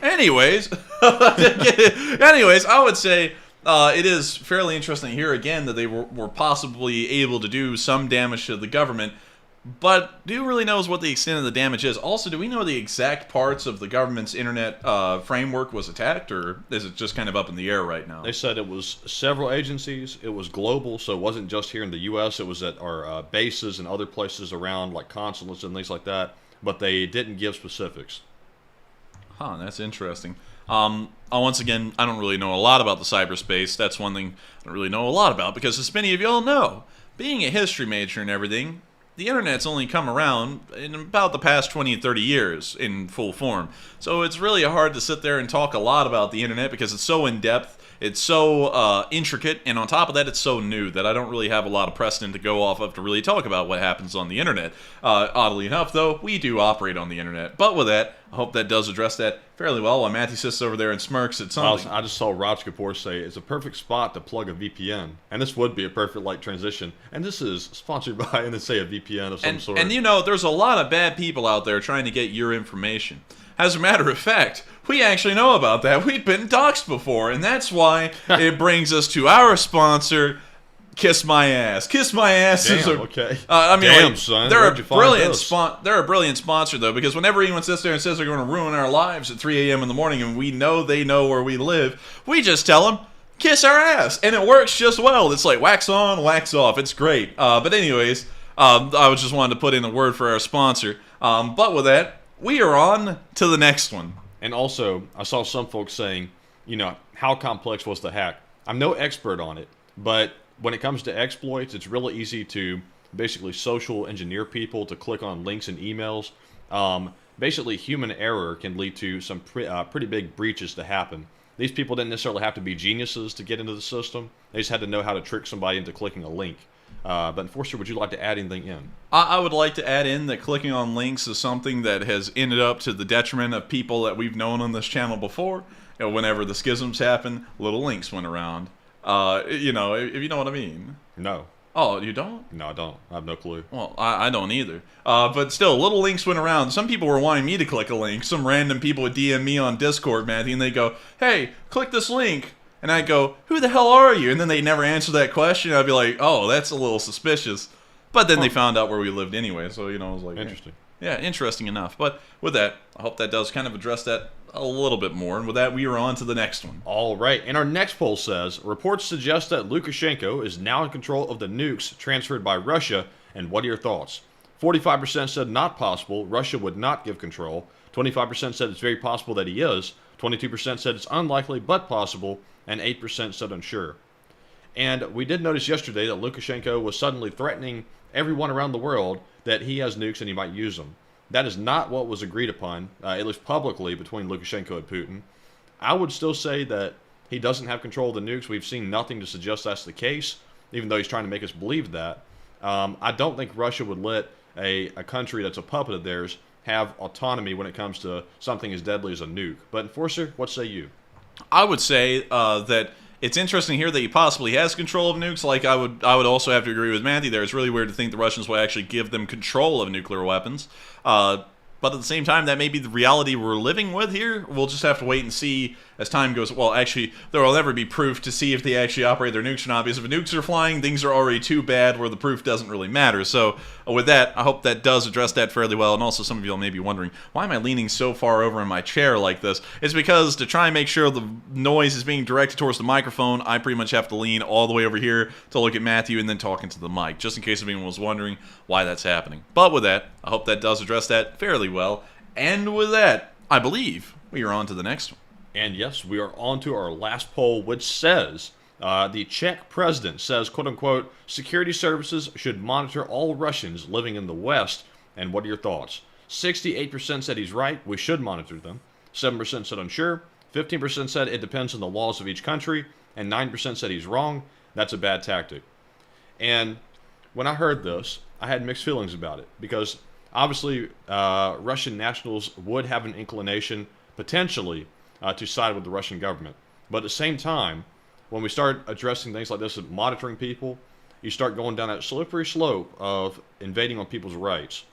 Anyways, I would say it is fairly interesting here again that they were possibly able to do some damage to the government, but who really knows what the extent of the damage is? Also, do we know the exact parts of the government's internet framework was attacked, or is it just kind of up in the air right now? They said it was several agencies. It was global, so it wasn't just here in the U.S. It was at our bases and other places around, like consulates and things like that, but they didn't give specifics. Huh, that's interesting. Once again, I don't really know a lot about the cyberspace. That's one thing I don't really know a lot about, because as many of y'all know, being a history major and everything, the internet's only come around in about the past 20 and 30 years in full form. So it's really hard to sit there and talk a lot about the internet because it's so in-depth, it's so intricate, and on top of that, it's so new that I don't really have a lot of precedent to go off of to really talk about what happens on the internet. Oddly enough, though, we do operate on the internet. But with that, I hope that does address that fairly well. While Matthew sits over there and smirks at something. I just saw Raj Kapoor say it's a perfect spot to plug a VPN, and this would be a perfect transition. And this is sponsored by, and then say a VPN of some sort. And you know, there's a lot of bad people out there trying to get your information. As a matter of fact, we actually know about that. We've been doxxed before, and that's why it brings us to our sponsor, Kiss My Ass. Kiss My Ass is a... okay. I mean, damn, son. They're Where'd you find this? They're a brilliant sponsor, though, because whenever anyone sits there and says they're going to ruin our lives at 3 a.m. in the morning, and we know they know where we live, we just tell them, kiss our ass, and it works just well. It's like wax on, wax off. It's great. But anyways, I was just wanted to put in a word for our sponsor. But with that, we are on to the next one. And also, I saw some folks saying, you know, how complex was the hack? I'm no expert on it, but when it comes to exploits, it's really easy to basically social engineer people to click on links and emails. Basically, human error can lead to some pretty big breaches to happen. These people didn't necessarily have to be geniuses to get into the system. They just had to know how to trick somebody into clicking a link. But Enforcer, would you like to add anything in? I would like to add in that clicking on links is something that has ended up to the detriment of people that we've known on this channel before. You know, whenever the schisms happen, little links went around. You know, if you know what I mean. No. Oh, you don't? No, I don't. I have no clue. Well, I don't either. But still, little links went around. Some people were wanting me to click a link. Some random people would DM me on Discord, Matthew, and they go, hey, click this link. And I'd go, who the hell are you? And then they never answer that question. I'd be like, oh, that's a little suspicious. But then they found out where we lived anyway. So, you know, I was like, interesting. Yeah, interesting enough. But with that, I hope that does kind of address that a little bit more. And with that, we are on to the next one. All right. And our next poll says, reports suggest that Lukashenko is now in control of the nukes transferred by Russia. And what are your thoughts? 45% said not possible. Russia would not give control. 25% said it's very possible that he is. 22% said it's unlikely but possible. And 8% said unsure. And we did notice yesterday that Lukashenko was suddenly threatening everyone around the world that he has nukes and he might use them. That is not what was agreed upon, at least publicly, between Lukashenko and Putin. I would still say that he doesn't have control of the nukes. We've seen nothing to suggest that's the case, even though he's trying to make us believe that. I don't think Russia would let a country that's a puppet of theirs have autonomy when it comes to something as deadly as a nuke. But Enforcer, what say you? I would say that it's interesting here that he possibly has control of nukes. Like, I would also have to agree with Matthew there. It's really weird to think the Russians will actually give them control of nuclear weapons. But at the same time, that may be the reality we're living with here. We'll just have to wait and see as time goes. Well, actually, there will never be proof to see if they actually operate their nukes or not, because if nukes are flying, things are already too bad where the proof doesn't really matter. So with that, I hope that does address that fairly well. And also, some of you may be wondering, why am I leaning so far over in my chair like this? It's because to try and make sure the noise is being directed towards the microphone, I pretty much have to lean all the way over here to look at Matthew and then talking to the mic, just in case anyone was wondering why that's happening. But with that, I hope that does address that fairly well. And with that, I believe we are on to the next one. And yes, we are on to our last poll, which says, The Czech president says, quote-unquote, security services should monitor all Russians living in the West. And what are your thoughts? 68% said he's right, we should monitor them. 7% said unsure. 15% said it depends on the laws of each country. And 9% said he's wrong. That's a bad tactic. And when I heard this, I had mixed feelings about it. Because obviously, Russian nationals would have an inclination, potentially, to side with the Russian government. But at the same time, when we start addressing things like this and monitoring people, you start going down that slippery slope of invading on people's rights.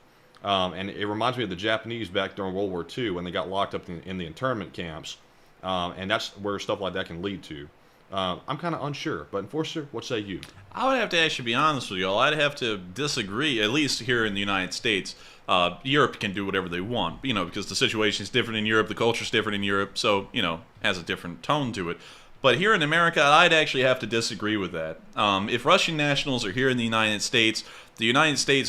And it reminds me of the Japanese back during World War II when they got locked up in the internment camps. And that's where stuff like that can lead to. I'm kind of unsure, but Enforcer, what say you? I would have to actually be honest with y'all. I'd have to disagree, at least here in the United States. Europe can do whatever they want, because the situation is different in Europe, the culture's different in Europe, so, has a different tone to it. But here in America, I'd actually have to disagree with that. If Russian nationals are here in the United States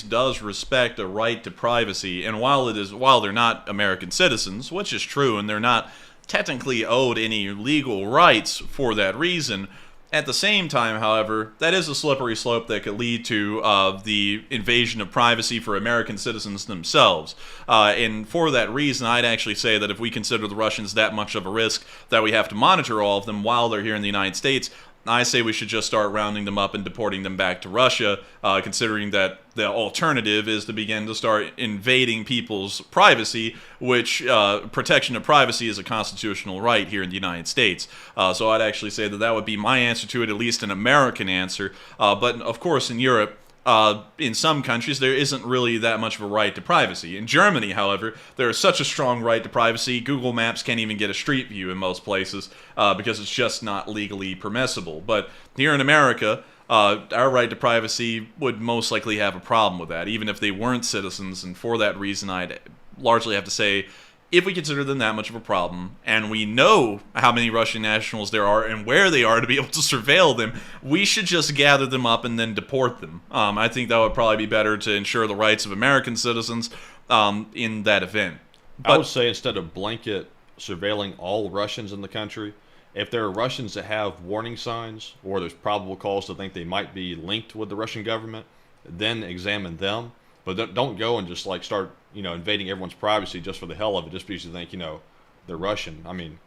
does respect a right to privacy, and while they're not American citizens, which is true, and they're not technically owed any legal rights for that reason, at the same time, however, that is a slippery slope that could lead to the invasion of privacy for American citizens themselves. And for that reason, I'd actually say that if we consider the Russians that much of a risk that we have to monitor all of them while they're here in the United States, I say we should just start rounding them up and deporting them back to Russia, considering that the alternative is to begin to start invading people's privacy, which protection of privacy is a constitutional right here in the United States. So I'd actually say that would be my answer to it, at least an American answer. But of course, in Europe, in some countries, there isn't really that much of a right to privacy. In Germany, however, there is such a strong right to privacy, Google Maps can't even get a street view in most places because it's just not legally permissible. But here in America, our right to privacy would most likely have a problem with that, even if they weren't citizens. And for that reason, I'd largely have to say, if we consider them that much of a problem, and we know how many Russian nationals there are and where they are to be able to surveil them, we should just gather them up and then deport them. I think that would probably be better to ensure the rights of American citizens in that event. I would say instead of blanket surveilling all Russians in the country, if there are Russians that have warning signs or there's probable cause to think they might be linked with the Russian government, then examine them. But don't go and just start, invading everyone's privacy just for the hell of it, just because you think, they're Russian. I mean,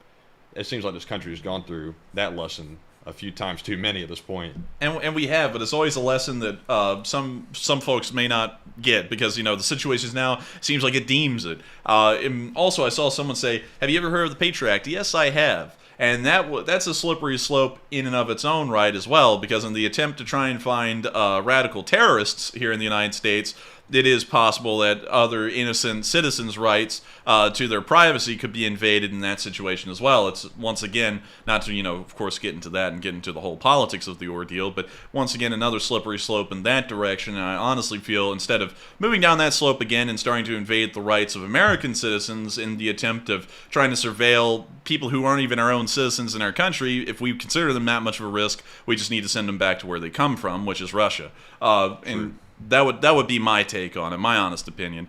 it seems like this country has gone through that lesson a few times too many at this point. And we have, but it's always a lesson that some folks may not get because, the situation now seems like it deems it. And also, I saw someone say, have you ever heard of the Patriot Act? Yes, I have. And that's a slippery slope in and of its own right as well, because in the attempt to try and find radical terrorists here in the United States, it is possible that other innocent citizens' rights to their privacy could be invaded in that situation as well. It's, once again, not to, of course, get into that and get into the whole politics of the ordeal, but once again, another slippery slope in that direction. And I honestly feel instead of moving down that slope again and starting to invade the rights of American citizens in the attempt of trying to surveil people who aren't even our own citizens in our country, if we consider them that much of a risk, we just need to send them back to where they come from, which is Russia. And that would be my take on it, my honest opinion,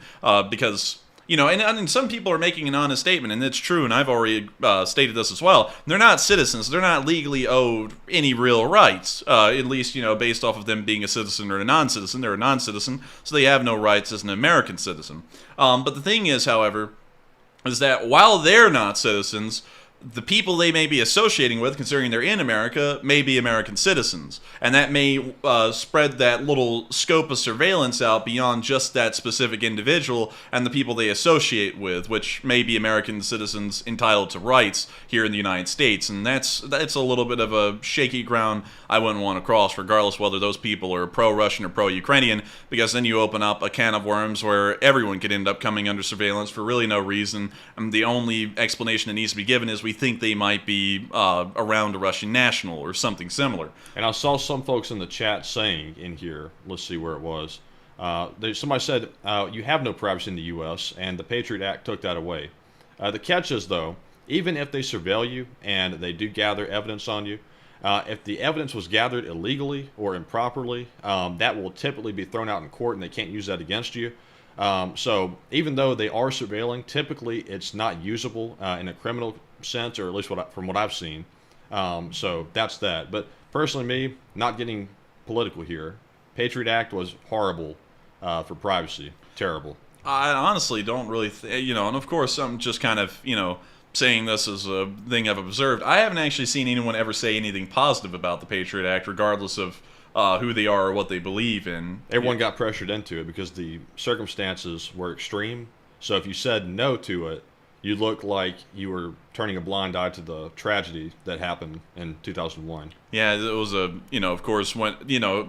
because and some people are making an honest statement, and it's true, and I've already stated this as well. They're not citizens; they're not legally owed any real rights, at least based off of them being a citizen or a non-citizen. They're a non-citizen, so they have no rights as an American citizen. But the thing is, however, is that while they're not citizens, the people they may be associating with, considering they're in America, may be American citizens. And that may spread that little scope of surveillance out beyond just that specific individual and the people they associate with, which may be American citizens entitled to rights here in the United States. And that's a little bit of a shaky ground I wouldn't want to cross, regardless whether those people are pro-Russian or pro-Ukrainian, because then you open up a can of worms where everyone could end up coming under surveillance for really no reason. And the only explanation that needs to be given is we think they might be around a Russian national or something similar. And I saw some folks in the chat saying in here, let's see where it was, somebody said, you have no privacy in the U.S., and the Patriot Act took that away. The catch is, though, even if they surveil you and they do gather evidence on you, if the evidence was gathered illegally or improperly, that will typically be thrown out in court and they can't use that against you. So even though they are surveilling, typically it's not usable in a criminal sense, or at least from what I've seen. So that's that. But personally, me, not getting political here, Patriot Act was horrible for privacy. Terrible. I honestly don't really, and of course I'm just kind of, saying this as a thing I've observed. I haven't actually seen anyone ever say anything positive about the Patriot Act, regardless of who they are or what they believe in. Everyone got pressured into it because the circumstances were extreme. So if you said no to it, you looked like you were turning a blind eye to the tragedy that happened in 2001. Yeah, it was of course, when,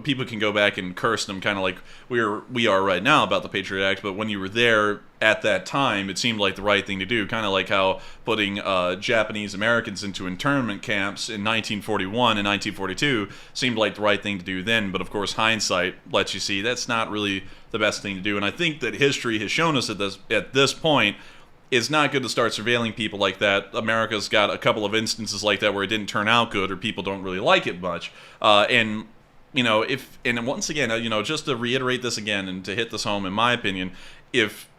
people can go back and curse them kind of like we are right now about the Patriot Act, but when you were there at that time, it seemed like the right thing to do, kind of like how putting Japanese Americans into internment camps in 1941 and 1942 seemed like the right thing to do then, but of course hindsight lets you see that's not really the best thing to do, and I think that history has shown us at this point it's not good to start surveilling people like that. America's got a couple of instances like that where it didn't turn out good or people don't really like it much. And once again, just to reiterate this again and to hit this home, in my opinion, if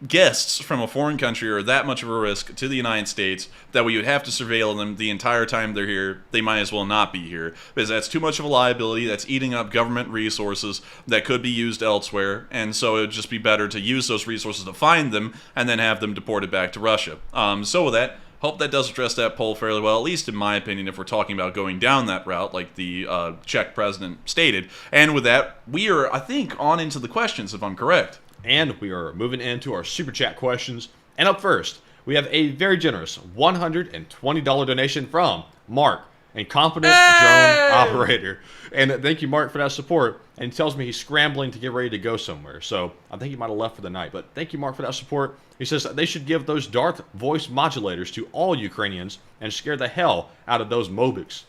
guests from a foreign country are that much of a risk to the United States that we would have to surveil them the entire time they're here, they might as well not be here, because that's too much of a liability. That's eating up government resources that could be used elsewhere, and so it would just be better to use those resources to find them and then have them deported back to Russia. So with that, hope that does address that poll fairly well, at least in my opinion, if we're talking about going down that route, like the Czech president stated. And with that, we are, I think, on into the questions, if I'm correct. And we are moving into our Super Chat questions. And up first, we have a very generous $120 donation from Mark, a competent drone operator. And thank you, Mark, for that support. And he tells me he's scrambling to get ready to go somewhere. So I think he might have left for the night. But thank you, Mark, for that support. He says they should give those Darth voice modulators to all Ukrainians and scare the hell out of those Mobiks.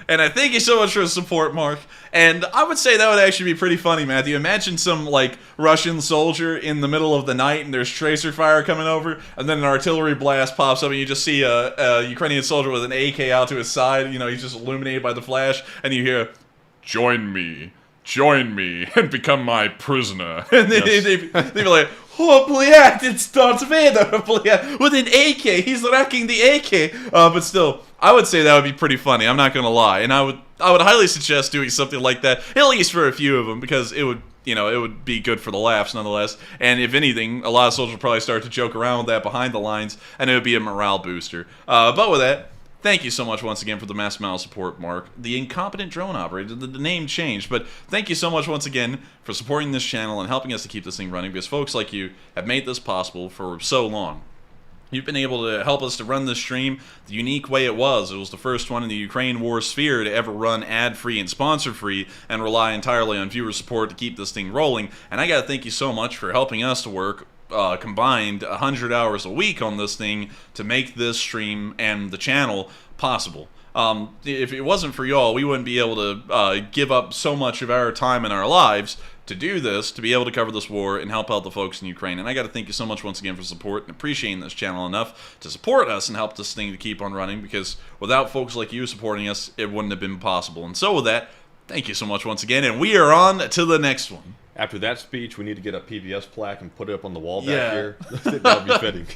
And I thank you so much for the support, Mark. And I would say that would actually be pretty funny, Matthew. Imagine some, Russian soldier in the middle of the night and there's tracer fire coming over, and then an artillery blast pops up and you just see a Ukrainian soldier with an AK out to his side. He's just illuminated by the flash, and you hear, join me, and become my prisoner. And they'd be like, oh, блядь, it's Darth Vader, блядь, with an AK. He's rocking the AK. But still, I would say that would be pretty funny. I'm not going to lie. And I would highly suggest doing something like that, at least for a few of them, because it would, it would be good for the laughs nonetheless. And if anything, a lot of soldiers would probably start to joke around with that behind the lines, and it would be a morale booster. But with that, thank you so much once again for the mass amount of support, Mark. The incompetent drone operator, the name changed, but thank you so much once again for supporting this channel and helping us to keep this thing running, because folks like you have made this possible for so long. You've been able to help us to run this stream the unique way it was. It was the first one in the Ukraine war sphere to ever run ad-free and sponsor-free and rely entirely on viewer support to keep this thing rolling. And I gotta thank you so much for helping us to work combined 100 hours a week on this thing to make this stream and the channel possible. If it wasn't for y'all, we wouldn't be able to give up so much of our time in our lives to do this, to be able to cover this war and help out the folks in Ukraine. And I got to thank you so much once again for support and appreciating this channel enough to support us and help this thing to keep on running, because without folks like you supporting us, it wouldn't have been possible. And so with that, thank you so much once again, and we are on to the next one. After that speech, we need to get a PBS plaque and put it up on the wall back here. That would be fitting.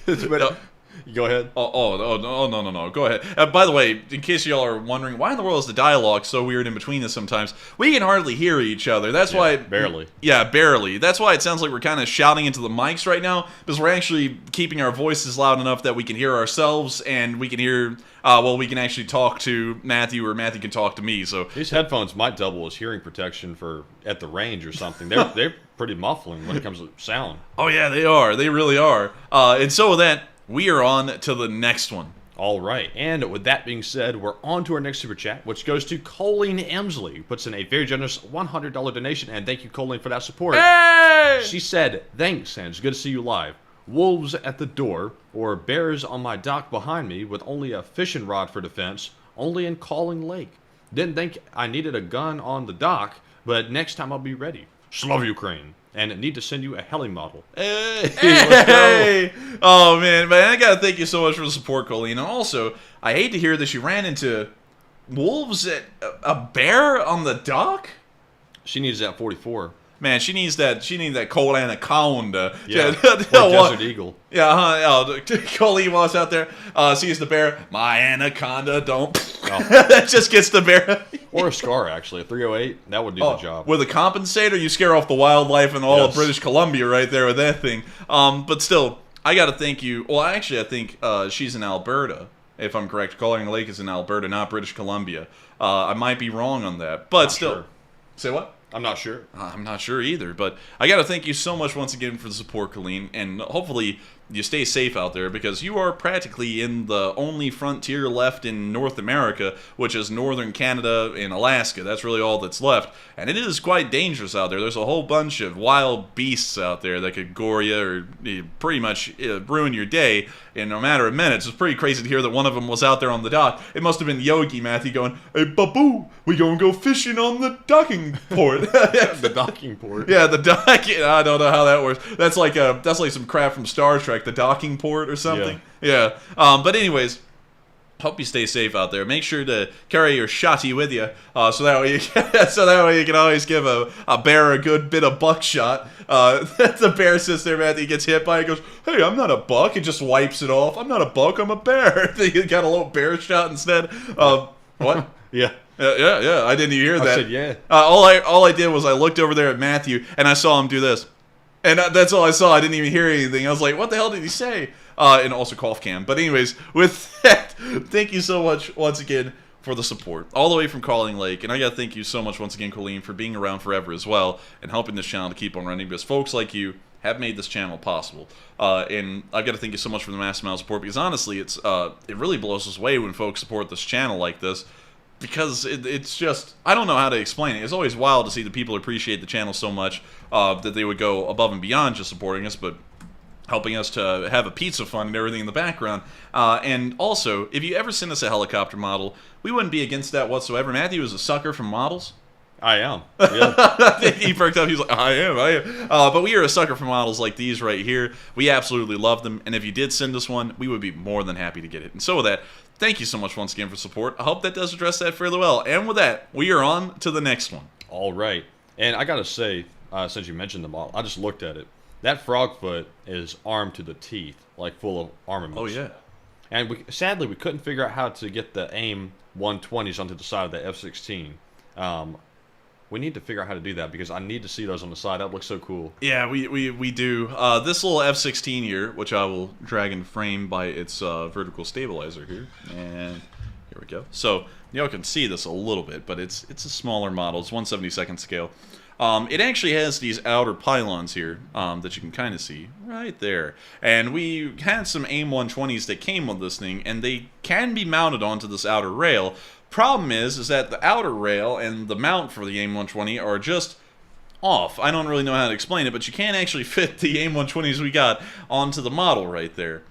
Go ahead. No. Go ahead. By the way, in case y'all are wondering, why in the world is the dialogue so weird in between us sometimes? We can hardly hear each other. That's why... Barely. Yeah, barely. That's why it sounds like we're kind of shouting into the mics right now, because we're actually keeping our voices loud enough that we can hear ourselves, and we can hear... we can actually talk to Matthew, or Matthew can talk to me, so... These headphones might double as hearing protection for at the range or something. They're pretty muffling when it comes to sound. Oh yeah, they are. They really are. And so with that... we are on to the next one. All right, and with that being said, we're on to our next super chat, which goes to Colleen Emsley, who puts in a very generous $100 donation, and thank you, Colleen, for that support. Hey! She said, thanks, and it's good to see you live. Wolves at the door, or bears on my dock behind me with only a fishing rod for defense, only in Calling Lake. Didn't think I needed a gun on the dock, but next time I'll be ready. Slav Ukraine. And need to send you a heli model. Hey! Oh, man, I gotta thank you so much for the support, Colleen. And also, I hate to hear that you ran into wolves at a bear on the dock. She needs that 44. Man, she needs that cold anaconda. Yeah, or Desert Eagle. Yeah, Colleen walks out there, sees the bear. My anaconda don't. That just gets the bear. Or a Scar, actually. A 308, that would do the job. With a compensator, you scare off the wildlife in all of British Columbia right there with that thing. But still, I got to thank you. Well, actually, I think she's in Alberta, if I'm correct. Calling Lake is in Alberta, not British Columbia. I might be wrong on that, but still. Sure. Say what? I'm not sure. I'm not sure either, but I got to thank you so much once again for the support, Colleen, and hopefully you stay safe out there because you are practically in the only frontier left in North America, which is northern Canada and Alaska. That's really all that's left, and it is quite dangerous out there. There's a whole bunch of wild beasts out there that could gore you or pretty much ruin your day in a matter of minutes. It's pretty crazy to hear that one of them was out there on the dock. It must have been Yogi Matthew going, "Hey, Babu, we gonna go fishing on the docking port." The docking port. Yeah, the docking. I don't know how that works. That's like some crap from Star Trek, the docking port or something. Yeah. But anyways, hope you stay safe out there. Make sure to carry your shotty with you, so that way you can always give a bear a good bit of buckshot. The bear sits there, man. He gets hit by it. Goes, "Hey, I'm not a buck." It just wipes it off. "I'm not a buck. I'm a bear." He got a little bear shot instead. What? Yeah. Yeah. I didn't even hear that. I said yeah. All I did was I looked over there at Matthew and I saw him do this, and that's all I saw. I didn't even hear anything. I was like, "What the hell did he say?" And also cough cam. But anyways, with that, thank you so much once again for the support, all the way from Calling Lake, and I gotta thank you so much once again, Colleen, for being around forever as well and helping this channel to keep on running because folks like you have made this channel possible. And I gotta thank you so much for the massive amount of support because honestly, it really blows us away when folks support this channel like this. Because it's just, I don't know how to explain it. It's always wild to see the people appreciate the channel so much that they would go above and beyond just supporting us, but helping us to have a pizza fund and everything in the background. And also, if you ever send us a helicopter model, we wouldn't be against that whatsoever. Matthew is a sucker for models. I am. Yeah. He perked up. He was like, I am. But we are a sucker for models like these right here. We absolutely love them. And if you did send us one, we would be more than happy to get it. And so with that, thank you so much once again for support. I hope that does address that fairly well. And with that, we are on to the next one. All right. And I got to say, since you mentioned the model, I just looked at it. That frogfoot is armed to the teeth, like full of armaments. Oh, yeah. And sadly, we couldn't figure out how to get the AIM 120s onto the side of the F-16. We need to figure out how to do that because I need to see those on the side. That looks so cool. Yeah, we do. This little F-16 here, which I will drag and frame by its vertical stabilizer here. And here we go. So, you can see this a little bit, but it's a smaller model. It's 1/72nd scale. It actually has these outer pylons here that you can kind of see right there. And we had some AIM 120s that came with this thing, and they can be mounted onto this outer rail. Problem is that the outer rail and the mount for the AIM 120 are just off. I don't really know how to explain it, but you can't actually fit the AIM 120s we got onto the model right there.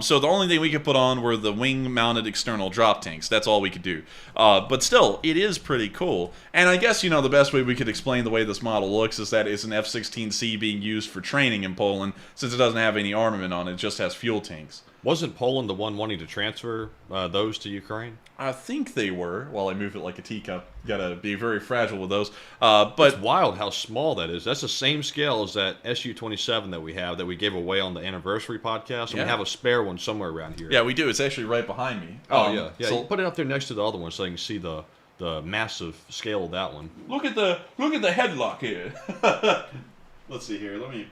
So the only thing we could put on were the wing-mounted external drop tanks. That's all we could do. But still, it is pretty cool. And I guess, the best way we could explain the way this model looks is that it's an F-16C being used for training in Poland, since it doesn't have any armament on it. It just has fuel tanks. Wasn't Poland the one wanting to transfer those to Ukraine? I think they were. While I move it like a teacup, gotta be very fragile with those. But it's wild how small that is. That's the same scale as that Su-27 that we have that we gave away on the anniversary podcast. And we have a spare one somewhere around here. Yeah, we do. It's actually right behind me. Oh yeah. So put it up there next to the other one so you can see the massive scale of that one. Look at the headlock here. Let's see here. Let me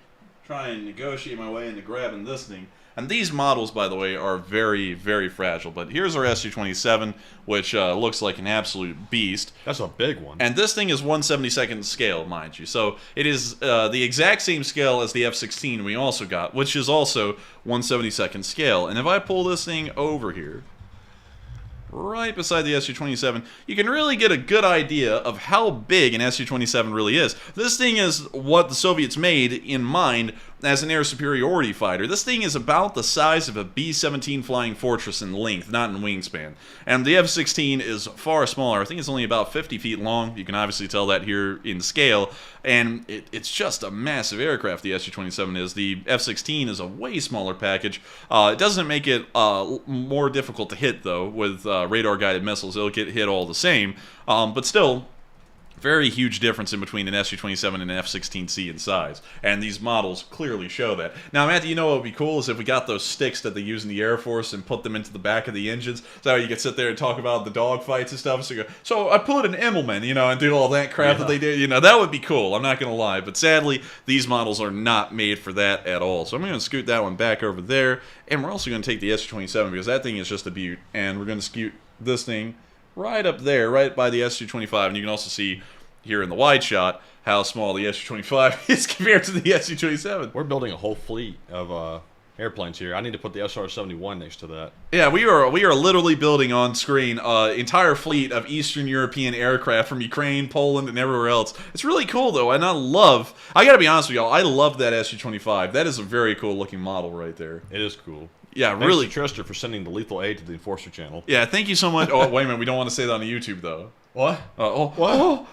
try and negotiate my way into grabbing this thing. And these models, by the way, are very, very fragile. But here's our Su-27, which looks like an absolute beast. That's a big one. And this thing is 1/72nd scale, mind you. So it is the exact same scale as the F-16 we also got, which is also 1/72nd scale. And if I pull this thing over here, right beside the Su-27, you can really get a good idea of how big an Su-27 really is. This thing is what the Soviets made in mind as an air superiority fighter. This thing is about the size of a B-17 Flying Fortress in length, not in wingspan. And the F-16 is far smaller. I think it's only about 50 feet long. You can obviously tell that here in scale. And it's just a massive aircraft, the Su-27 is. The F-16 is a way smaller package. It doesn't make it more difficult to hit, though, with radar-guided missiles. It'll get hit all the same. But still, very huge difference in between an Su-27 and an F-16C in size, and these models clearly show that. Now, Matthew, you know what would be cool is if we got those sticks that they use in the Air Force and put them into the back of the engines, so you could sit there and talk about the dogfights and stuff. So I put an Immelman, and do all that crap that they do. That would be cool. I'm not going to lie, but sadly, these models are not made for that at all. So I'm going to scoot that one back over there, and we're also going to take the Su-27 because that thing is just a beaut, and we're going to scoot this thing right up there, right by the Su-25, and you can also see here in the wide shot how small the Su-25 is compared to the Su-27. We're building a whole fleet of airplanes here. I need to put the SR-71 next to that. Yeah, we are literally building on screen an entire fleet of Eastern European aircraft from Ukraine, Poland, and everywhere else. It's really cool, though, and I gotta be honest with y'all, I love that Su-25. That is a very cool looking model right there. It is cool. Yeah, Thanks really. to Trista for sending the lethal aid to the Enforcer channel. Yeah, thank you so much. Oh, wait a minute, we don't want to say that on YouTube, though. What? Guidelines.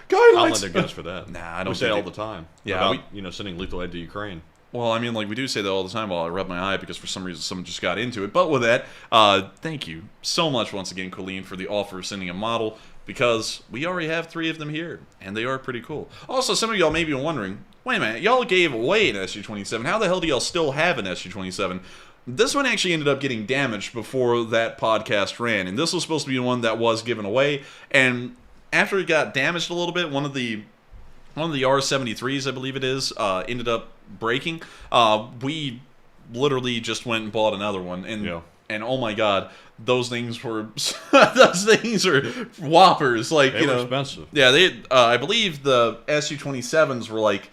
I'll let it get us for that. Nah, I don't We say it all the time. Yeah, about, sending lethal aid to Ukraine. Well, I mean, we do say that all the time while I rub my eye because for some reason someone just got into it. But with that, thank you so much once again, Colleen, for the offer of sending a model because we already have 3 of them here, and they are pretty cool. Also, some of y'all may be wondering, wait a minute, y'all gave away an Su-27. How the hell do y'all still have an Su-27? This one actually ended up getting damaged before that podcast ran, and this was supposed to be the one that was given away, and after it got damaged a little bit, one of the R-73s, I believe it is, ended up breaking. We literally just went and bought another one, and oh my god, those things were those things are whoppers. They were expensive. Yeah, I believe the Su-27s were like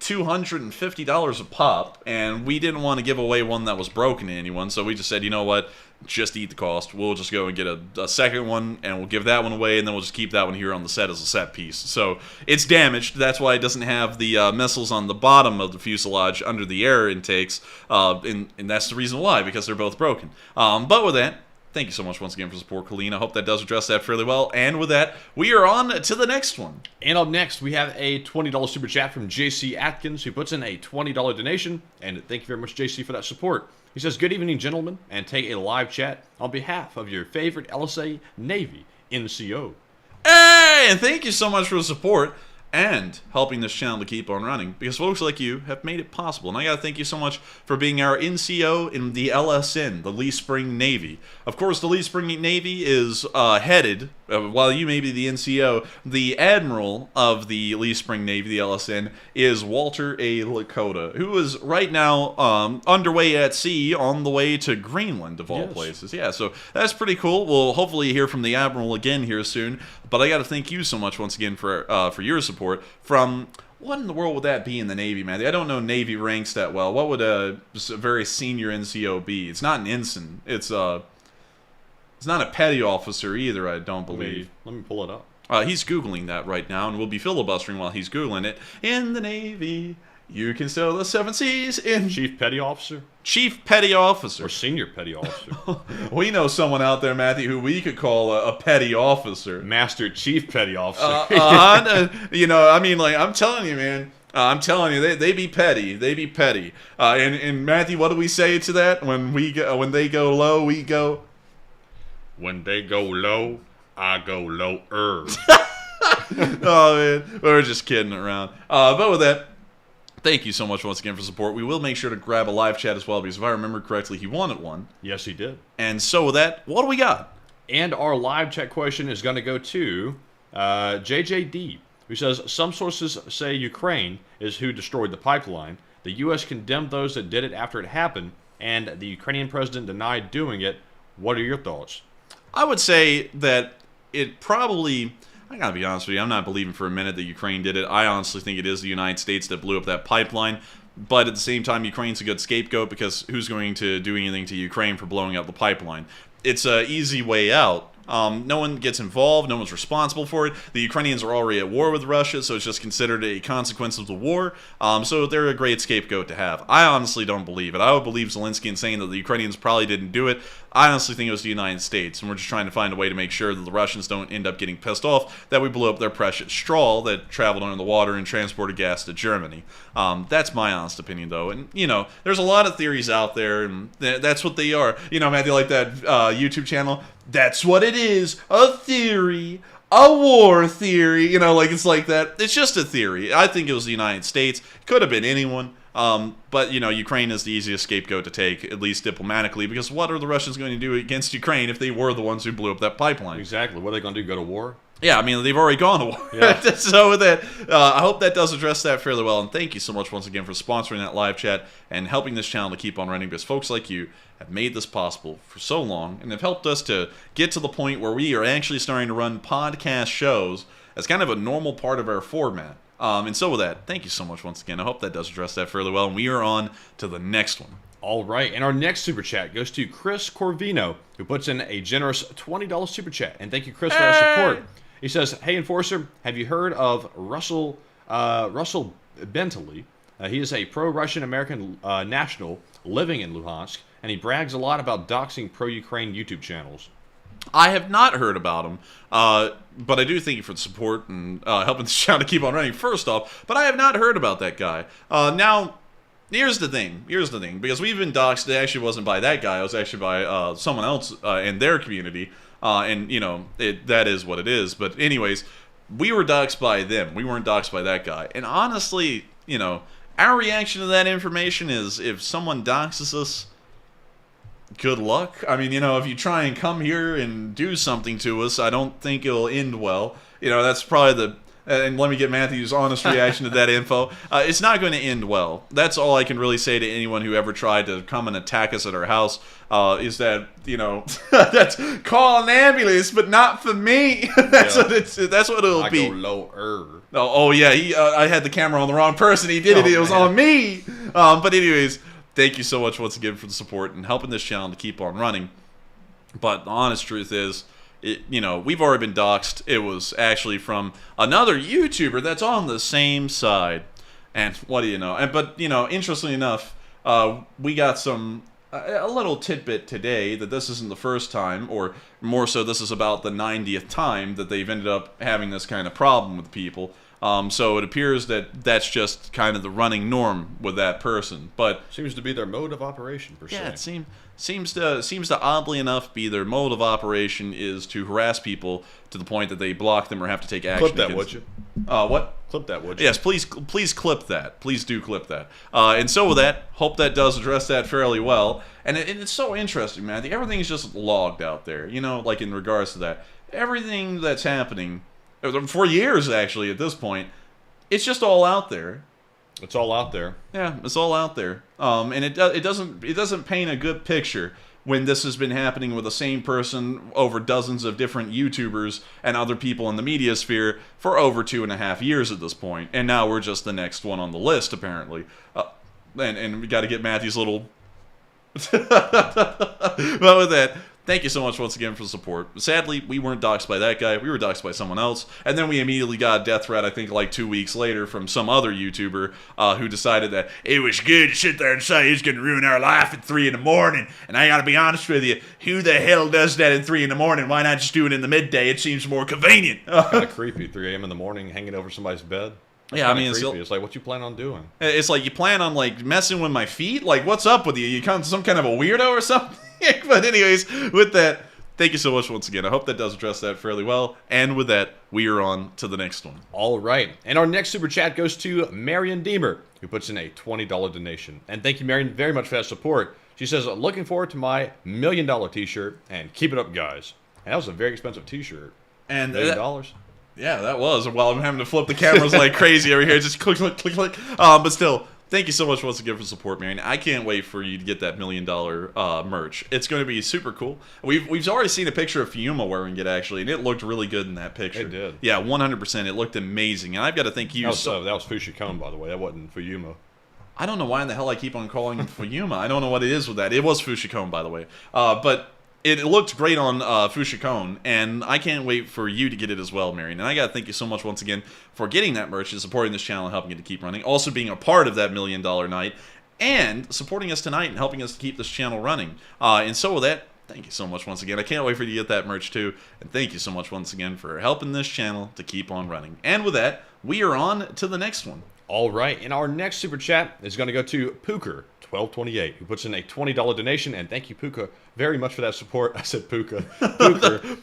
$250 a pop, and we didn't want to give away one that was broken to anyone, so we just said, you know what, just eat the cost. We'll just go and get a second one, and we'll give that one away, and then we'll just keep that one here on the set as a set piece. So it's damaged. That's why it doesn't have the missiles on the bottom of the fuselage under the air intakes, and that's the reason why, because they're both broken. But with that, thank you so much once again for support, Colleen. I hope that does address that fairly well. And with that, we are on to the next one. And up next, we have a $20 super chat from JC Atkins, who puts in a $20 donation. And thank you very much, JC, for that support. He says, good evening, gentlemen, and take a live chat on behalf of your favorite LSA Navy NCO. Hey, and thank you so much for the support and helping this channel to keep on running, because folks like you have made it possible. And I gotta thank you so much for being our NCO in the LSN, the Lee Spring Navy. Of course, the Lee Spring Navy is headed, while you may be the NCO, the Admiral of the Lee Spring Navy, the LSN, is Walter A. Lakota, who is right now underway at sea on the way to Greenland, of all places. Yeah, so that's pretty cool. We'll hopefully hear from the Admiral again here soon. But I got to thank you so much once again for your support. From what in the world would that be in the Navy, man? I don't know Navy ranks that well. What would a very senior NCO be? It's not an ensign. It's not a petty officer either, I don't believe. Let me pull it up. He's Googling that right now, and we'll be filibustering while he's Googling it. In the Navy, you can sail the 7 seas in... Chief Petty Officer? Chief Petty Officer. Or Senior Petty Officer. We know someone out there, Matthew, who we could call a petty officer. Master Chief Petty Officer. I'm telling you, man. I'm telling you, they be petty. They be petty. And Matthew, what do we say to that? When they go low, we go... When they go low, I go lower. Oh, man. We're just kidding around. But with that, thank you so much once again for support. We will make sure to grab a live chat as well, because if I remember correctly, he wanted one. Yes, he did. And so with that, what do we got? And our live chat question is going to go to JJD, who says, some sources say Ukraine is who destroyed the pipeline. The U.S. condemned those that did it after it happened, and the Ukrainian president denied doing it. What are your thoughts? I would say that it probably... I gotta be honest with you, I'm not believing for a minute that Ukraine did it. I honestly think it is the United States that blew up that pipeline. But at the same time, Ukraine's a good scapegoat, because who's going to do anything to Ukraine for blowing up the pipeline? It's an easy way out. No one gets involved, no one's responsible for it. The Ukrainians are already at war with Russia, so it's just considered a consequence of the war. So they're a great scapegoat to have. I honestly don't believe it. I would believe Zelensky in saying that the Ukrainians probably didn't do it. I honestly think it was the United States, and we're just trying to find a way to make sure that the Russians don't end up getting pissed off that we blew up their precious straw that traveled under the water and transported gas to Germany. That's my honest opinion, though. And, there's a lot of theories out there, and that's what they are. Matthew, like that YouTube channel? That's what it is, a theory. a war theory. You know, like it's like that. It's just a theory. I think it was the United States. Could have been anyone. But, you know, Ukraine is the easiest scapegoat to take, at least diplomatically, because what are the Russians going to do against Ukraine if they were the ones who blew up that pipeline? Exactly. What are they going to do, go to war? Yeah, I mean, they've already gone to war. Yeah. So with that, I hope that does address that fairly well, and thank you so much once again for sponsoring that live chat and helping this channel to keep on running, because folks like you have made this possible for so long, and have helped us to get to the point where we are actually starting to run podcast shows as kind of a normal part of our format. And so with that, thank you so much once again. I hope that does address that fairly well, and we are on to the next one. All right, and our next super chat goes to Chris Corvino, who puts in a generous $20 super chat. And thank you, Chris, for our support. He says, "Hey, Enforcer, have you heard of Russell Bentley? He is a pro-Russian American national living in Luhansk, and he brags a lot about doxing pro-Ukraine YouTube channels." I have not heard about him, but I do thank you for the support and helping this channel to keep on running, first off, but I have not heard about that guy. Now, here's the thing, because we've been doxxed. It actually wasn't by that guy, it was actually by someone else in their community, and, you know, that is what it is, but anyways, we were doxxed by them, we weren't doxxed by that guy, and honestly, you know, our reaction to that information is, if someone doxes us, good luck. I mean, you know, if you try and come here and do something to us, I don't think it'll end well. You know, that's probably the... And let me get Matthew's honest reaction to that info. It's not going to end well. That's all I can really say to anyone who ever tried to come and attack us at our house, is that, you know, that's call an ambulance, but not for me. That's what it'll be. I go lower. Oh yeah, I had the camera on the wrong person. He did it. It was on me. But anyways... Thank you so much once again for the support and helping this channel to keep on running. But the honest truth is, you know, we've already been doxxed. It was actually from another YouTuber that's on the same side. And what do you know? But, you know, interestingly enough, we got a little tidbit today that this isn't the first time, or more so this is about the 90th time that they've ended up having this kind of problem with people. So it appears that that's just kind of the running norm with that person, but seems to be their mode of operation per se. Yeah, it seems to oddly enough be their mode of operation is to harass people to the point that they block them or have to take action. Clip that, would you? What? Clip that, would you? Yes, please clip that. Please do clip that. And so with that, hope that does address that fairly well. And it's so interesting, man. Everything's just logged out there. You know, like in regards to that, everything that's happening. For years, actually, at this point, it's just all out there. It's all out there. Yeah, it's all out there. And it doesn't paint a good picture when this has been happening with the same person over dozens of different YouTubers and other people in the media sphere for over 2.5 years at this point. And now we're just the next one on the list, apparently. And we got to get Matthew's little... But with that... Thank you so much once again for the support. Sadly, we weren't doxxed by that guy. We were doxxed by someone else. And then we immediately got a death threat, I think, like 2 weeks later from some other YouTuber who decided that it was good to sit there and say he's going to ruin our life at 3 in the morning. And I got to be honest with you, who the hell does that at 3 in the morning? Why not just do it in the midday? It seems more convenient. Kind of creepy, 3 a.m. in the morning, hanging over somebody's bed. That's yeah, I mean, it's like, what you plan on doing? It's like, you plan on, like, messing with my feet? Like, what's up with you? You kind of some kind of a weirdo or something? But anyways, with that... Thank you so much once again. I hope that does address that fairly well. And with that, we are on to the next one. All right. And our next super chat goes to Marion Deemer, who puts in a $20 donation. And thank you, Marion, very much for that support. She says, looking forward to my $1 million t-shirt, and keep it up, guys. And that was a very expensive t-shirt. And $1 million. Yeah, that was. While I'm having to flip the cameras like crazy over here. Just click, click, click, click. But still... Thank you so much once again for support, Marion. I can't wait for you to get that $1 million merch. It's going to be super cool. We've already seen a picture of Fiuma wearing it, actually, and it looked really good in that picture. It did. Yeah, 100%. It looked amazing. And I've got to thank you. That was Fushicone, by the way. That wasn't Fiuma. I don't know why in the hell I keep on calling him Fiuma. I don't know what it is with that. It was Fushicone, by the way. But... It looked great on Fushicone, and I can't wait for you to get it as well, Marion. And I gotta thank you so much once again for getting that merch and supporting this channel and helping it to keep running. Also being a part of that $1 million night, and supporting us tonight and helping us to keep this channel running. And so with that, thank you so much once again. I can't wait for you to get that merch too. And thank you so much once again for helping this channel to keep on running. And with that, we are on to the next one. All right, and our next super chat is going to go to Pooker 1228, who puts in a $20 donation, and thank you, Puka, very much for that support. I said Puka.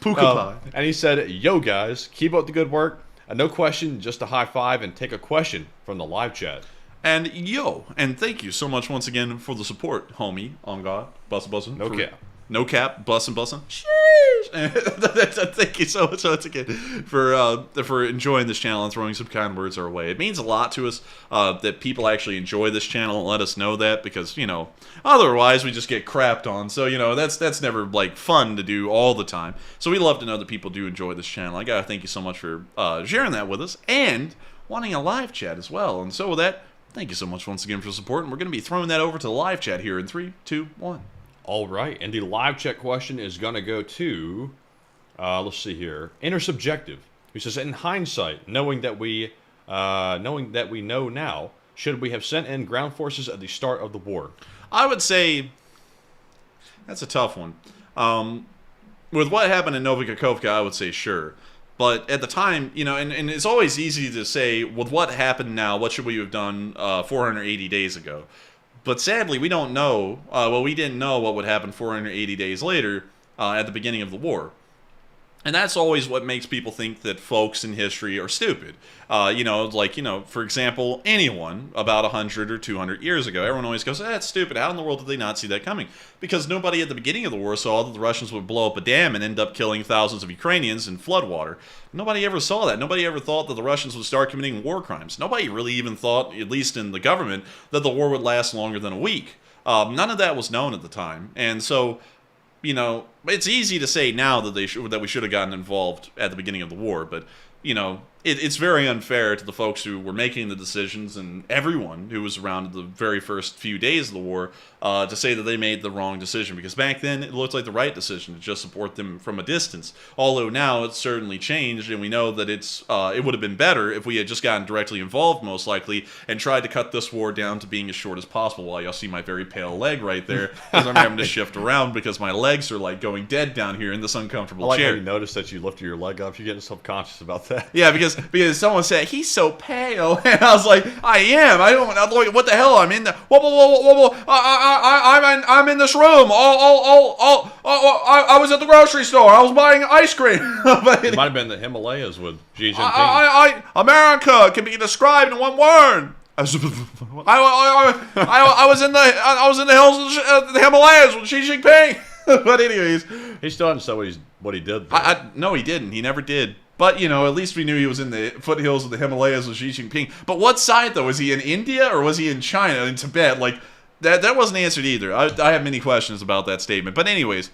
Puka. And he said, yo, guys, keep up the good work. No question, just a high five, and take a question from the live chat. And yo, and thank you so much once again for the support, homie, on God. Bussin'. No cap. No cap, bussin'. Sheesh! Thank you so much once again for enjoying this channel and throwing some kind words our way. It means a lot to us that people actually enjoy this channel and let us know that, because, you know, otherwise we just get crapped on. So, you know, that's never, like, fun to do all the time. So we love to know that people do enjoy this channel. I gotta thank you so much for sharing that with us and wanting a live chat as well. And so with that, thank you so much once again for the support, and we're going to be throwing that over to the live chat here in 3, 2, 1. All right, and the live chat question is going to go to, let's see here, Intersubjective, who says, in hindsight, knowing that we know now, should we have sent in ground forces at the start of the war? I would say that's a tough one. With what happened in Nova Kahkovka, I would say sure. But at the time, you know, and it's always easy to say, with what happened now, what should we have done 480 days ago? But sadly, we don't know, we didn't know what would happen 480 days later at the beginning of the war. And that's always what makes people think that folks in history are stupid. You know, like, you know, for example, anyone about 100 or 200 years ago, everyone always goes, that's stupid. How in the world did they not see that coming? Because nobody at the beginning of the war saw that the Russians would blow up a dam and end up killing thousands of Ukrainians in floodwater. Nobody ever saw that. Nobody ever thought that the Russians would start committing war crimes. Nobody really even thought, at least in the government, that the war would last longer than a week. None of that was known at the time. And so, you know, it's easy to say now that we should have gotten involved at the beginning of the war, but, you know, it's very unfair to the folks who were making the decisions and everyone who was around the very first few days of the war to say that they made the wrong decision, because back then it looked like the right decision to just support them from a distance. Although now it's certainly changed, and we know that it would have been better if we had just gotten directly involved, most likely, and tried to cut this war down to being as short as possible. While y'all see my very pale leg right there, because I'm having to shift around because my legs are like going dead down here in this uncomfortable chair. I like how you noticed that you lifted your leg up. You're getting self-conscious about that. Yeah, because someone said he's so pale, and I was like, I am. What the hell? I'm in the I'm in this room. I was at the grocery store. I was buying ice cream. It might have been the Himalayas with Xi Jinping. America can be described in one word. I was in the hills of the Himalayas with Xi Jinping. But anyways, he still hasn't said what he did. No, he didn't. He never did. But, you know, at least we knew he was in the foothills of the Himalayas with Xi Jinping. But what side, though? Was he in India or was he in China, in Tibet? Like, that wasn't answered either. I have many questions about that statement. But anyways,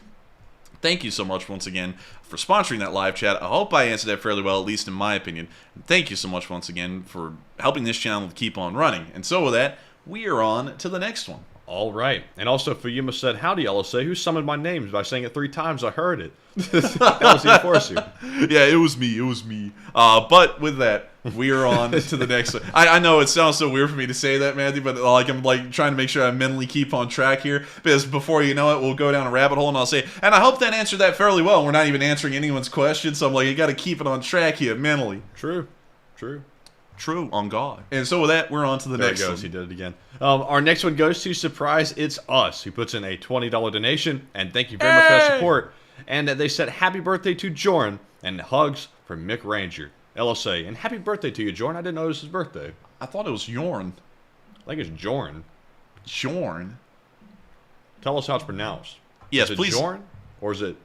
thank you so much once again for sponsoring that live chat. I hope I answered that fairly well, at least in my opinion. Thank you so much once again for helping this channel to keep on running. And so with that, we are on to the next one. All right. And also, Fuyuma said, howdy, LSA. Who summoned my name by saying it 3 times? I heard it. That was the enforcer. Yeah, it was me. But with that, we are on to the next one. I know it sounds so weird for me to say that, Matthew, but like I'm like trying to make sure I mentally keep on track here, because before you know it, we'll go down a rabbit hole, and I'll say, and I hope that answered that fairly well. We're not even answering anyone's question, so I'm like, you got to keep it on track here mentally. True. On God. And so with that, we're on to the next one. He did it again. Our next one goes to Surprise It's Us, who puts in a $20 donation, and thank you very much for that support. And they said happy birthday to Jorn, and hugs from Mick Ranger. LSA, and happy birthday to you, Jorn. I didn't know it was his birthday. I thought it was Yorn. I think it's Jorn. Jorn? Tell us how it's pronounced. Yes, is it please. Jorn, or is it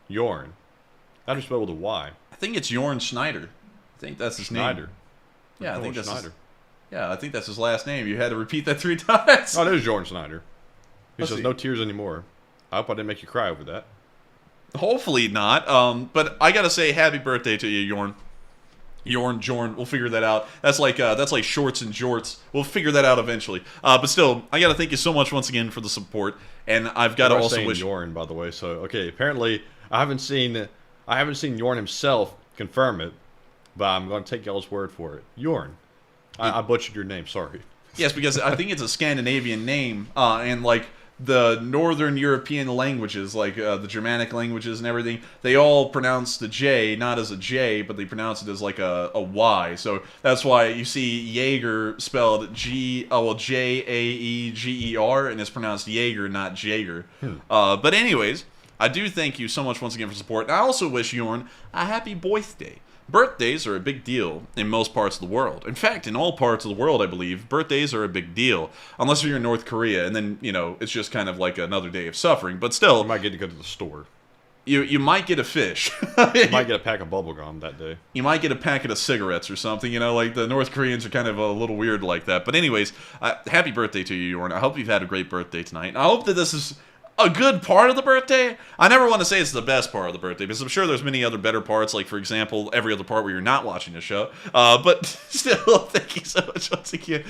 Yorn? How do you spell it with a Y? I think it's Jorn Schneider. I think that's his Schneider. name. Yeah, I think that's Schneider. I think that's his last name. You had to repeat that 3 times. Oh, it is Jorn Schneider. He says see. no tears anymore. I hope I didn't make you cry over that. Hopefully not. But I gotta say, happy birthday to you, Yorn. Jorn. We'll figure that out. That's like shorts and jorts. We'll figure that out eventually. But still, I gotta thank you so much once again for the support. And I've got to also wish Yorn, by the way. So okay, apparently I haven't seen Yorn himself confirm it, but I'm going to take y'all's word for it. Yorn. I butchered your name. Sorry. Yes, because I think it's a Scandinavian name, and like the Northern European languages, like the Germanic languages and everything, they all pronounce the J not as a J, but they pronounce it as like a Y. So that's why you see Jaeger spelled Jaeger, and it's pronounced Jaeger, not Jaeger. But anyways, I do thank you so much once again for support. And I also wish Yorn a happy birthday. Birthdays are a big deal in most parts of the world. In fact, in all parts of the world, I believe, birthdays are a big deal. Unless you're in North Korea, and then, you know, it's just kind of like another day of suffering. But still... You might get to go to the store. You might get a fish. You might get a pack of bubblegum that day. You might get a packet of cigarettes or something. You know, like the North Koreans are kind of a little weird like that. But anyways, happy birthday to you, Yorn. I hope you've had a great birthday tonight. And I hope that this is a good part of the birthday. I never want to say it's the best part of the birthday, because I'm sure there's many other better parts, like, for example, every other part where you're not watching the show. But still, thank you so much once again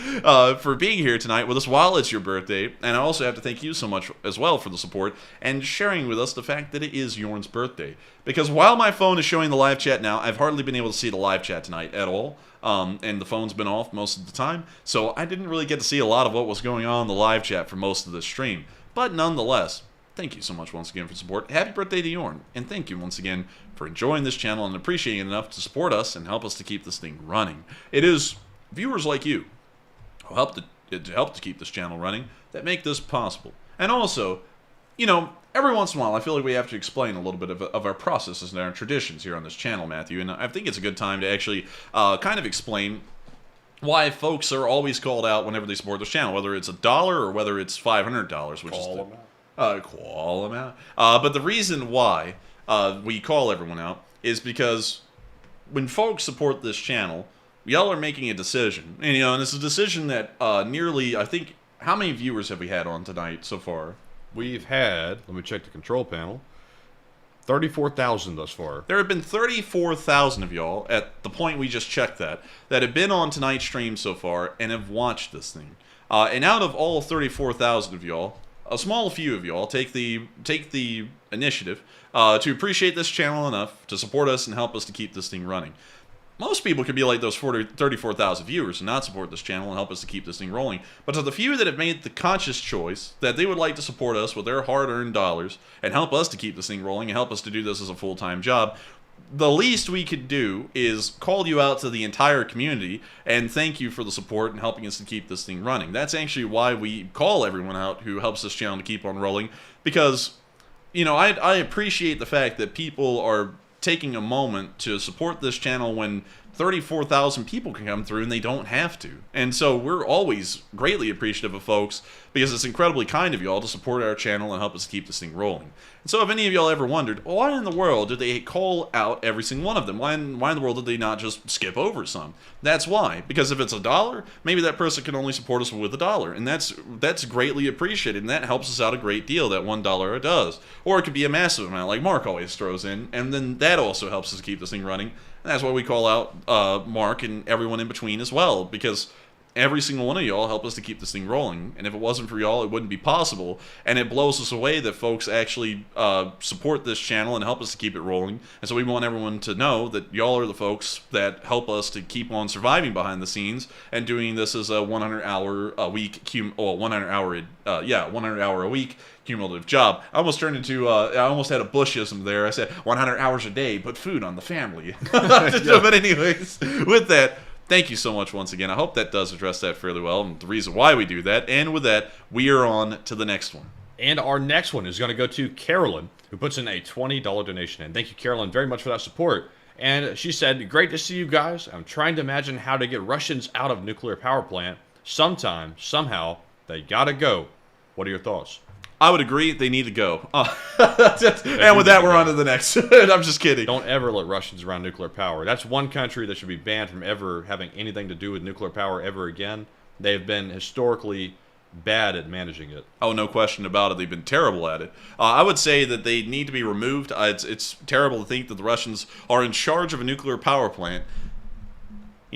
for being here tonight with us while it's your birthday. And I also have to thank you so much as well for the support and sharing with us the fact that it is Yorn's birthday. Because while my phone is showing the live chat now, I've hardly been able to see the live chat tonight at all. And the phone's been off most of the time, so I didn't really get to see a lot of what was going on in the live chat for most of the stream. But nonetheless, thank you so much once again for support. Happy birthday to Yorn, and thank you once again for enjoying this channel and appreciating it enough to support us and help us to keep this thing running. It is viewers like you who help to keep this channel running that make this possible. And also, you know, every once in a while I feel like we have to explain a little bit of our processes and our traditions here on this channel, Matthew, and I think it's a good time to actually kind of explain why folks are always called out whenever they support this channel, whether it's $1 or whether it's $500, which is call them out. But the reason why we call everyone out is because when folks support this channel, y'all are making a decision, and you know, and it's a decision that nearly, I think, how many viewers have we had on tonight so far? We've had, let me check the control panel, 34,000 thus far. There have been 34,000 of y'all, at the point we just checked that have been on tonight's stream so far and have watched this thing. And out of all 34,000 of y'all, a small few of y'all take the initiative to appreciate this channel enough to support us and help us to keep this thing running. Most people could be like those 34,000 viewers and not support this channel and help us to keep this thing rolling. But to the few that have made the conscious choice that they would like to support us with their hard-earned dollars and help us to keep this thing rolling and help us to do this as a full-time job, the least we could do is call you out to the entire community and thank you for the support and helping us to keep this thing running. That's actually why we call everyone out who helps this channel to keep on rolling, because, you know, I appreciate the fact that people are taking a moment to support this channel when 34,000 people can come through and they don't have to. And so we're always greatly appreciative of folks, because it's incredibly kind of y'all to support our channel and help us keep this thing rolling. And so if any of y'all ever wondered, why in the world did they call out every single one of them? Why in the world did they not just skip over some? That's why. Because if it's $1, maybe that person can only support us with $1. And that's greatly appreciated, and that helps us out a great deal, that $1 does. Or it could be a massive amount, like Mark always throws in, and then that also helps us keep this thing running. And that's why we call out Mark and everyone in between as well, because every single one of y'all help us to keep this thing rolling. And if it wasn't for y'all, it wouldn't be possible. And it blows us away that folks actually support this channel and help us to keep it rolling. And so we want everyone to know that y'all are the folks that help us to keep on surviving behind the scenes and doing this as a 100-hour a week, 100 hour a week cumulative job. I almost turned into, I almost had a Bushism there. I said 100 hours a day, put food on the family. But anyways, with that, thank you so much once again. I hope that does address that fairly well, and the reason why we do that. And with that, we are on to the next one. And our next one is going to go to Carolyn, who puts in a $20 donation. And thank you, Carolyn, very much for that support. And she said, great to see you guys. I'm trying to imagine how to get Russians out of nuclear power plant. Sometime, somehow, they gotta go. What are your thoughts? I would agree, they need to go. And with that, we're on to the next. I'm just kidding. Don't ever let Russians around nuclear power. That's one country that should be banned from ever having anything to do with nuclear power ever again. They've been historically bad at managing it. Oh, no question about it. They've been terrible at it. I would say that they need to be removed. It's terrible to think that the Russians are in charge of a nuclear power plant.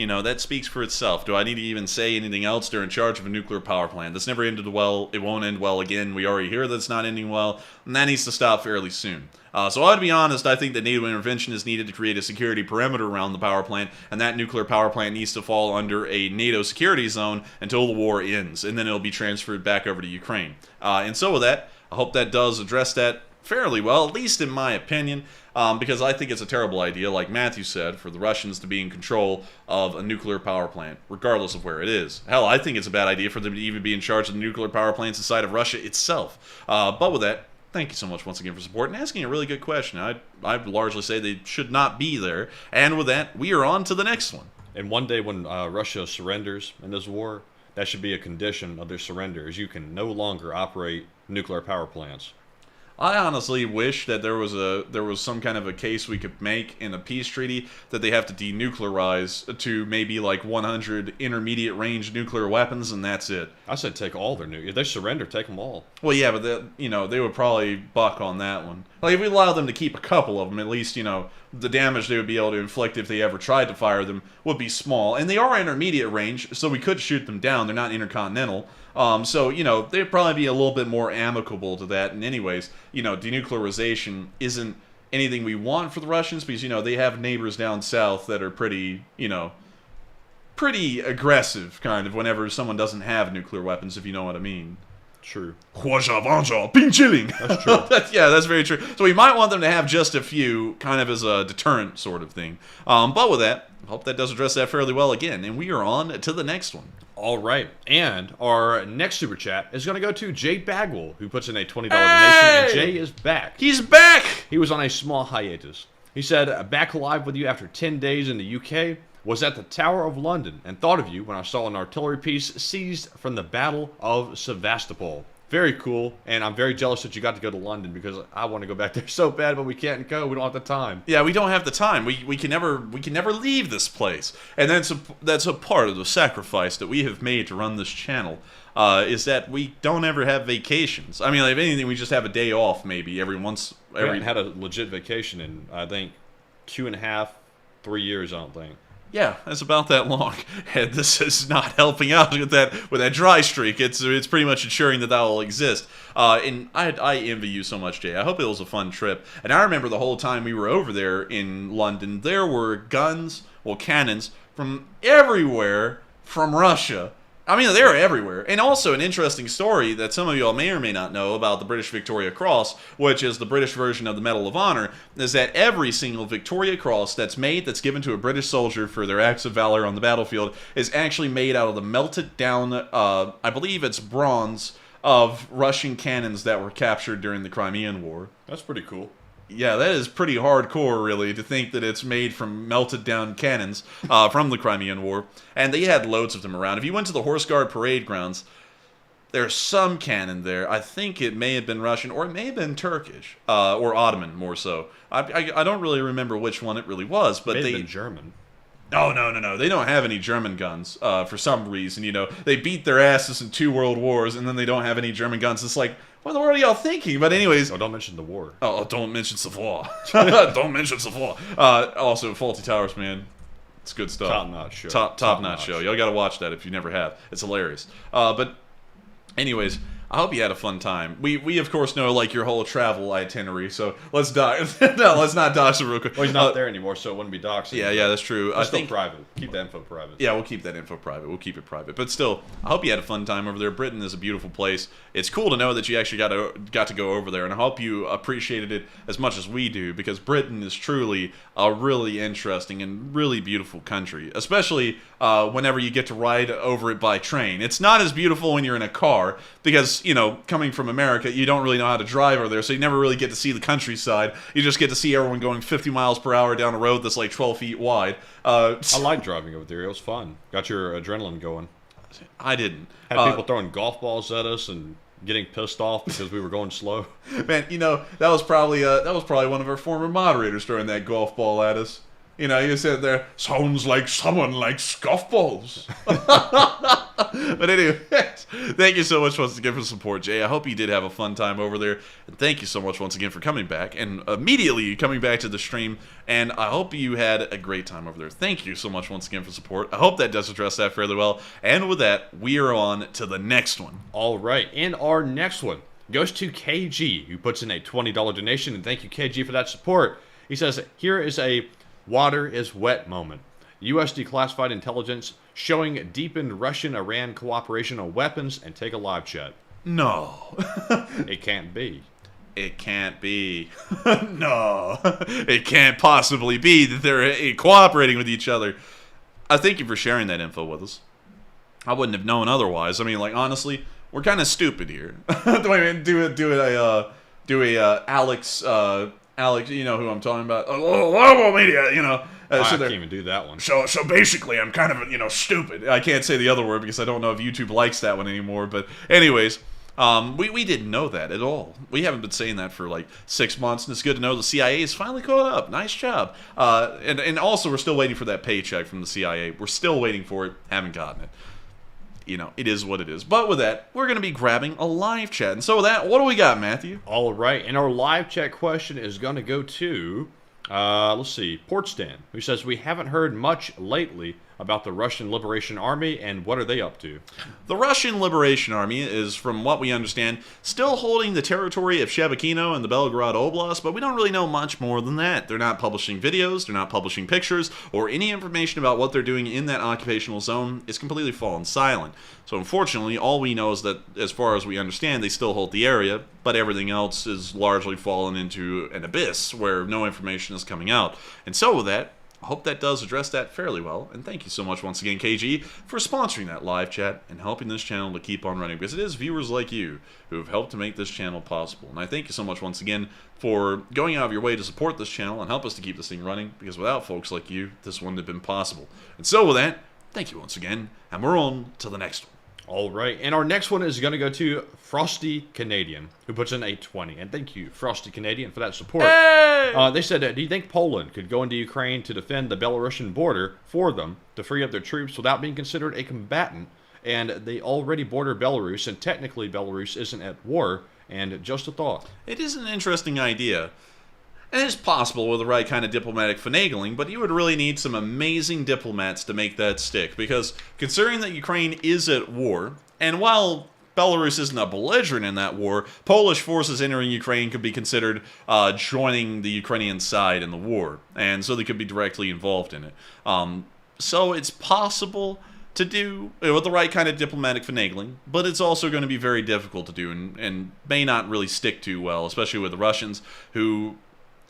That speaks for itself. Do I need to even say anything else? They're in charge of a nuclear power plant. This never ended well. It won't end well again. We already hear that it's not ending well, and that needs to stop fairly soon. So I'll be honest, I think that NATO intervention is needed to create a security perimeter around the power plant, and that nuclear power plant needs to fall under a NATO security zone until the war ends, and then it'll be transferred back over to Ukraine. And so with that, I hope that does address that fairly well, at least in my opinion, because I think it's a terrible idea, like Matthew said, for the Russians to be in control of a nuclear power plant, regardless of where it is. Hell, I think it's a bad idea for them to even be in charge of the nuclear power plants inside of Russia itself. But with that, thank you so much once again for support and asking a really good question. I'd largely say they should not be there. And with that, we are on to the next one. And one day when Russia surrenders in this war, that should be a condition of their surrender, is you can no longer operate nuclear power plants. I honestly wish that there was some kind of a case we could make in a peace treaty that they have to denuclearize to maybe like 100 intermediate range nuclear weapons, and that's it. I said take all their nuclear. If they surrender, take them all. Well, yeah, but they would probably buck on that one. Like if we allow them to keep a couple of them, at least the damage they would be able to inflict if they ever tried to fire them would be small, and they are intermediate range, so we could shoot them down. They're not intercontinental. So, they'd probably be a little bit more amicable to that. And anyways, denuclearization isn't anything we want for the Russians because, they have neighbors down south that are pretty, pretty aggressive, kind of, whenever someone doesn't have nuclear weapons, if you know what I mean. True. That's true. Yeah, that's very true. So we might want them to have just a few, kind of as a deterrent sort of thing. But with that, I hope that does address that fairly well again. And we are on to the next one. All right, and our next super chat is going to go to Jay Bagwell, who puts in a $20 donation, and Jay is back. He's back! He was on a small hiatus. He said, back alive with you after 10 days in the UK, was at the Tower of London, and thought of you when I saw an artillery piece seized from the Battle of Sevastopol. Very cool, and I'm very jealous that you got to go to London because I want to go back there so bad, but we can't go. We don't have the time. Yeah, we don't have the time. We can never leave this place, and that's a part of the sacrifice that we have made to run this channel. Is that we don't ever have vacations. I mean, like, if anything, we just have a day off maybe every once. We haven't had a legit vacation in I think 2.5, 3 years. I don't think. Yeah, that's about that long, and this is not helping out with that dry streak. It's pretty much ensuring that will exist. And I envy you so much, Jay. I hope it was a fun trip. And I remember the whole time we were over there in London, there were cannons from everywhere from Russia. I mean, they were everywhere. And also an interesting story that some of y'all may or may not know about the British Victoria Cross, which is the British version of the Medal of Honor, is that every single Victoria Cross that's given to a British soldier for their acts of valor on the battlefield, is actually made out of the melted down, I believe it's bronze, of Russian cannons that were captured during the Crimean War. That's pretty cool. Yeah, that is pretty hardcore, really, to think that it's made from melted down cannons from the Crimean War. And they had loads of them around. If you went to the Horse Guard parade grounds, there's some cannon there. I think it may have been Russian, or it may have been Turkish, or Ottoman, more so. I don't really remember which one it really was, but it may have been German. Oh, no. They don't have any German guns for some reason. They beat their asses in 2 world wars, and then they don't have any German guns. It's like, what in the world are y'all thinking? But anyways... Oh, don't mention the war. Oh, don't mention the war. Don't mention the war. Also, Faulty Towers, man. It's good stuff. Top-notch show. Top-notch show. Y'all gotta watch that if you never have. It's hilarious. But anyways... I hope you had a fun time. We of course know your whole travel itinerary, so let's dox. No, let's not dox it real quick. Well, he's not there anymore, so it wouldn't be doxing. Yeah, that's true. I think private. Keep that info private. Yeah, we'll keep that info private. We'll keep it private. But still, I hope you had a fun time over there. Britain is a beautiful place. It's cool to know that you actually got to go over there, and I hope you appreciated it as much as we do, because Britain is truly a really interesting and really beautiful country, especially whenever you get to ride over it by train. It's not as beautiful when you're in a car, because coming from America, you don't really know how to drive over there, so you never really get to see the countryside. You just get to see everyone going 50 miles per hour down a road that's 12 feet wide. I like driving over there. It was fun. Got your adrenaline going. I didn't. Had people throwing golf balls at us and getting pissed off because we were going slow. Man, that was probably one of our former moderators throwing that golf ball at us. You said there, sounds like someone likes golf balls. But anyways, thank you so much once again for the support, Jay. I hope you did have a fun time over there. And thank you so much once again for coming back and immediately coming back to the stream. And I hope you had a great time over there. Thank you so much once again for support. I hope that does address that fairly well. And with that, we are on to the next one. All right, and our next one goes to KG, who puts in a $20 donation. And thank you, KG, for that support. He says, here is a water is wet moment. U.S. declassified intelligence showing deepened Russian-Iran cooperation on weapons, and take a live chat. No. It can't be. It can't be. No. It can't possibly be that they're cooperating with each other. I thank you for sharing that info with us. I wouldn't have known otherwise. I mean, like, honestly, we're kind of stupid here. Alex, you know who I'm talking about. Global media, you know. I can't even do that one. So basically, I'm kind of, stupid. I can't say the other word because I don't know if YouTube likes that one anymore. But anyways, we didn't know that at all. We haven't been saying that for like 6 months, and it's good to know the CIA is finally caught up. Nice job. And also, we're still waiting for that paycheck from the CIA. We're still waiting for it. Haven't gotten it. It is what it is. But with that, we're going to be grabbing a live chat. And so with that, what do we got, Matthew? All right, and our live chat question is going to go to, let's see, Portstan, who says, we haven't heard much lately about the Russian Liberation Army, and what are they up to? The Russian Liberation Army is, from what we understand, still holding the territory of Shebekino and the Belgorod Oblast, but we don't really know much more than that. They're not publishing videos, they're not publishing pictures, or any information about what they're doing in that occupational zone. It's completely fallen silent. So unfortunately, all we know is that, as far as we understand, they still hold the area, but everything else is largely fallen into an abyss where no information is coming out. And so with that, I hope that does address that fairly well, and thank you so much once again, KG, for sponsoring that live chat and helping this channel to keep on running, because it is viewers like you who have helped to make this channel possible. And I thank you so much once again for going out of your way to support this channel and help us to keep this thing running, because without folks like you, this wouldn't have been possible. And so with that, thank you once again, and we're on to the next one. All right, and our next one is going to go to Frosty Canadian, who puts in a 20. And thank you, Frosty Canadian, for that support. Hey! They said, do you think Poland could go into Ukraine to defend the Belarusian border for them to free up their troops without being considered a combatant? And they already border Belarus, and technically Belarus isn't at war. And just a thought. It is an interesting idea. And it's possible with the right kind of diplomatic finagling, but you would really need some amazing diplomats to make that stick. Because considering that Ukraine is at war, and while Belarus isn't a belligerent in that war, Polish forces entering Ukraine could be considered joining the Ukrainian side in the war. And so they could be directly involved in it. So it's possible to do with the right kind of diplomatic finagling, but it's also going to be very difficult to do and may not really stick too well, especially with the Russians, who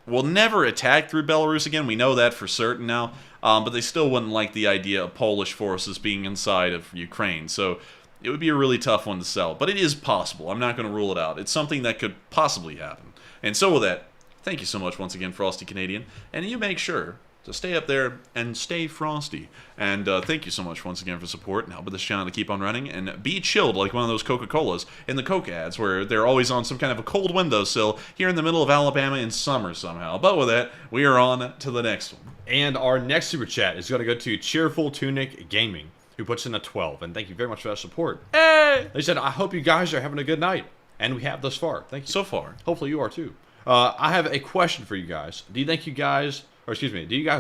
will never attack through Belarus again. We know that for certain now, but they still wouldn't like the idea of Polish forces being inside of Ukraine. So it would be a really tough one to sell, but it is possible. I'm not going to rule it out. It's something that could possibly happen. And so with that, thank you so much once again, Frosty Canadian, and you make sure to stay up there and stay frosty. And thank you so much once again for support and helping this channel to keep on running and be chilled like one of those Coca-Colas in the Coke ads where they're always on some kind of a cold windowsill here in the middle of Alabama in summer somehow. But with that, we are on to the next one. And our next super chat is going to go to Cheerful Tunic Gaming, who puts in a 12. And thank you very much for that support. Hey! They said, I hope you guys are having a good night. And we have thus far. Thank you. So far. Hopefully you are too. I have a question for you guys. Do you guys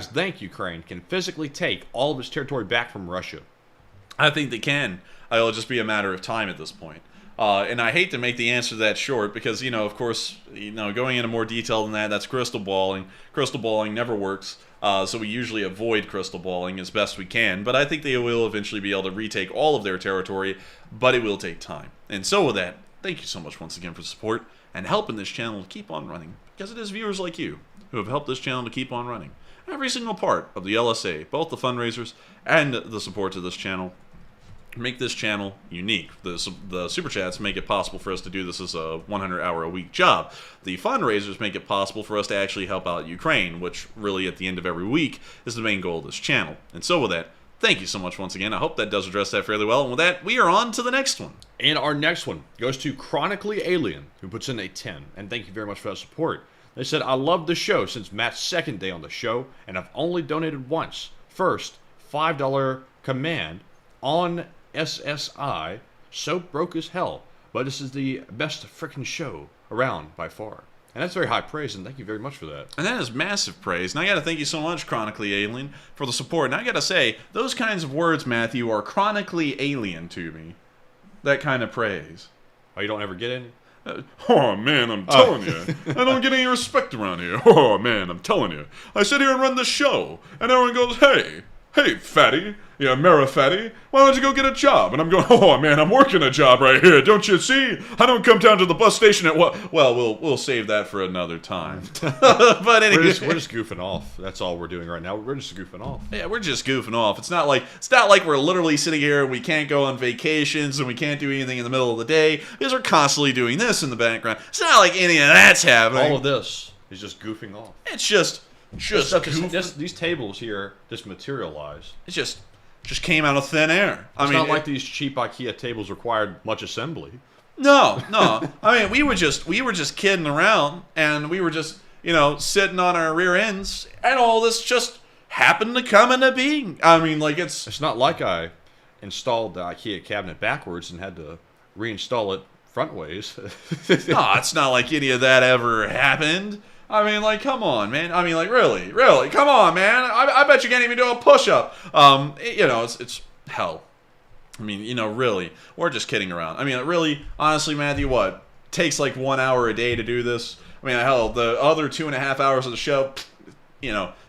think Ukraine can physically take all of its territory back from Russia? I think they can. It'll just be a matter of time at this point. And I hate to make the answer that short because, of course, going into more detail than that, that's crystal balling. Crystal balling never works. So we usually avoid crystal balling as best we can. But I think they will eventually be able to retake all of their territory, but it will take time. And so with that, thank you so much once again for the support and helping this channel to keep on running, because it is viewers like you who have helped this channel to keep on running. Every single part of the LSA, both the fundraisers and the support to this channel, make this channel unique. The super chats make it possible for us to do this as a 100-hour-a-week job. The fundraisers make it possible for us to actually help out Ukraine, which really at the end of every week is the main goal of this channel. And so with that, thank you so much once again. I hope that does address that fairly well. And with that, we are on to the next one. And our next one goes to Chronically Alien, who puts in a 10. And thank you very much for that support. They said, I love the show since Matt's second day on the show, and I've only donated once. First, $5 command on SSI, so broke as hell, but this is the best frickin' show around by far. And that's very high praise, and thank you very much for that. And that is massive praise. And I gotta thank you so much, Chronically Alien, for the support. And I gotta say, those kinds of words, Matthew, are chronically alien to me. That kind of praise. Oh, you don't ever get any? Oh man, I'm telling you, I don't get any respect around here. Oh man, I'm telling you. I sit here and run the show, and everyone goes, hey, fatty, yeah, Mara fatty, why don't you go get a job? And I'm going, oh man, I'm working a job right here. Don't you see? I don't come down to the bus station at what? Well, we'll save that for another time. But anyway, we're just goofing off. That's all we're doing right now. We're just goofing off. Yeah, we're just goofing off. It's not like we're literally sitting here and we can't go on vacations and we can't do anything in the middle of the day because we're constantly doing this in the background. It's not like any of that's happening. All of this is just goofing off. It's just these tables here just materialize. It just came out of thin air. It's not like these cheap IKEA tables required much assembly. No. I mean, we were just kidding around, and we were just sitting on our rear ends, and all this just happened to come into being. I mean, like it's not like I installed the IKEA cabinet backwards and had to reinstall it front ways. No, it's not like any of that ever happened. I mean, like, come on, man. I mean, like, really, come on, man. I bet you can't even do a push-up. It's hell. I mean, really, we're just kidding around. I mean, really, honestly, Matthew, what? Takes like 1 hour a day to do this? I mean, hell, the other 2.5 hours of the show,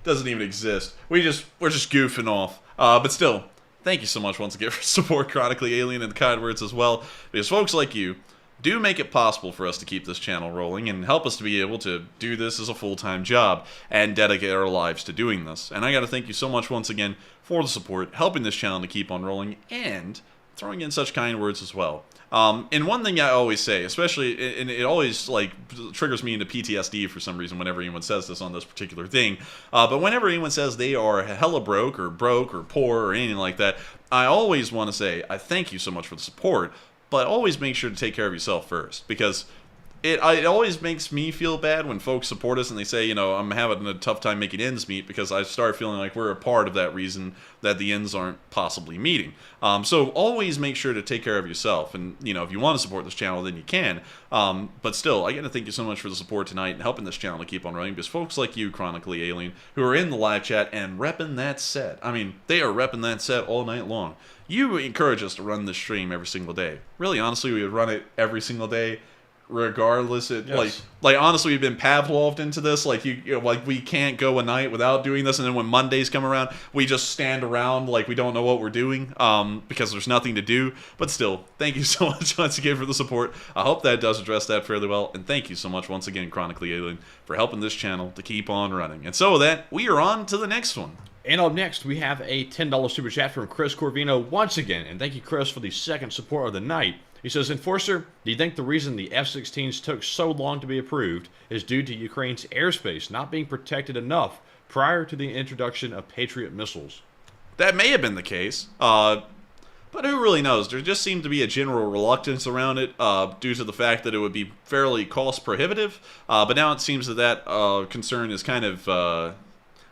doesn't even exist. We're just goofing off. But still, thank you so much once again for support Chronically Alien and the kind words as well. Because folks like you do make it possible for us to keep this channel rolling and help us to be able to do this as a full-time job and dedicate our lives to doing this. And I got to thank you so much once again for the support, helping this channel to keep on rolling, and throwing in such kind words as well. And one thing I always say, especially, and it always like triggers me into PTSD for some reason whenever anyone says this on this particular thing, but whenever anyone says they are hella broke or poor or anything like that, I always want to say, I thank you so much for the support, but always make sure to take care of yourself first, because it always makes me feel bad when folks support us and they say, I'm having a tough time making ends meet, because I start feeling like we're a part of that reason that the ends aren't possibly meeting. So always make sure to take care of yourself, and if you want to support this channel, then you can. But still, I got to thank you so much for the support tonight and helping this channel to keep on running, because folks like you, Chronically Alien, who are in the live chat and repping that set. I mean, they are repping that set all night long. You encourage us to run this stream every single day. Really, honestly, we would run it every single day, regardless. Yes. Like honestly, we've been Pavloved into this. Like like we can't go a night without doing this. And then when Mondays come around, we just stand around like we don't know what we're doing, because there's nothing to do. But still, thank you so much once again for the support. I hope that does address that fairly well. And thank you so much once again, Chronically Alien, for helping this channel to keep on running. And so with that, we are on to the next one. And up next, we have a $10 super chat from Chris Corvino once again. And thank you, Chris, for the second support of the night. He says, Enforcer, do you think the reason the F-16s took so long to be approved is due to Ukraine's airspace not being protected enough prior to the introduction of Patriot missiles? That may have been the case, but who really knows? There just seemed to be a general reluctance around it due to the fact that it would be fairly cost prohibitive. But now it seems that concern is kind of,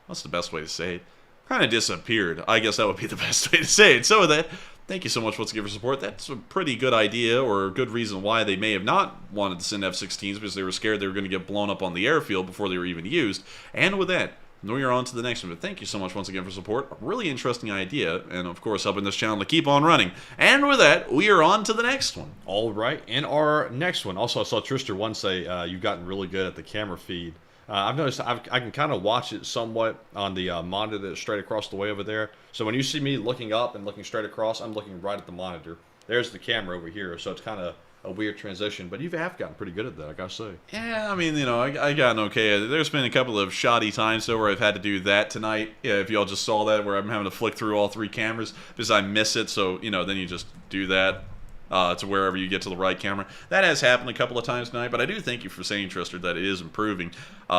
what's the best way to say it? Kind of disappeared. I guess that would be the best way to say it. So with that, thank you so much once again for support. That's a pretty good idea, or a good reason why they may have not wanted to send F-16s, because they were scared they were going to get blown up on the airfield before they were even used. And with that, we are on to the next one. But thank you so much once again for support. A really interesting idea, and of course helping this channel to keep on running. And with that, we are on to the next one. All right, and our next one. Also, I saw Trister once say you've gotten really good at the camera feed. I've noticed I can kind of watch it somewhat on the monitor that's straight across the way over there. So when you see me looking up and looking straight across, I'm looking right at the monitor. There's the camera over here, so it's kind of a weird transition. But you have gotten pretty good at that, I gotta say. Yeah, I mean, I gotten okay. There's been a couple of shoddy times, though, where I've had to do that tonight. Yeah, if y'all just saw that, where I'm having to flick through all 3 cameras because I miss it. So, then you just do that. To wherever you get to the right camera. That has happened a couple of times tonight, but I do thank you for saying, Trister, that it is improving.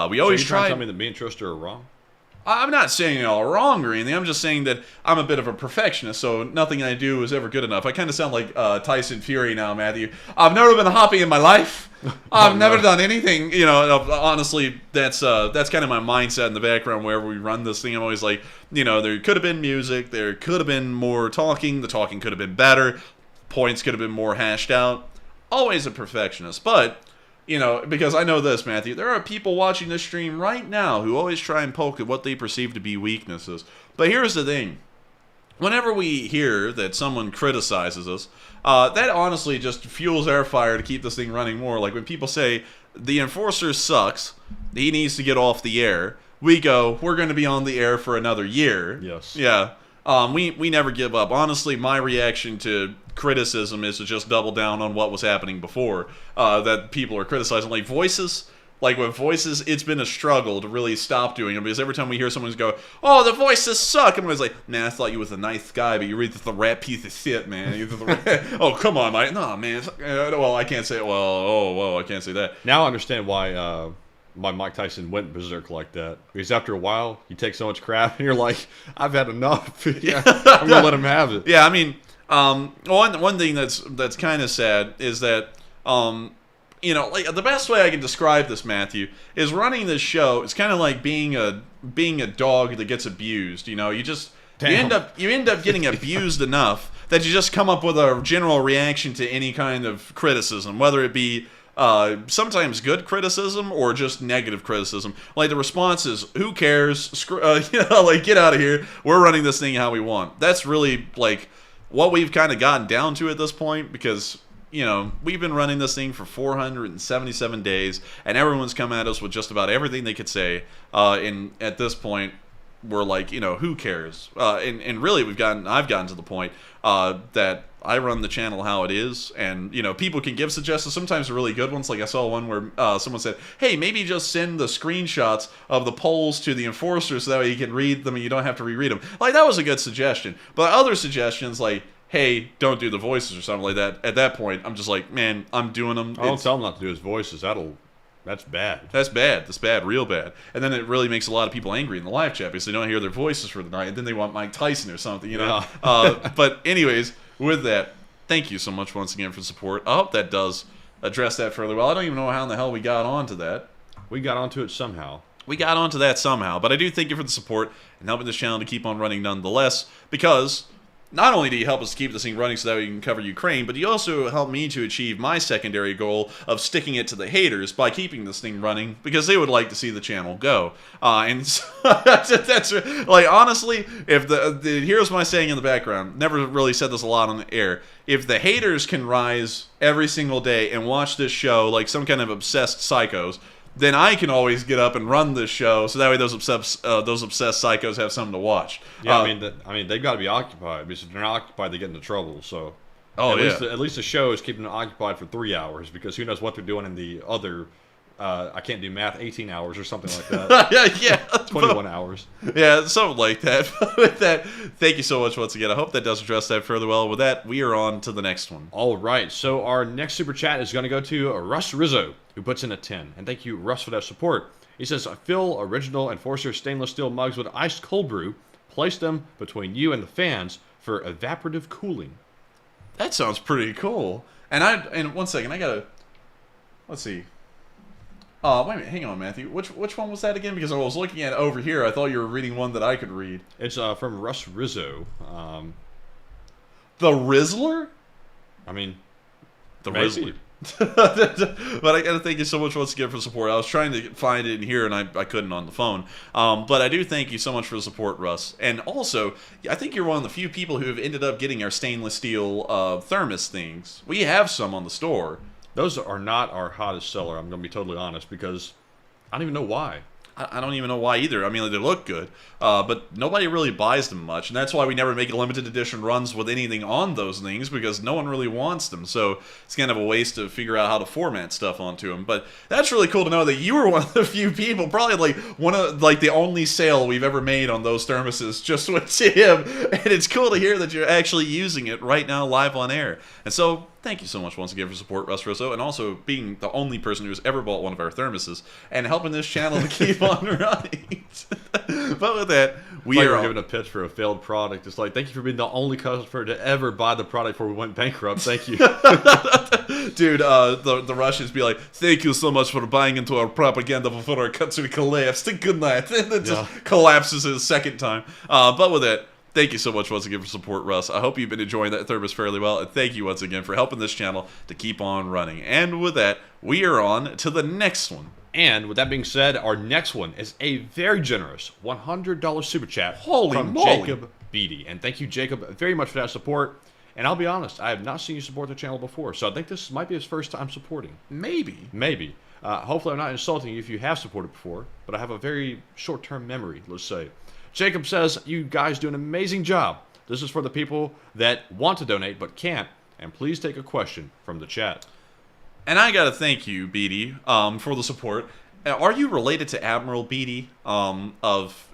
We always try to tell me that me and Trister are wrong? I'm not saying y'all are wrong or anything. I'm just saying that I'm a bit of a perfectionist, so nothing I do is ever good enough. I kind of sound like Tyson Fury now, Matthew. I've never been happy in my life. I've never done anything. You know, honestly, that's kind of my mindset in the background wherever we run this thing. I'm always like, you know, there could have been music. There could have been more talking. The talking could have been better. Points could have been more hashed out. Always a perfectionist. But, you know, because I know this, Matthew, there are people watching this stream right now who always try and poke at what they perceive to be weaknesses. But here's the thing. Whenever we hear that someone criticizes us, that honestly just fuels our fire to keep this thing running more. Like when people say, the Enforcer sucks, he needs to get off the air, we go, we're going to be on the air for another year. Yes. Yeah. We never give up. Honestly, my reaction to criticism is to just double down on what was happening before that people are criticizing. Like Voices, like with Voices, it's been a struggle to really stop doing them because every time we hear someone go, "Oh, the Voices suck," and I was like, "Man, I thought you was a nice guy, but you're the rat piece of shit, man." Oh, come on, Mike. No, man. Well, I can't say. I can't say that. Now I understand why Mike Tyson went berserk like that. Because after a while, you take so much crap, and you're like, "I've had enough." Yeah, I'm gonna let him have it. Yeah, I mean, one thing that's kind of sad is that you know, like the best way I can describe this, Matthew, is running this show. It's kind of like being a dog that gets abused. You know, you end up getting abused enough that you just come up with a general reaction to any kind of criticism, whether it be sometimes good criticism or just negative criticism. Like the response is, "Who cares? You know, like get out of here. We're running this thing how we want." That's really like what we've kind of gotten down to at this point because, you know, we've been running this thing for 477 days, and everyone's come at us with just about everything they could say. And at this point, we're like, you know, who cares? And really, I've gotten to the point that I run the channel how it is, and you know, people can give suggestions. Sometimes they're really good ones. Like I saw one where someone said, "Hey, maybe just send the screenshots of the polls to the Enforcer so that way you can read them and you don't have to reread them." Like that was a good suggestion. But other suggestions like, "Hey, don't do the voices," or something like that. At that point, I'm just like, man, I'm doing them. I don't tell him not to do his voices. That's bad. That's bad. That's bad. Real bad. And then it really makes a lot of people angry in the live chat because they don't hear their voices for the night, and then they want Mike Tyson or something, you know? Yeah. But anyways, with that, thank you so much once again for the support. I hope that does address that fairly well. I don't even know how in the hell we got onto that. We got onto it somehow. We got onto that somehow. But I do thank you for the support and helping this channel to keep on running nonetheless, because not only do you help us keep this thing running so that we can cover Ukraine, but you also help me to achieve my secondary goal of sticking it to the haters by keeping this thing running, because they would like to see the channel go. And so, that's like, honestly, if here's my saying in the background, never really said this a lot on the air, if the haters can rise every single day and watch this show like some kind of obsessed psychos, then I can always get up and run this show, so that way those obsessed psychos have something to watch. Yeah, I mean, they've got to be occupied, because if they're not occupied, they get into trouble. So, at least the show is keeping them occupied for 3 hours, because who knows what they're doing in the other, I can't do math, 18 hours or something like that. Yeah, 21 hours. Yeah, something like that. With that, thank you so much once again. I hope that does address that fairly well. With that, we are on to the next one. All right, so our next super chat is going to go to Russ Rizzo, who puts in a 10. And thank you, Russ, for that support. He says, "Fill original Enforcer stainless steel mugs with iced cold brew. Place them between you and the fans for evaporative cooling." That sounds pretty cool. And 1 second, I gotta, let's see. Wait a minute, hang on, Matthew. Which one was that again? Because I was looking at it over here. I thought you were reading one that I could read. It's from Russ Rizzo. The Rizzler? I mean, the Rizzler. But I gotta thank you so much once again for support. I was trying to find it in here and I couldn't on the phone. But I do thank you so much for the support, Russ. And also, I think you're one of the few people who have ended up getting our stainless steel thermos things. We have some on the store. Those are not our hottest seller, I'm going to be totally honest, because I don't even know why. I don't even know why either. I mean, like, they look good, but nobody really buys them much, and that's why we never make limited edition runs with anything on those things, because no one really wants them. So it's kind of a waste to figure out how to format stuff onto them. But that's really cool to know that you were one of the few people, probably like the only sale we've ever made on those thermoses, just went to him. And it's cool to hear that you're actually using it right now live on air. And so thank you so much once again for support, Russ Rosso, and also being the only person who's ever bought one of our thermoses and helping this channel to keep on running. But with that, we like are we're giving a pitch for a failed product. It's like, thank you for being the only customer to ever buy the product before we went bankrupt. Thank you. Dude, the Russians be like, thank you so much for buying into our propaganda before our country collapsed. Good night. And it just collapses a second time. But with that, thank you so much once again for support, Russ. I hope you've been enjoying that thermos fairly well. And thank you once again for helping this channel to keep on running. And with that, we are on to the next one. And with that being said, our next one is a very generous $100 super chat from moly. Jacob Beatty. And thank you, Jacob, very much for that support. And I'll be honest, I have not seen you support the channel before, so I think this might be his first time supporting. Maybe. Maybe. Hopefully I'm not insulting you if you have supported before, but I have a very short-term memory, let's say. Jacob says, you guys do an amazing job. This is for the people that want to donate but can't. And please take a question from the chat. And I gotta thank you, Beatty, for the support. Are you related to Admiral Beatty of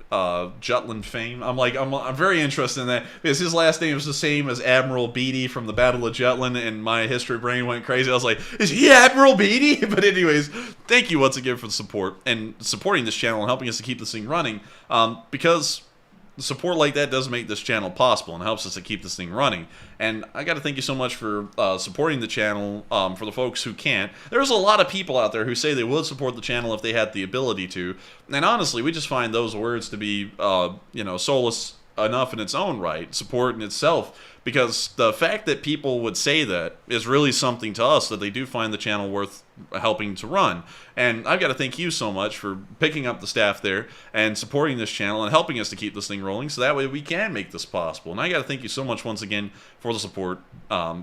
Jutland fame? I'm very interested in that because his last name is the same as Admiral Beatty from the Battle of Jutland, and my history brain went crazy. I was like, is he Admiral Beatty? But anyways, thank you once again for the support and supporting this channel and helping us to keep this thing running. Because support like that does make this channel possible and helps us to keep this thing running. And I got to thank you so much for supporting the channel. For the folks who can't, there's a lot of people out there who say they would support the channel if they had the ability to. And honestly, we just find those words to be, soulless enough in its own right, support in itself. Because the fact that people would say that is really something to us, that they do find the channel worth helping to run. And I've got to thank you so much for picking up the staff there and supporting this channel and helping us to keep this thing rolling so that way we can make this possible. And I got to thank you so much once again for the support,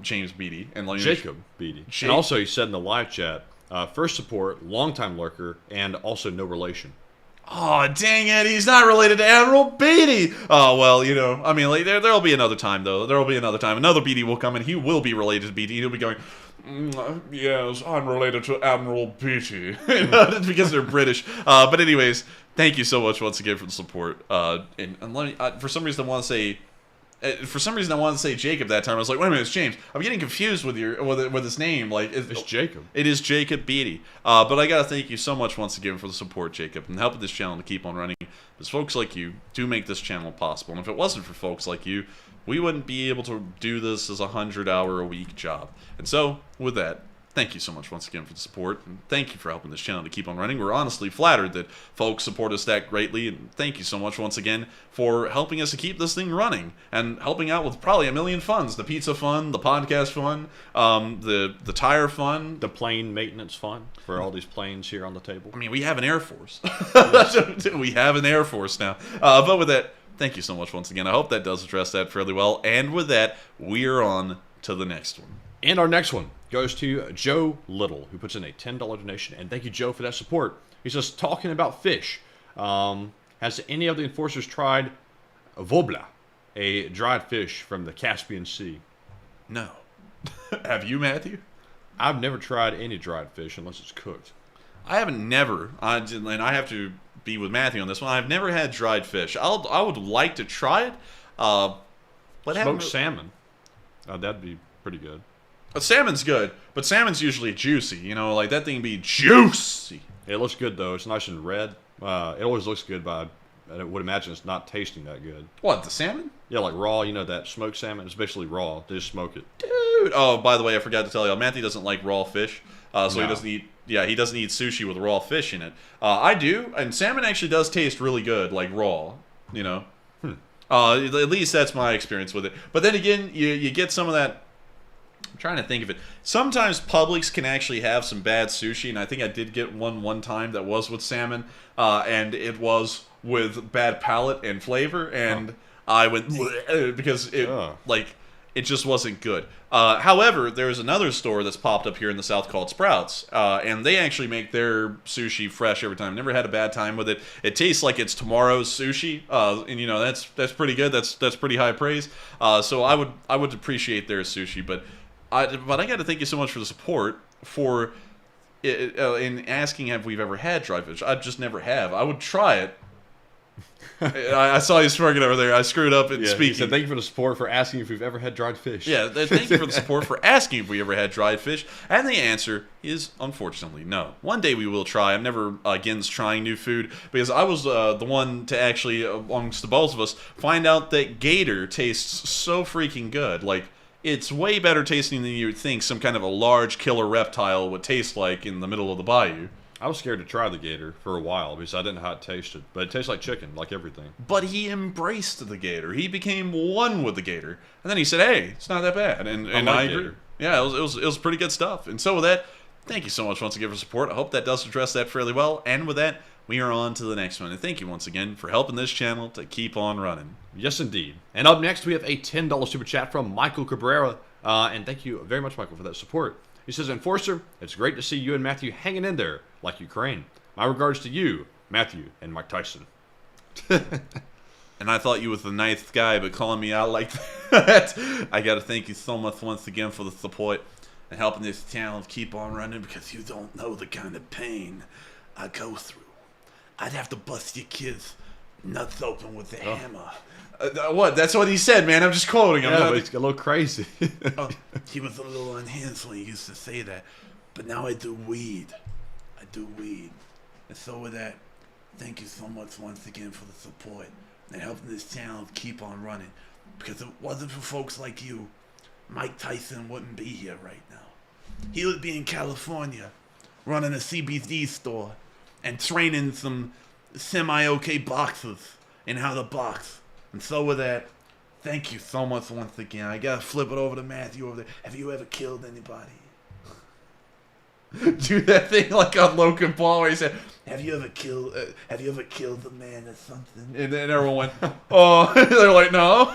James Beatty. And Jacob Beatty. And also he said in the live chat, first support, longtime lurker, and also no relation. Oh, dang it, he's not related to Admiral Beatty! Oh, well, there'll be another time, though. There'll be another time. Another Beatty will come, and he will be related to Beatty. He'll be going, yes, I'm related to Admiral Beatty. Because they're British. But anyways, thank you so much once again for the support. And let me, for some reason, I want to say Jacob that time. I was like, wait a minute, it's James. I'm getting confused with his name. Like it's Jacob. It is Jacob Beatty. But I gotta thank you so much once again for the support, Jacob, and helping this channel to keep on running. Because folks like you do make this channel possible. And if it wasn't for folks like you, we wouldn't be able to do this as a 100-hour-a-week job. And so, with that, thank you so much once again for the support, and thank you for helping this channel to keep on running. We're honestly flattered that folks support us that greatly, and thank you so much once again for helping us to keep this thing running, and helping out with probably a million funds. The pizza fund, the podcast fund, the tire fund. The plane maintenance fund for all these planes here on the table. I mean, we have an Air Force. We have an Air Force now. But with that, thank you so much once again. I hope that does address that fairly well. And with that, we're on to the next one. And our next one goes to Joe Little, who puts in a $10 donation. And thank you, Joe, for that support. He's just talking about fish. Has any of the enforcers tried wobla, a dried fish from the Caspian Sea? No. Have you, Matthew? I've never tried any dried fish unless it's cooked. I haven't never. And I have to be with Matthew on this one. I've never had dried fish. I would like to try it. Smoked salmon. That'd be pretty good. Salmon's good, but salmon's usually juicy. Like that thing be juicy. It looks good though. It's nice and red. It always looks good, but I would imagine it's not tasting that good. What, the salmon? Yeah, like raw. That smoked salmon is basically raw. They just smoke it. Dude. Oh, by the way, I forgot to tell you, Matthew doesn't like raw fish, so No. he doesn't eat. Yeah, he doesn't eat sushi with raw fish in it. I do, and salmon actually does taste really good, like raw. At least that's my experience with it. But then again, you get some of that. I'm trying to think of it. Sometimes Publix can actually have some bad sushi, and I think I did get one time that was with salmon, and it was with bad palate and flavor, and I went because it just wasn't good. However, there's another store that's popped up here in the South called Sprouts, and they actually make their sushi fresh every time. Never had a bad time with it. It tastes like it's tomorrow's sushi, and that's pretty good. That's pretty high praise. So I would appreciate their sushi, but I got to thank you so much for the support for in asking if we've ever had dry fish. I just never have. I would try it. I saw you smirking over there. I screwed up in speaking. He said, thank you for the support for asking if we've ever had dried fish. Yeah, thank you for the support for asking if we ever had dried fish. And the answer is, unfortunately, no. One day we will try. I'm never against trying new food, because I was the one to actually, amongst the both of us, find out that gator tastes so freaking good. Like, it's way better tasting than you would think some kind of a large killer reptile would taste like in the middle of the bayou. I was scared to try the gator for a while because I didn't know how it tasted. But it tastes like chicken, like everything. But he embraced the gator. He became one with the gator. And then he said, hey, it's not that bad. And I agree. Gator. Yeah, it was pretty good stuff. And so with that, thank you so much once again for support. I hope that does address that fairly well. And with that, we are on to the next one. And thank you once again for helping this channel to keep on running. Yes, indeed. And up next, we have a $10 super chat from Michael Cabrera. And thank you very much, Michael, for that support. He says, Enforcer, it's great to see you and Matthew hanging in there like Ukraine. My regards to you, Matthew, and Mike Tyson. And I thought you was a nice guy, but calling me out like that, I got to thank you so much once again for the support and helping this channel keep on running, because you don't know the kind of pain I go through. I'd have to bust your kids' nuts open with a hammer. What? That's what he said, man. I'm just quoting him. Yeah, but he's a little crazy. He was a little unhinged when he used to say that. But now I do weed. I do weed. And so with that, thank you so much once again for the support and helping this channel keep on running. Because if it wasn't for folks like you, Mike Tyson wouldn't be here right now. He would be in California running a CBD store and training some semi-okay boxers in how to box. And so with that, thank you so much once again. I gotta flip it over to Matthew over there. Have you ever killed anybody? Do that thing like on Logan Paul where he said, have you ever killed a man or something? And then everyone went, oh. They're like, no.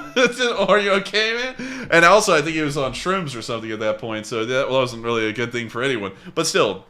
Are you okay, man? And also, I think he was on shrooms or something at that point, so that wasn't really a good thing for anyone. But still,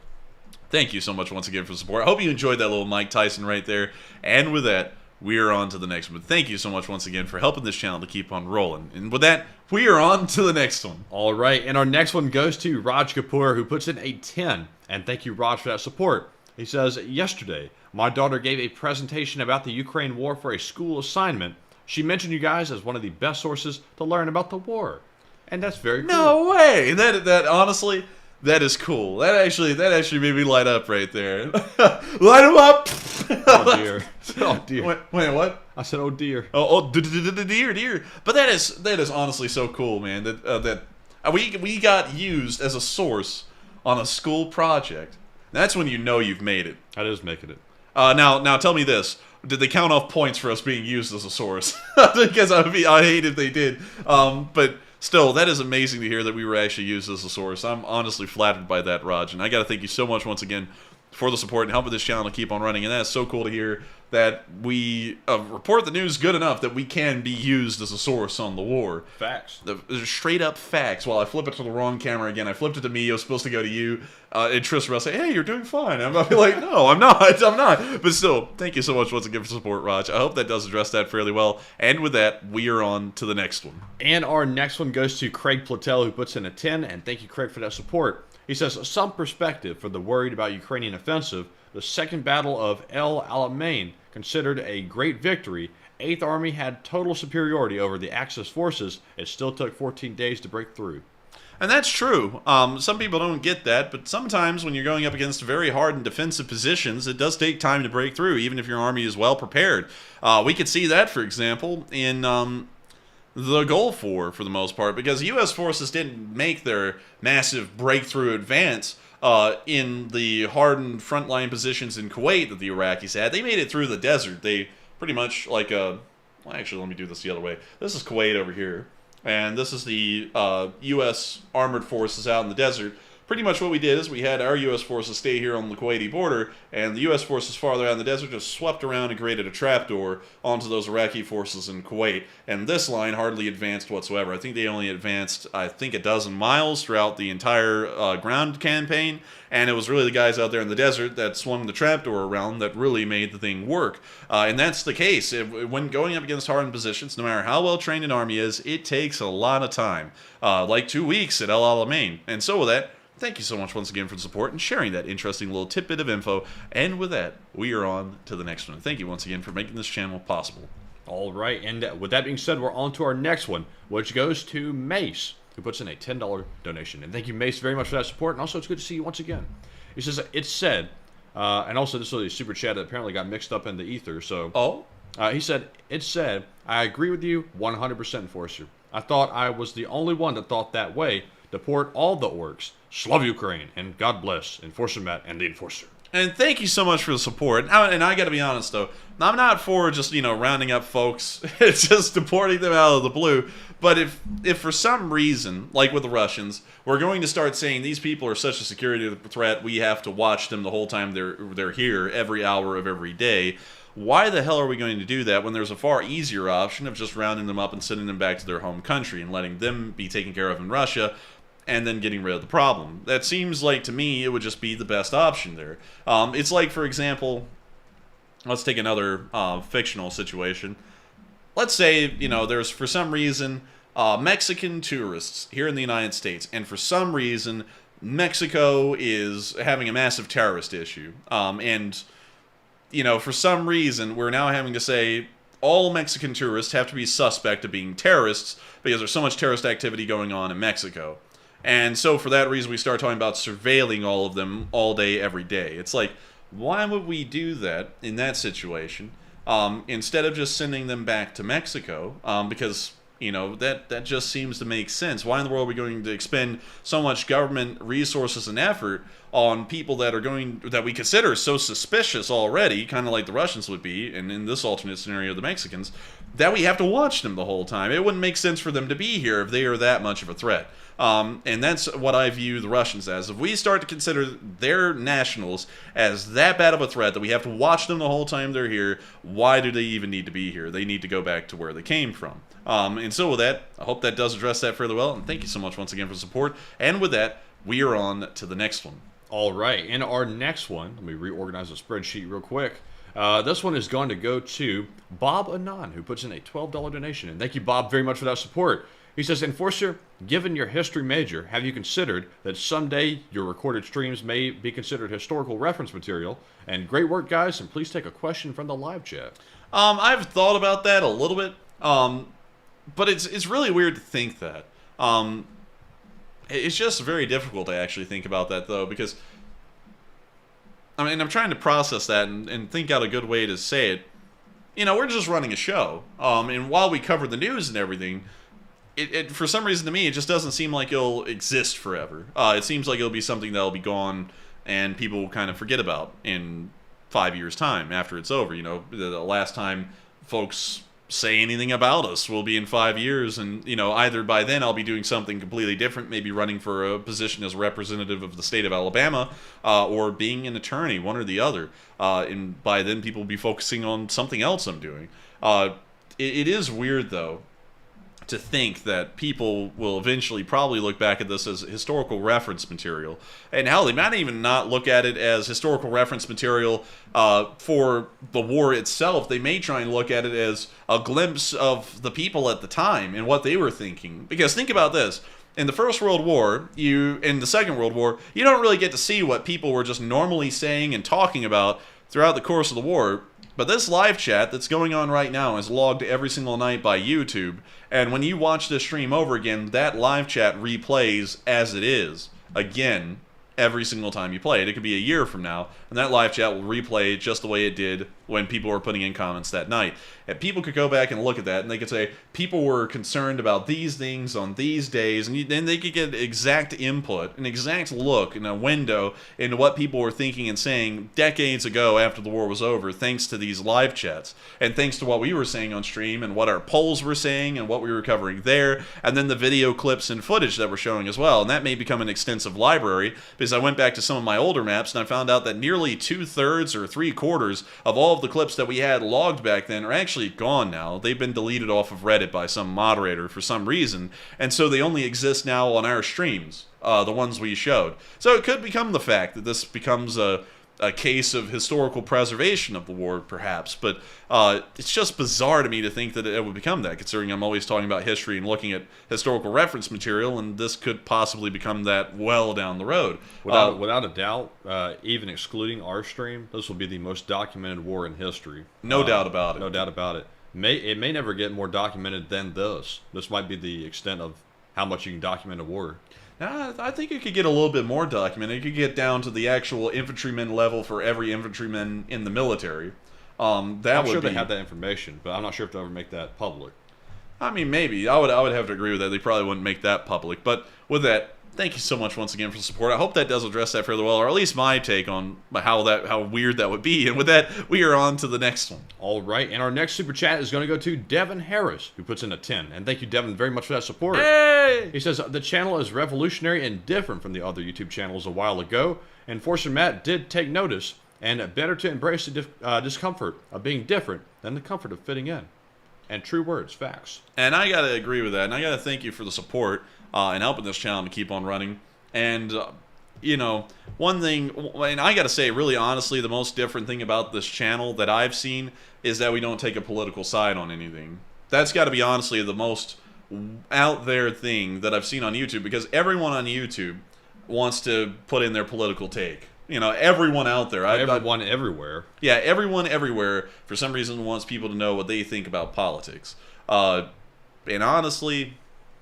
thank you so much once again for the support. I hope you enjoyed that little Mike Tyson right there. And with that, we are on to the next one. Thank you so much once again for helping this channel to keep on rolling. And with that, we are on to the next one. All right, and our next one goes to Raj Kapoor, who puts in a 10. And thank you, Raj, for that support. He says, yesterday, my daughter gave a presentation about the Ukraine war for a school assignment. She mentioned you guys as one of the best sources to learn about the war. And that's very cool. No way! That honestly, that is cool. That actually made me light up right there. Light him up! Oh dear. Oh dear. Wait, what? I said, oh dear. Dear. But that is honestly so cool, man. That we got used as a source on a school project. That's when you know you've made it. That is making it. Now tell me this: did they count off points for us being used as a source? Because I hate if they did. But still, that is amazing to hear that we were actually used as a source. I'm honestly flattered by that, Raj, and I got to thank you so much once again for the support and helping this channel to keep on running. And that's so cool to hear that we report the news good enough that we can be used as a source on the war. Facts. Straight up facts. Well, I flip it to the wrong camera again. I flipped it to me. It was supposed to go to you. And Tristan will say, hey, you're doing fine. I'm going to be like, no, I'm not. I'm not. But still, thank you so much once again for support, Raj. I hope that does address that fairly well. And with that, we are on to the next one. And our next one goes to Craig Platel, who puts in a 10. And thank you, Craig, for that support. He says, some perspective for the worried about Ukrainian offensive. The Second Battle of El Alamein, considered a great victory. 8th Army had total superiority over the Axis forces. It still took 14 days to break through. And that's true. Some people don't get that, but sometimes when you're going up against very hard and defensive positions, it does take time to break through, even if your army is well prepared. We could see that, for example, in the Gulf War, for the most part, because U.S. forces didn't make their massive breakthrough advance in the hardened frontline positions in Kuwait that the Iraqis had. They made it through the desert. They pretty much like well, actually, let me do this the other way. This is Kuwait over here, and this is the U.S. armored forces out in the desert. Pretty much what we did is we had our U.S. forces stay here on the Kuwaiti border, and the U.S. forces farther out in the desert just swept around and created a trapdoor onto those Iraqi forces in Kuwait. And this line hardly advanced whatsoever. I think they only advanced, a dozen miles throughout the entire ground campaign, and it was really the guys out there in the desert that swung the trapdoor around that really made the thing work. And that's the case. When going up against hardened positions, no matter how well trained an army is, it takes a lot of time. Like 2 weeks at El Alamein. And so with that, Thank you so much once again for the support and sharing that interesting little tidbit of info. And with that, we are on to the next one. Thank you once again for making this channel possible. All right, and with that being said, we're on to our next one, which goes to Mace, who puts in a $10 donation. And thank you, Mace, very much for that support. And also, it's good to see you once again. He says, it's said, and also this was a super chat that apparently got mixed up in the ether. So, he said, it's said, I agree with you 100%, Enforcer. I thought I was the only one that thought that way. Deport all the orcs. Slav Ukraine, and God bless Enforcer Matt and the Enforcer. And thank you so much for the support. And I gotta be honest though, I'm not for just, rounding up folks, it's just deporting them out of the blue. But if for some reason, like with the Russians, we're going to start saying these people are such a security threat, we have to watch them the whole time they're here, every hour of every day, why the hell are we going to do that when there's a far easier option of just rounding them up and sending them back to their home country and letting them be taken care of in Russia, and then getting rid of the problem? That seems like, to me, it would just be the best option there. It's like, for example, let's take another fictional situation. Let's say, there's, for some reason, Mexican tourists here in the United States, and for some reason, Mexico is having a massive terrorist issue. And, for some reason, we're now having to say all Mexican tourists have to be suspect of being terrorists because there's so much terrorist activity going on in Mexico. And so for that reason, we start talking about surveilling all of them all day, every day. It's like, why would we do that in that situation instead of just sending them back to Mexico? Because, that just seems to make sense. Why in the world are we going to expend so much government resources and effort on people that we consider so suspicious already, kind of like the Russians would be, and in this alternate scenario, the Mexicans, that we have to watch them the whole time? It wouldn't make sense for them to be here if they are that much of a threat. And that's what I view the Russians as. If we start to consider their nationals as that bad of a threat that we have to watch them the whole time they're here, why do they even need to be here? They need to go back to where they came from. And so with that, I hope that does address that fairly well. And thank you so much once again for the support. And with that, we are on to the next one. All right, and our next one, let me reorganize the spreadsheet real quick. This one is going to go to Bob Anon, who puts in a $12 donation. And thank you, Bob, very much for that support. He says, Enforcer, given your history major, have you considered that someday your recorded streams may be considered historical reference material? And great work, guys, and please take a question from the live chat. I've thought about that a little bit, but it's really weird to think that. It's just very difficult to actually think about that, though, because, I'm trying to process that and think out a good way to say it. We're just running a show, and while we cover the news and everything, it for some reason to me, it just doesn't seem like it'll exist forever. It seems like it'll be something that'll be gone and people will kind of forget about in 5 years' time after it's over. The last time folks say anything about us will be in 5 years, and either by then I'll be doing something completely different, maybe running for a position as representative of the state of Alabama, or being an attorney, one or the other. And by then people will be focusing on something else I'm doing. It is weird, though, to think that people will eventually probably look back at this as historical reference material. And hell, they might even not look at it as historical reference material for the war itself. They may try and look at it as a glimpse of the people at the time and what they were thinking. Because think about this. In the First World War, in the Second World War, you don't really get to see what people were just normally saying and talking about throughout the course of the war. But this live chat that's going on right now is logged every single night by YouTube, and when you watch this stream over again, that live chat replays as it is, again, every single time you play it. It could be a year from now, and that live chat will replay just the way it did when people were putting in comments that night. And people could go back and look at that, and they could say, people were concerned about these things on these days, and then they could get exact input, an exact look in a window into what people were thinking and saying decades ago after the war was over, thanks to these live chats, and thanks to what we were saying on stream, and what our polls were saying, and what we were covering there, and then the video clips and footage that we're showing as well. And that may become an extensive library, because I went back to some of my older maps, and I found out that nearly 2/3 or 3/4 of all of the clips that we had logged back then are actually gone now. They've been deleted off of Reddit by some moderator for some reason, and so they only exist now on our streams, the ones we showed. So it could become the fact that this becomes a a case of historical preservation of the war, perhaps. But it's just bizarre to me to think that it would become that, considering I'm always talking about history and looking at historical reference material, and this could possibly become that well down the road. Without a doubt, even excluding our stream, this will be the most documented war in history. No doubt about it. No doubt about it. It may never get more documented than this. This might be the extent of how much you can document a war. I think it could get a little bit more documented. It could get down to the actual infantryman level for every infantryman in the military. I'm sure they have that information, but I'm not sure if they'll ever make that public. I mean, maybe. I would have to agree with that. They probably wouldn't make that public. But with that, thank you so much once again for the support. I hope that does address that fairly well, or at least my take on how weird that would be. And with that, we are on to the next one. All right, and our next super chat is going to go to Devin Harris, who puts in a 10. And thank you, Devin, very much for that support. Hey! He says, the channel is revolutionary and different from the other YouTube channels a while ago. And Forcer Matt did take notice, and better to embrace the discomfort of being different than the comfort of fitting in. And true words, facts. And I got to agree with that. And I got to thank you for the support and helping this channel to keep on running. And, one thing, and I got to say, really honestly, the most different thing about this channel that I've seen is that we don't take a political side on anything. That's got to be honestly the most out there thing that I've seen on YouTube, because everyone on YouTube wants to put in their political take. Everyone out there. Everyone everywhere. Yeah, everyone everywhere, for some reason, wants people to know what they think about politics. And honestly,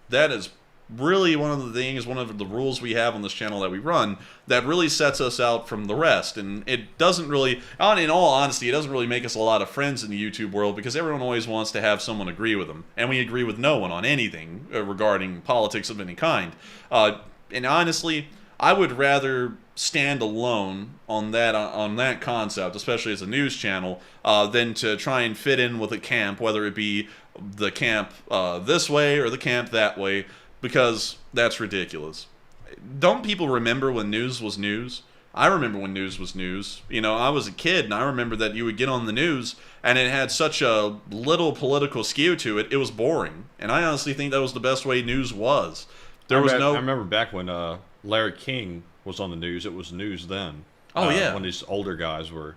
that is really one of the rules we have on this channel that we run that really sets us out from the rest. And it doesn't really, in all honesty, it doesn't really make us a lot of friends in the YouTube world, because everyone always wants to have someone agree with them. And we agree with no one on anything regarding politics of any kind. And honestly, I would rather stand alone on that concept, especially as a news channel, than to try and fit in with a camp, whether it be the camp this way or the camp that way, because that's ridiculous. Don't people remember when news was news? I remember when news was news. I was a kid, and I remember that you would get on the news, and it had such a little political skew to it, it was boring. And I honestly think that was the best way news was. I remember back when Larry King was on the news. It was news then. Oh, yeah. When these older guys were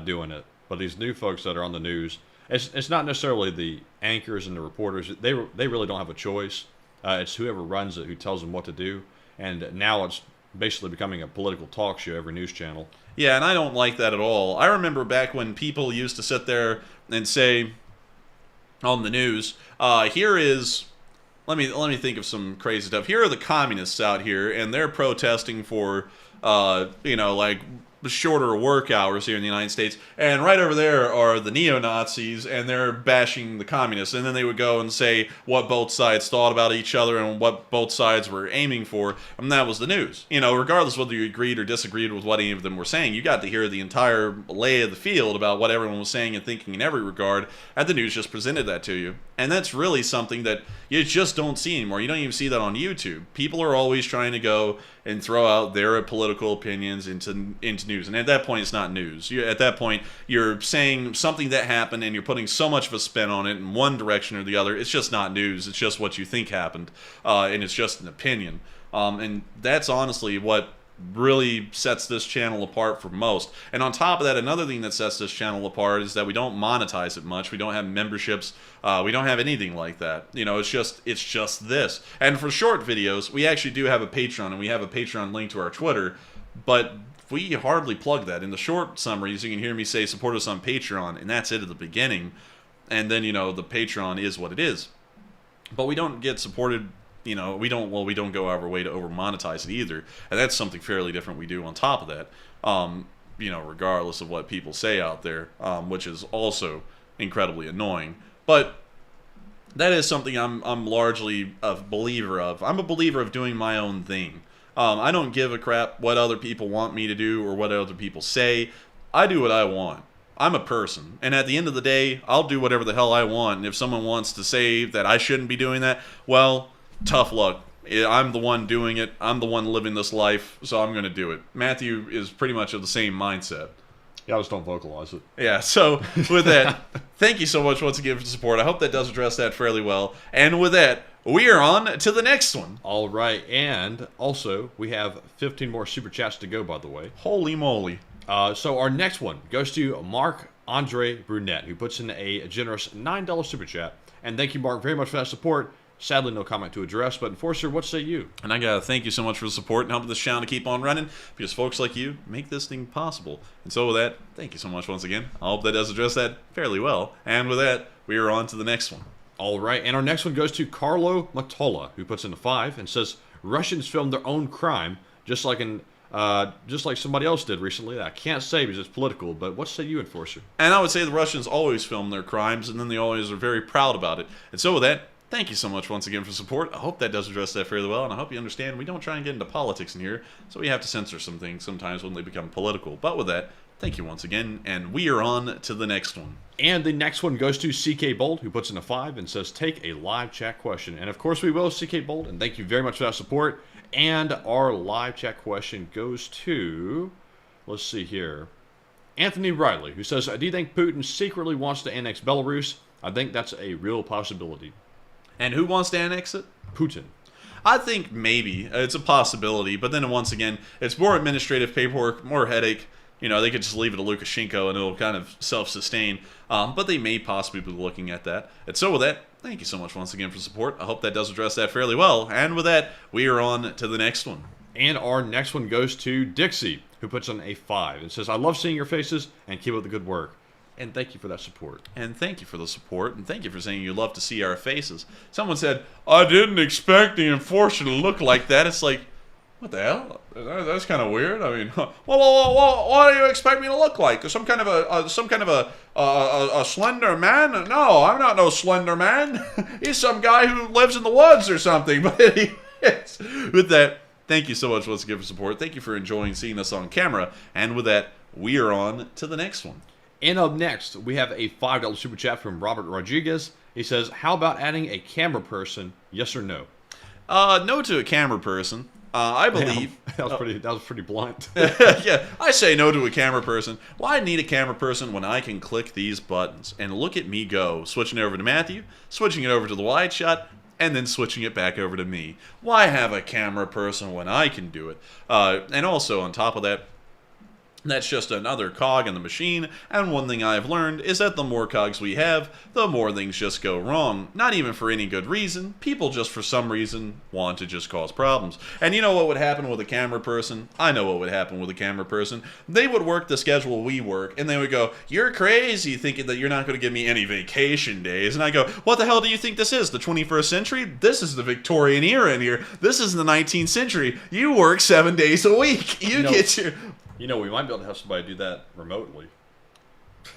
doing it. But these new folks that are on the news, it's not necessarily the anchors and the reporters. They really don't have a choice. It's whoever runs it who tells them what to do. And now it's basically becoming a political talk show, every news channel. Yeah, and I don't like that at all. I remember back when people used to sit there and say on the news, here is... Let me think of some crazy stuff. Here are the communists out here, and they're protesting for, like shorter work hours here in the United States. And right over there are the neo-Nazis, and they're bashing the communists. And then they would go and say what both sides thought about each other and what both sides were aiming for. And that was the news. Regardless whether you agreed or disagreed with what any of them were saying, you got to hear the entire lay of the field about what everyone was saying and thinking in every regard, and the news just presented that to you. And that's really something that you just don't see anymore. You don't even see that on YouTube. People are always trying to go and throw out their political opinions into news. And at that point, it's not news. At that point, you're saying something that happened, and you're putting so much of a spin on it in one direction or the other. It's just not news. It's just what you think happened. And it's just an opinion. And that's honestly what really sets this channel apart from most. And on top of that, another thing that sets this channel apart is that we don't monetize it much. We don't have memberships. We don't have anything like that. It's just this. And for short videos, we actually do have a Patreon, and we have a Patreon link to our Twitter, but we hardly plug that. In the short summaries, you can hear me say support us on Patreon, and that's it at the beginning. And then, the Patreon is what it is. But we don't get supported. We don't go our way to over monetize it either, and that's something fairly different we do on top of that. Regardless of what people say out there, which is also incredibly annoying. But that is something I'm largely a believer of. I'm a believer of doing my own thing. I don't give a crap what other people want me to do or what other people say. I do what I want. I'm a person, and at the end of the day, I'll do whatever the hell I want. And if someone wants to say that I shouldn't be doing that, well, tough luck. I'm the one doing it. I'm the one living this life, so I'm going to do it. Matthew is pretty much of the same mindset. Yeah, I just don't vocalize it. Yeah, so with that, thank you so much once again for the support. I hope that does address that fairly well. And with that, we are on to the next one. All right, and also, we have 15 more super chats to go, by the way. Holy moly. So our next one goes to Mark Andre Brunette, who puts in a generous $9 super chat. And thank you, Mark, very much for that support. Sadly, no comment to address, but Enforcer, what say you? And I gotta thank you so much for the support and helping this channel to keep on running, because folks like you make this thing possible. And so with that, thank you so much once again. I hope that does address that fairly well. And with that, we are on to the next one. All right, and our next one goes to Carlo Matola, who puts in a 5 and says, Russians filmed their own crime, just like somebody else did recently. That I can't say because it's political, but what say you, Enforcer? And I would say the Russians always film their crimes, and then they always are very proud about it. And so with that, thank you so much once again for support. I hope that does address that fairly well, and I hope you understand we don't try and get into politics in here, so we have to censor some things sometimes when they become political. But with that, thank you once again, and we are on to the next one. And the next one goes to CK Bold, who puts in a 5 and says, take a live chat question. And of course we will, CK Bold, and thank you very much for that support. And our live chat question goes to, let's see here, Anthony Riley, who says, do you think Putin secretly wants to annex Belarus? I think that's a real possibility. And who wants to annex it? Putin. I think maybe. It's a possibility, but then once again, it's more administrative paperwork, more headache. You know, they could just leave it to Lukashenko and it'll kind of self-sustain. But they may possibly be looking at that. And so with that, thank you so much once again for support. I hope that does address that fairly well. And with that, we are on to the next one. And our next one goes to Dixie, who puts on a 5 and says, I love seeing your faces and keep up the good work. And thank you for that support. And thank you for the support, and thank you for saying you love to see our faces. Someone said, I didn't expect the Enforcer to look like that. It's like, what the hell? That's kind of weird. I mean, what do you expect me to look like? Some kind of a slender man? No, I'm not no slender man. He's some guy who lives in the woods or something. But anyways, with that, thank you so much once again for support. Thank you for enjoying seeing us on camera. And with that, we are on to the next one. And up next, we have a $5 super chat from Robert Rodriguez. He says, how about adding a camera person, yes or no? No to a camera person. I believe... That was pretty blunt. Yeah, I say no to a camera person. Why need a camera person when I can click these buttons? And look at me go. Switching over to Matthew, switching it over to the wide shot, and then switching it back over to me. Why have a camera person when I can do it? And also, on top of that, that's just another cog in the machine, and one thing I've learned is that the more cogs we have, the more things just go wrong. Not even for any good reason. People just for some reason want to just cause problems. And you know what would happen with a camera person? I know what would happen with a camera person. They would work the schedule we work, and they would go, you're crazy thinking that you're not going to give me any vacation days. And I go, what the hell do you think this is? The 21st century? This is the Victorian era in here. This is the 19th century. You work 7 days a week. You get your... You know, we might be able to have somebody do that remotely.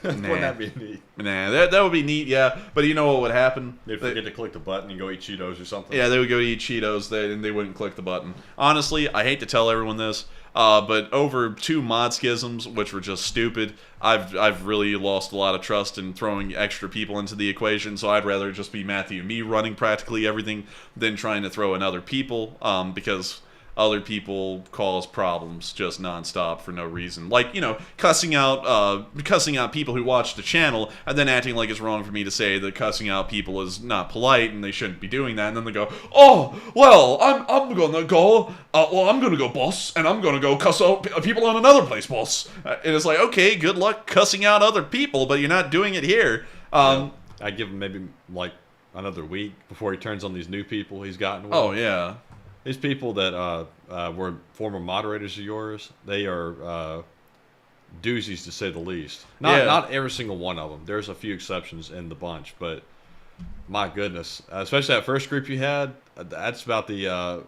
Wouldn't that be neat? Nah, that would be neat, yeah. But you know what would happen? They'd forget to click the button and go eat Cheetos or something. Yeah, they would go eat Cheetos, and they wouldn't click the button. Honestly, I hate to tell everyone this, but over 2 mod schisms, which were just stupid, I've really lost a lot of trust in throwing extra people into the equation, so I'd rather just be Matthew and me running practically everything than trying to throw in other people, because... other people cause problems just nonstop for no reason. Like, you know, cussing out people who watch the channel and then acting like it's wrong for me to say that cussing out people is not polite and they shouldn't be doing that. And then they go, oh, well, I'm gonna go, I'm gonna go, boss, and I'm gonna go cuss out people in another place, boss. And it's like, okay, good luck cussing out other people, but you're not doing it here. I give him maybe like another week before he turns on these new people he's gotten with. Oh, yeah. These people that were former moderators of yours, they are doozies to say the least. Not every single one of them. There's a few exceptions in the bunch, but my goodness, especially that first group you had, that's about the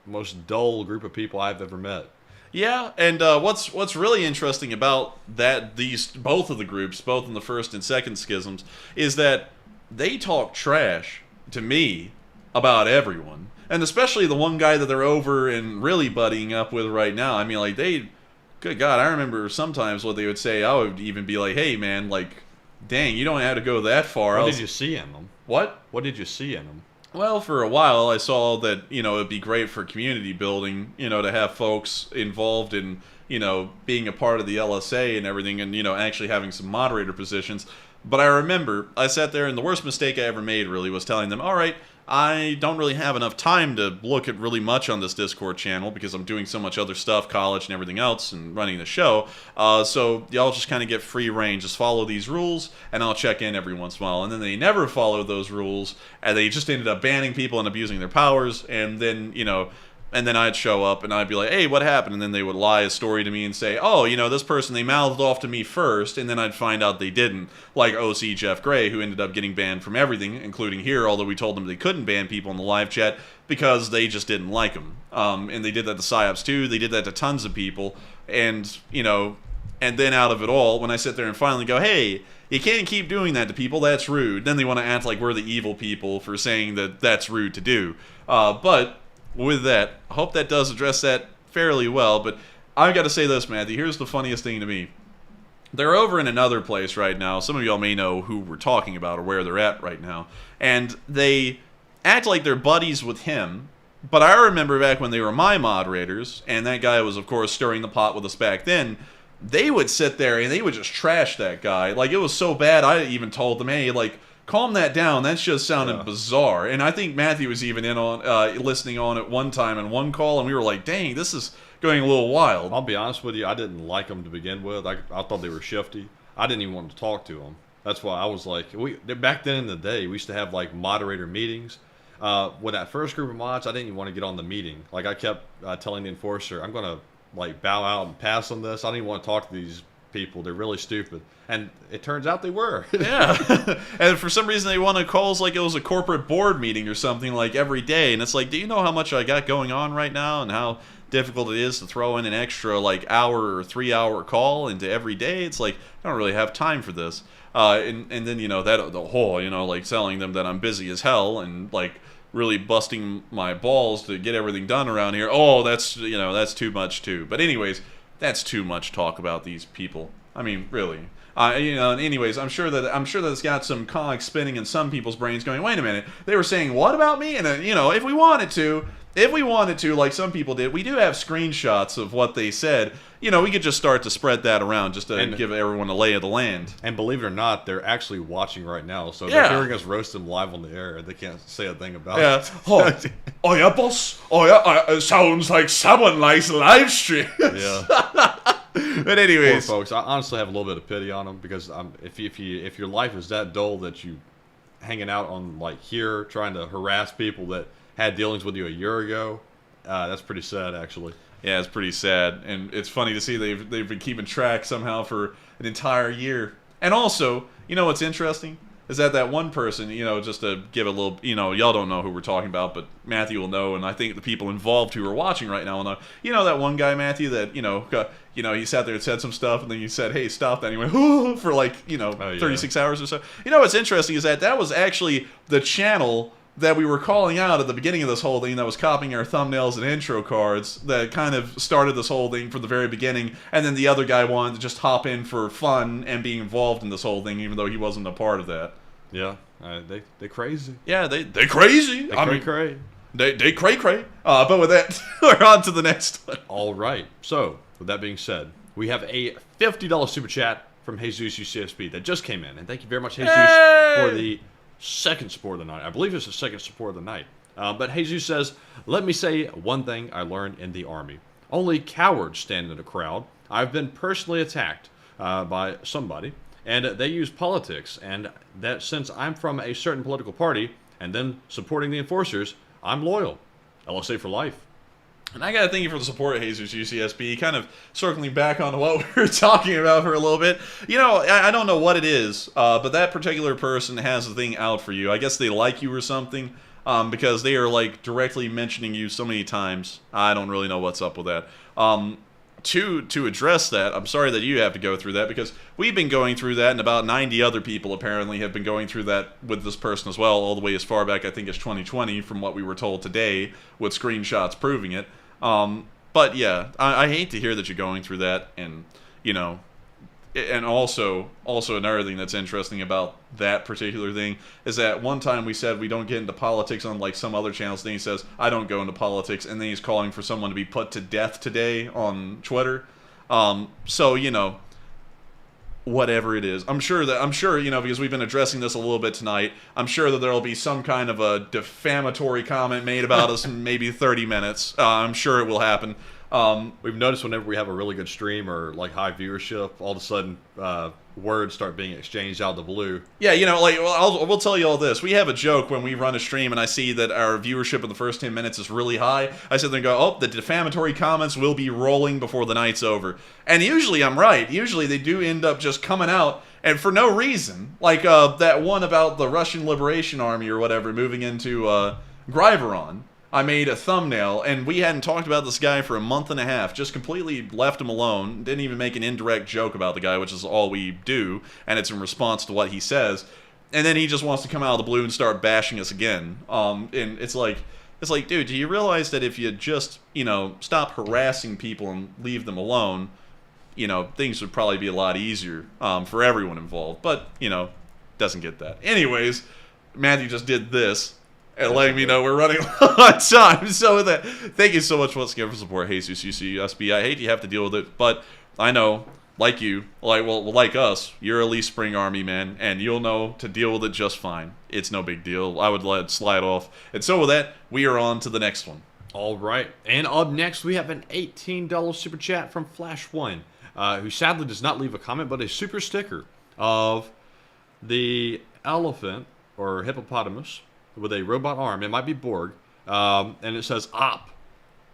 most dull group of people I've ever met. Yeah, and what's really interesting about that both of the groups, both in the first and second schisms, is that they talk trash to me about everyone. And especially the one guy that they're over and really buddying up with right now. I mean, like, good God, I remember sometimes what they would say. I would even be like, hey, man, like, dang, you don't have to go that far. What did you see in them? What? What did you see in them? Well, for a while, I saw that, you know, it'd be great for community building, you know, to have folks involved in, you know, being a part of the LSA and everything and, you know, actually having some moderator positions. But I remember I sat there and the worst mistake I ever made really was telling them, all right, I don't really have enough time to look at really much on this Discord channel because I'm doing so much other stuff, college and everything else, and running the show. So y'all just kind of get free reign. Just follow these rules, and I'll check in every once in a while. And then they never followed those rules, and they just ended up banning people and abusing their powers. And then, and then I'd show up and I'd be like, hey, what happened? And then they would lie a story to me and say, oh, this person, they mouthed off to me first, and then I'd find out they didn't. Like OC Jeff Gray, who ended up getting banned from everything, including here, although we told them they couldn't ban people in the live chat because they just didn't like them. And they did that to PsyOps too. They did that to tons of people. And, and then out of it all, when I sit there and finally go, hey, you can't keep doing that to people, that's rude. Then they want to act like we're the evil people for saying that that's rude to do. But with that, I hope that does address that fairly well, but I've got to say this, Matthew, here's the funniest thing to me. They're over in another place right now. Some of y'all may know who we're talking about or where they're at right now, and they act like they're buddies with him, but I remember back when they were my moderators, and that guy was, of course, stirring the pot with us back then, they would sit there and they would just trash that guy. Like, it was so bad, I even told them, hey, like, calm that down. That's just sounded bizarre. And I think Matthew was even in on listening on at one time in one call, and we were like, dang, this is going a little wild. I'll be honest with you, I didn't like them to begin with. I thought they were shifty. I didn't even want to talk to them. That's why I was like, back then in the day, we used to have like moderator meetings. With that first group of mods, I didn't even want to get on the meeting. Like, I kept telling the enforcer, I'm going to like bow out and pass on this. I didn't even want to talk to these people. They're really stupid. And it turns out they were. Yeah. And for some reason they want to call us like it was a corporate board meeting or something like every day. And it's like, do you know how much I got going on right now and how difficult it is to throw in an extra like hour or 3 hour call into every day? It's like, I don't really have time for this. And then, that the whole, like telling them that I'm busy as hell and like really busting my balls to get everything done around here. Oh, that's, that's too much too. But anyways, that's too much talk about these people. I mean, really. Anyways, I'm sure that it's got some cogs spinning in some people's brains going, wait a minute, they were saying what about me? And if we wanted to, like some people did, we do have screenshots of what they said. We could just start to spread that around just to give everyone a lay of the land. And believe it or not, they're actually watching right now, so they're hearing us roast them live on the air, and they can't say a thing about it. Oh yeah, boss. Oh yeah, it sounds like someone likes live streams. Yeah. But anyways, poor folks, I honestly have a little bit of pity on them because if your life is that dull that you hanging out on like here trying to harass people that had dealings with you a year ago, that's pretty sad actually. Yeah, it's pretty sad, and it's funny to see they've been keeping track somehow for an entire year. And also, what's interesting is that one person, just to give a little, y'all don't know who we're talking about, but Matthew will know, and I think the people involved who are watching right now will know. That one guy, Matthew, that, he sat there and said some stuff, and then you said, hey, stop that, and he went, for like, 36 hours or so. What's interesting is that was actually the channel that we were calling out at the beginning of this whole thing that was copying our thumbnails and intro cards that kind of started this whole thing from the very beginning, and then the other guy wanted to just hop in for fun and be involved in this whole thing even though he wasn't a part of that. Yeah, they crazy. Yeah, they crazy. They cray. But with that, we're on to the next one. All right. So, with that being said, we have a $50 super chat from Jesus UCSB that just came in, and thank you very much, Jesus, for the second support of the night. I believe it's the second support of the night. But Jesus says, let me say one thing I learned in the Army. Only cowards stand in a crowd. I've been personally attacked by somebody, and they use politics, and that since I'm from a certain political party, and then supporting the enforcers, I'm loyal. LSA for life. And I gotta thank you for the support, Jesus UCSB. Kind of circling back on what we were talking about for a little bit. I don't know what it is, but that particular person has the thing out for you. I guess they like you or something, because they are like directly mentioning you so many times. I don't really know what's up with that. To address that, I'm sorry that you have to go through that, because we've been going through that, and about 90 other people apparently have been going through that with this person as well, all the way as far back, I think, as 2020, from what we were told today, with screenshots proving it. But yeah, I hate to hear that you're going through that, and, and also another thing that's interesting about that particular thing is that one time we said we don't get into politics on like some other channels, then he says I don't go into politics, and then he's calling for someone to be put to death today on Twitter. So whatever it is. I'm sure, because we've been addressing this a little bit tonight, I'm sure that there'll be some kind of a defamatory comment made about us in maybe 30 minutes. I'm sure it will happen. We've noticed whenever we have a really good stream or like high viewership, all of a sudden words start being exchanged out of the blue. Yeah, we'll tell you all this. We have a joke when we run a stream and I see that our viewership in the first 10 minutes is really high. I sit there and go, oh, the defamatory comments will be rolling before the night's over. And usually I'm right. Usually they do end up just coming out, and for no reason. Like that one about the Russian Liberation Army or whatever moving into Griveron. I made a thumbnail, and we hadn't talked about this guy for a month and a half, just completely left him alone, didn't even make an indirect joke about the guy, which is all we do, and it's in response to what he says, and then he just wants to come out of the blue and start bashing us again. And it's like, dude, do you realize that if you just, stop harassing people and leave them alone, things would probably be a lot easier for everyone involved, but, doesn't get that. Anyways, Matthew just did this, and letting me know we're running on time. So with that, thank you so much once again for support, Jesus UCSB. I hate you have to deal with it, but I know, like you, like us, you're Elite Spring Army, man, and you'll know to deal with it just fine. It's no big deal. I would let it slide off. And so with that, we are on to the next one. All right, and up next we have an $18 super chat from Flash1, who sadly does not leave a comment, but a super sticker of the elephant or hippopotamus with a robot arm. It might be Borg, and it says "op."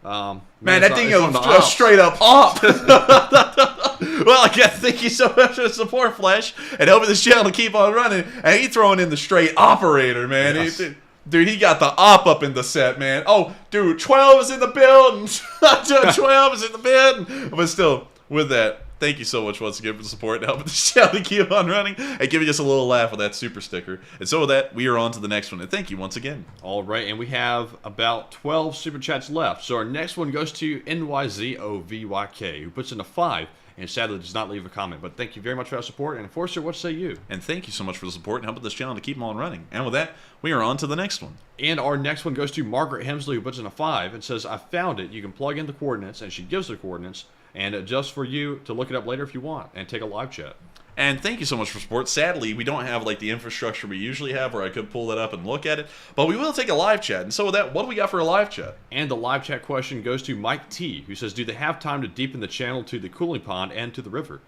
Man, that thing goes straight up "op." Well, again, thank you so much for the support, Flash, and helping this channel to keep on running. And he throwing in the straight operator, man. Yes. Dude, he got the op up in the set, man. Oh, dude, 12 is in the building. 12 is in the building. But still, with that, thank you so much once again for the support and helping the channel to keep on running and giving us a little laugh with that super sticker. And so with that, we are on to the next one. And thank you once again. All right, and we have about 12 super chats left. So our next one goes to NYZOVYK, who puts in a 5 and sadly does not leave a comment. But thank you very much for that support. And Enforcer, what say you? And thank you so much for the support and helping this channel to keep on running. And with that, we are on to the next one. And our next one goes to Margaret Hemsley, who puts in a 5 and says, I found it. You can plug in the coordinates, and she gives the coordinates. And just for you to look it up later if you want and take a live chat. And thank you so much for support. Sadly, we don't have like the infrastructure we usually have where I could pull that up and look at it, but we will take a live chat. And so with that, what do we got for a live chat? And the live chat question goes to Mike T, who says, do they have time to deepen the channel to the cooling pond and to the river?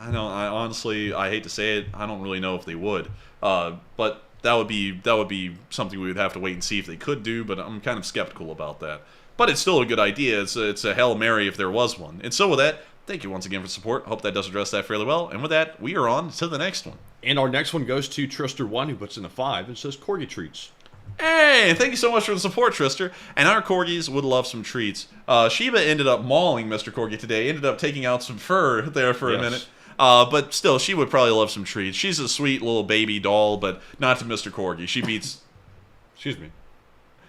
I honestly, I hate to say it, I don't really know if they would. But that would be something we would have to wait and see if they could do, but I'm kind of skeptical about that. But it's still a good idea. It's a Hail Mary if there was one. And so with that, thank you once again for support. Hope that does address that fairly well. And with that, we are on to the next one. And our next one goes to Trister1, who puts in a 5 and says Corgi treats. Hey, thank you so much for the support, Trister. And our Corgis would love some treats. Sheba ended up mauling Mr. Corgi today. Ended up taking out some fur there for a minute. But still, she would probably love some treats. She's a sweet little baby doll, but not to Mr. Corgi. She beats... Excuse me.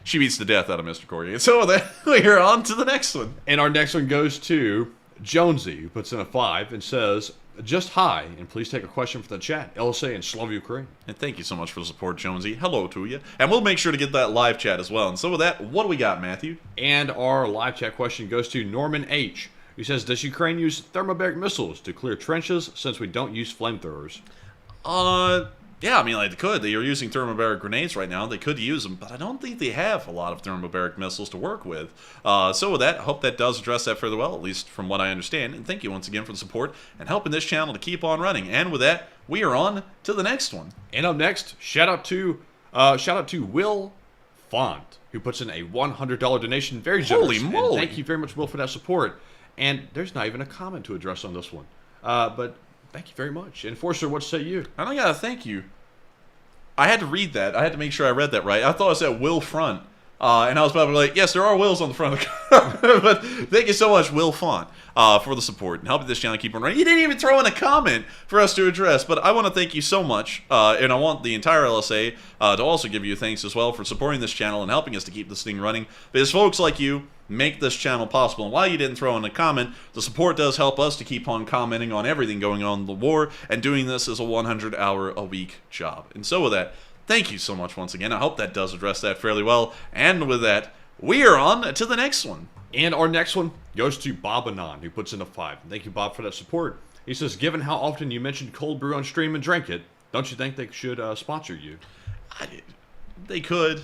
She beats the death out of Mr. Corgi. And so then we're on to the next one. And our next one goes to Jonesy, who puts in a 5 and says, just hi, and please take a question from the chat. LSA and Slav Ukraine. And thank you so much for the support, Jonesy. Hello to you. And we'll make sure to get that live chat as well. And so with that, what do we got, Matthew? And our live chat question goes to Norman H, who says, does Ukraine use thermobaric missiles to clear trenches since we don't use flamethrowers? Yeah, I mean, like, they could. They are using thermobaric grenades right now. They could use them, but I don't think they have a lot of thermobaric missiles to work with. So with that, I hope that does address that fairly well, at least from what I understand. And thank you once again for the support and helping this channel to keep on running. And with that, we are on to the next one. And up next, shout out to Will Font, who puts in a $100 donation. Very generous. Holy moly! And thank you very much, Will, for that support. And there's not even a comment to address on this one. But thank you very much. Enforcer, what say you? I don't gotta thank you. I had to read that. I had to make sure I read that right. I thought it said Will Front. And I was probably like, yes, there are Wills on the front of the car. But thank you so much, Will Font, for the support and helping this channel keep on running. You didn't even throw in a comment for us to address, but I want to thank you so much. And I want the entire LSA to also give you thanks as well for supporting this channel and helping us to keep this thing running. Because folks like you make this channel possible. And while you didn't throw in a comment, the support does help us to keep on commenting on everything going on in the war, and doing this is a 100-hour-a-week job. And so with that, thank you so much once again. I hope that does address that fairly well. And with that, we are on to the next one. And our next one goes to Bob Anon, who puts in a 5. Thank you, Bob, for that support. He says, given how often you mentioned cold brew on stream and drink it, don't you think they should sponsor you? They could,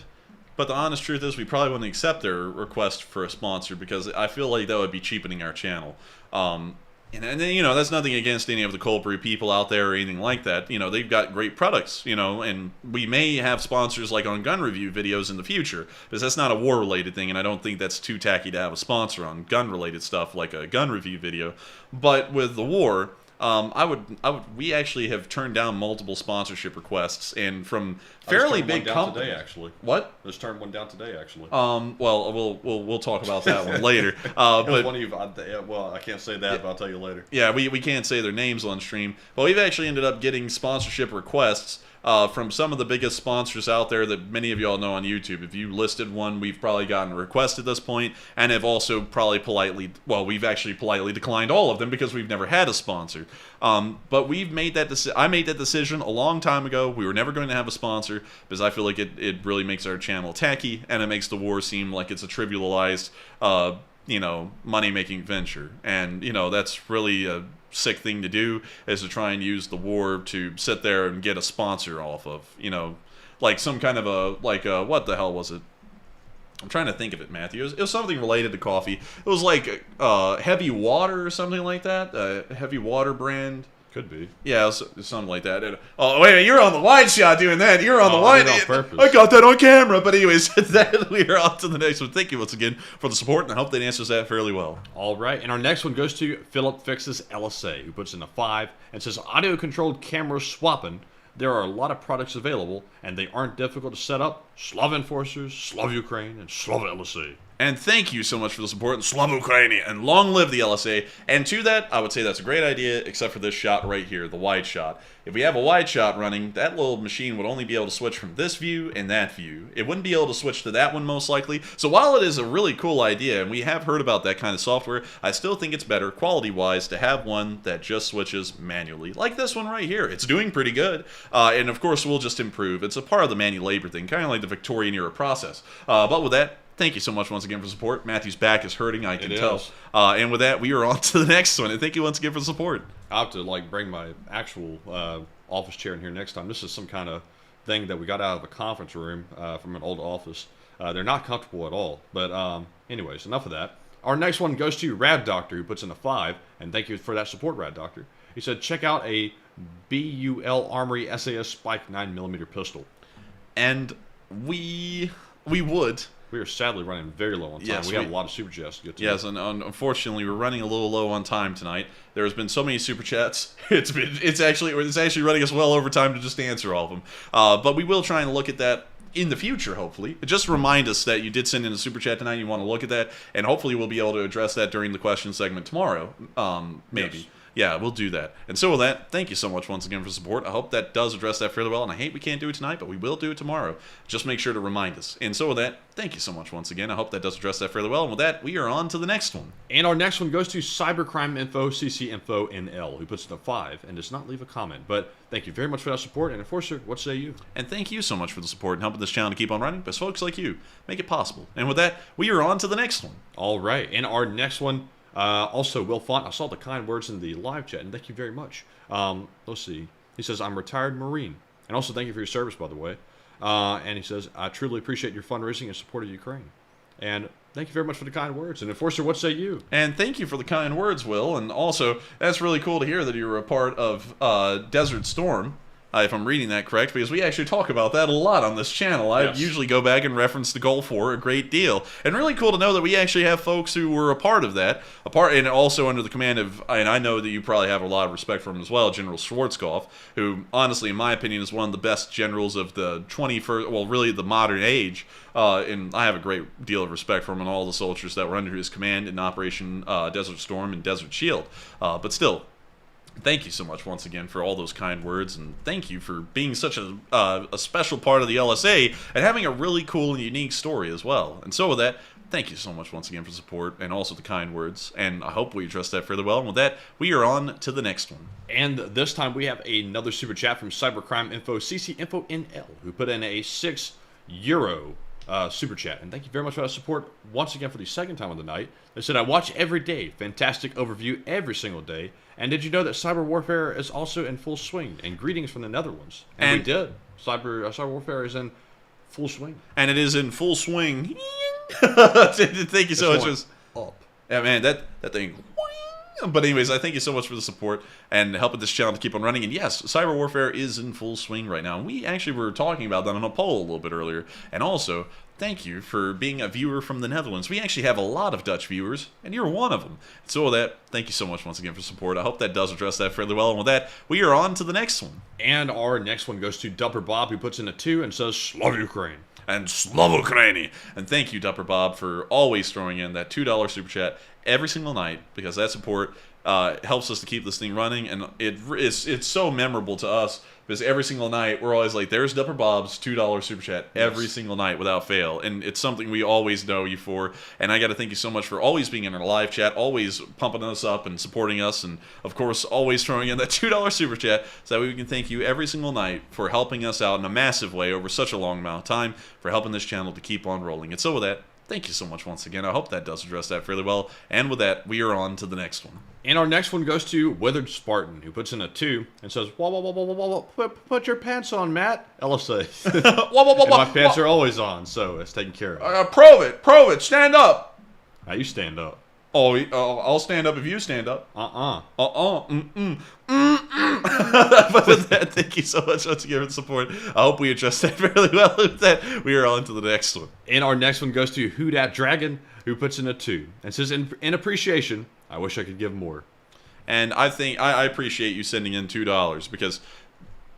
but the honest truth is we probably wouldn't accept their request for a sponsor because I feel like that would be cheapening our channel. And you know, that's nothing against any of the cold brew people out there or anything like that. You know, they've got great products, you know, and we may have sponsors like on gun review videos in the future, because that's not a war-related thing, and I don't think that's too tacky to have a sponsor on gun-related stuff like a gun review video. But with the war, we actually have turned down multiple sponsorship requests, and from fairly big companies. Today, actually. What? Just turned one down today, actually. Well, we'll talk about that one later. But one of you, well, I can't say that, but I'll tell you later. Yeah, we can't say their names on stream, but we've actually ended up getting sponsorship requests from some of the biggest sponsors out there that many of y'all know on YouTube. If you listed one, we've probably gotten a request at this point, and have also probably we've actually politely declined all of them because we've never had a sponsor. But we've made that I made that decision a long time ago. We were never going to have a sponsor because I feel like it really makes our channel tacky, and it makes the war seem like it's a trivialized, you know, money-making venture. And, you know, that's really a sick thing to do, is to try and use the war to sit there and get a sponsor off of, you know, like some kind of a, what the hell was it? I'm trying to think of it, Matthew. It was something related to coffee. It was like Heavy Water or something like that. Heavy Water brand. Could be. Yeah, it was something like that. Oh, wait a minute, you're on the wide shot doing that. You're on the wide. On purpose. I got that on camera. But anyways, we are on to the next one. Thank you once again for the support, and I hope that answers that fairly well. All right, and our next one goes to Philip Fixes LSA, who puts in a 5 and says, audio-controlled camera swapping. There are a lot of products available, and they aren't difficult to set up. Slav Enforcers, Slav Ukraine, and Slav LSA. And thank you so much for the support, and Slav Ukrainian, and long live the LSA. And to that, I would say that's a great idea, except for this shot right here, the wide shot. If we have a wide shot running, that little machine would only be able to switch from this view and that view. It wouldn't be able to switch to that one most likely. So while it is a really cool idea, and we have heard about that kind of software, I still think it's better, quality-wise, to have one that just switches manually. Like this one right here. It's doing pretty good. And of course, we'll just improve. It's a part of the manual labor thing, kind of like the Victorian era process. But with that, thank you so much once again for support. Matthew's back is hurting, I can tell. And with that, we are on to the next one. And thank you once again for the support. I'll have to bring my actual office chair in here next time. This is some kind of thing that we got out of a conference room from an old office. They're not comfortable at all. But anyways, enough of that. Our next one goes to Rad Doctor, who puts in a 5. And thank you for that support, Rad Doctor. He said, check out a BUL Armory SAS Spike 9mm pistol. And we would. We are sadly running very low on time. Yes, we have a lot of super chats to get to. Yes, and unfortunately, we're running a little low on time tonight. There has been so many super chats. It's actually running us well over time to just answer all of them. But we will try and look at that in the future, hopefully. Just remind us that you did send in a super chat tonight. You want to look at that, and hopefully we'll be able to address that during the question segment tomorrow. Maybe. Yes. Yeah, we'll do that. And so with that, thank you so much once again for support. I hope that does address that fairly well, and I hate we can't do it tonight, but we will do it tomorrow. Just make sure to remind us. And so with that, thank you so much once again. I hope that does address that fairly well. And with that, we are on to the next one. And our next one goes to Cybercrime Info, CC Info NL, who puts it a 5 and does not leave a comment. But thank you very much for that support. And Enforcer, what say you? And thank you so much for the support and helping this channel to keep on running. Because folks like you make it possible. And with that, we are on to the next one. All right. And our next one, also Will Font. I saw the kind words in the live chat, and thank you very much. Let's see. He says, I'm retired Marine. And also thank you for your service, by the way. And he says, I truly appreciate your fundraising and support of Ukraine. And thank you very much for the kind words. And Enforcer, what say you? And thank you for the kind words, Will. And also, that's really cool to hear that you were a part of Desert Storm. If I'm reading that correct, because we actually talk about that a lot on this channel. I usually go back and reference the Gulf War a great deal. And really cool to know that we actually have folks who were a part of that, and also under the command of, and I know that you probably have a lot of respect for him as well, General Schwarzkopf, who, honestly, in my opinion, is one of the best generals of the 21st, well, really the modern age. And I have a great deal of respect for him and all the soldiers that were under his command in Operation Desert Storm and Desert Shield. But still, thank you so much once again for all those kind words, and thank you for being such a special part of the LSA and having a really cool and unique story as well. And so with that, thank you so much once again for support and also the kind words, and I hope we address that fairly well. And with that, we are on to the next one. And this time we have another super chat from Cybercrime Info, CC Info NL, who put in a €6 super chat. And thank you very much for that support once again for the second time of the night. They said, I watch every day. Fantastic overview every single day. And did you know that cyber warfare is also in full swing? And greetings from the Netherlands. And we did. Cyber warfare is in full swing. And it is in full swing. Thank you so much. Up. Yeah, man, that thing. But anyways, I thank you so much for the support and helping this channel to keep on running. And yes, cyber warfare is in full swing right now. We actually were talking about that on a poll a little bit earlier. And also, thank you for being a viewer from the Netherlands. We actually have a lot of Dutch viewers, and you're one of them. So with that, thank you so much once again for support. I hope that does address that fairly well. And with that, we are on to the next one. And our next one goes to Dumper Bob, who puts in a 2 and says, Slav Ukraine. And Slav Ukraini. And thank you, Dupper Bob, for always throwing in that $2 super chat every single night, because that support helps us to keep this thing running, and it's so memorable to us, because every single night we're always like, there's Dupper Bob's $2 super chat every single night without fail, and it's something we always know you for. And I got to thank you so much for always being in our live chat, always pumping us up and supporting us, and of course always throwing in that $2 super chat so that we can thank you every single night for helping us out in a massive way over such a long amount of time, for helping this channel to keep on rolling. And so with that, thank you so much once again. I hope that does address that fairly well. And with that, we are on to the next one. And our next one goes to Withered Spartan, who puts in a 2 and says, whoa, whoa, whoa, whoa, whoa, whoa, put your pants on, Matt. LSA. Whoa, whoa, whoa, my pants are always on, so it's taken care of. Prove it, stand up. Now you stand up. Oh, I'll stand up if you stand up. But with that, thank you so much once again for the support. I hope we addressed that fairly well. With that, we are on to the next one. And our next one goes to Who Dat Dragon, who puts in a 2 and says, in appreciation, I wish I could give more. And I think I appreciate you sending in $2, because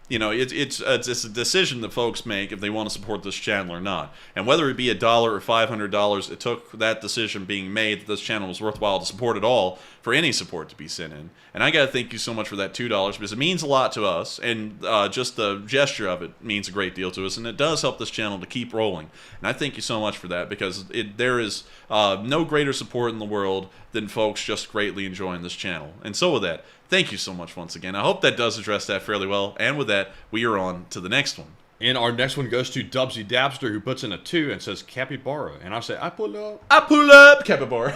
you know, it's a decision that folks make if they want to support this channel or not. And whether it be $1 or $500, it took that decision being made that this channel was worthwhile to support at all for any support to be sent in. And I got to thank you so much for that $2, because it means a lot to us, and just the gesture of it means a great deal to us, and it does help this channel to keep rolling. And I thank you so much for that, because there is no greater support in the world than folks just greatly enjoying this channel. And so with that, thank you so much once again. I hope that does address that fairly well. And with that, we are on to the next one. And our next one goes to Dubsy Dabster, who puts in a 2 and says Capybara. And I say, I pull up Capybara.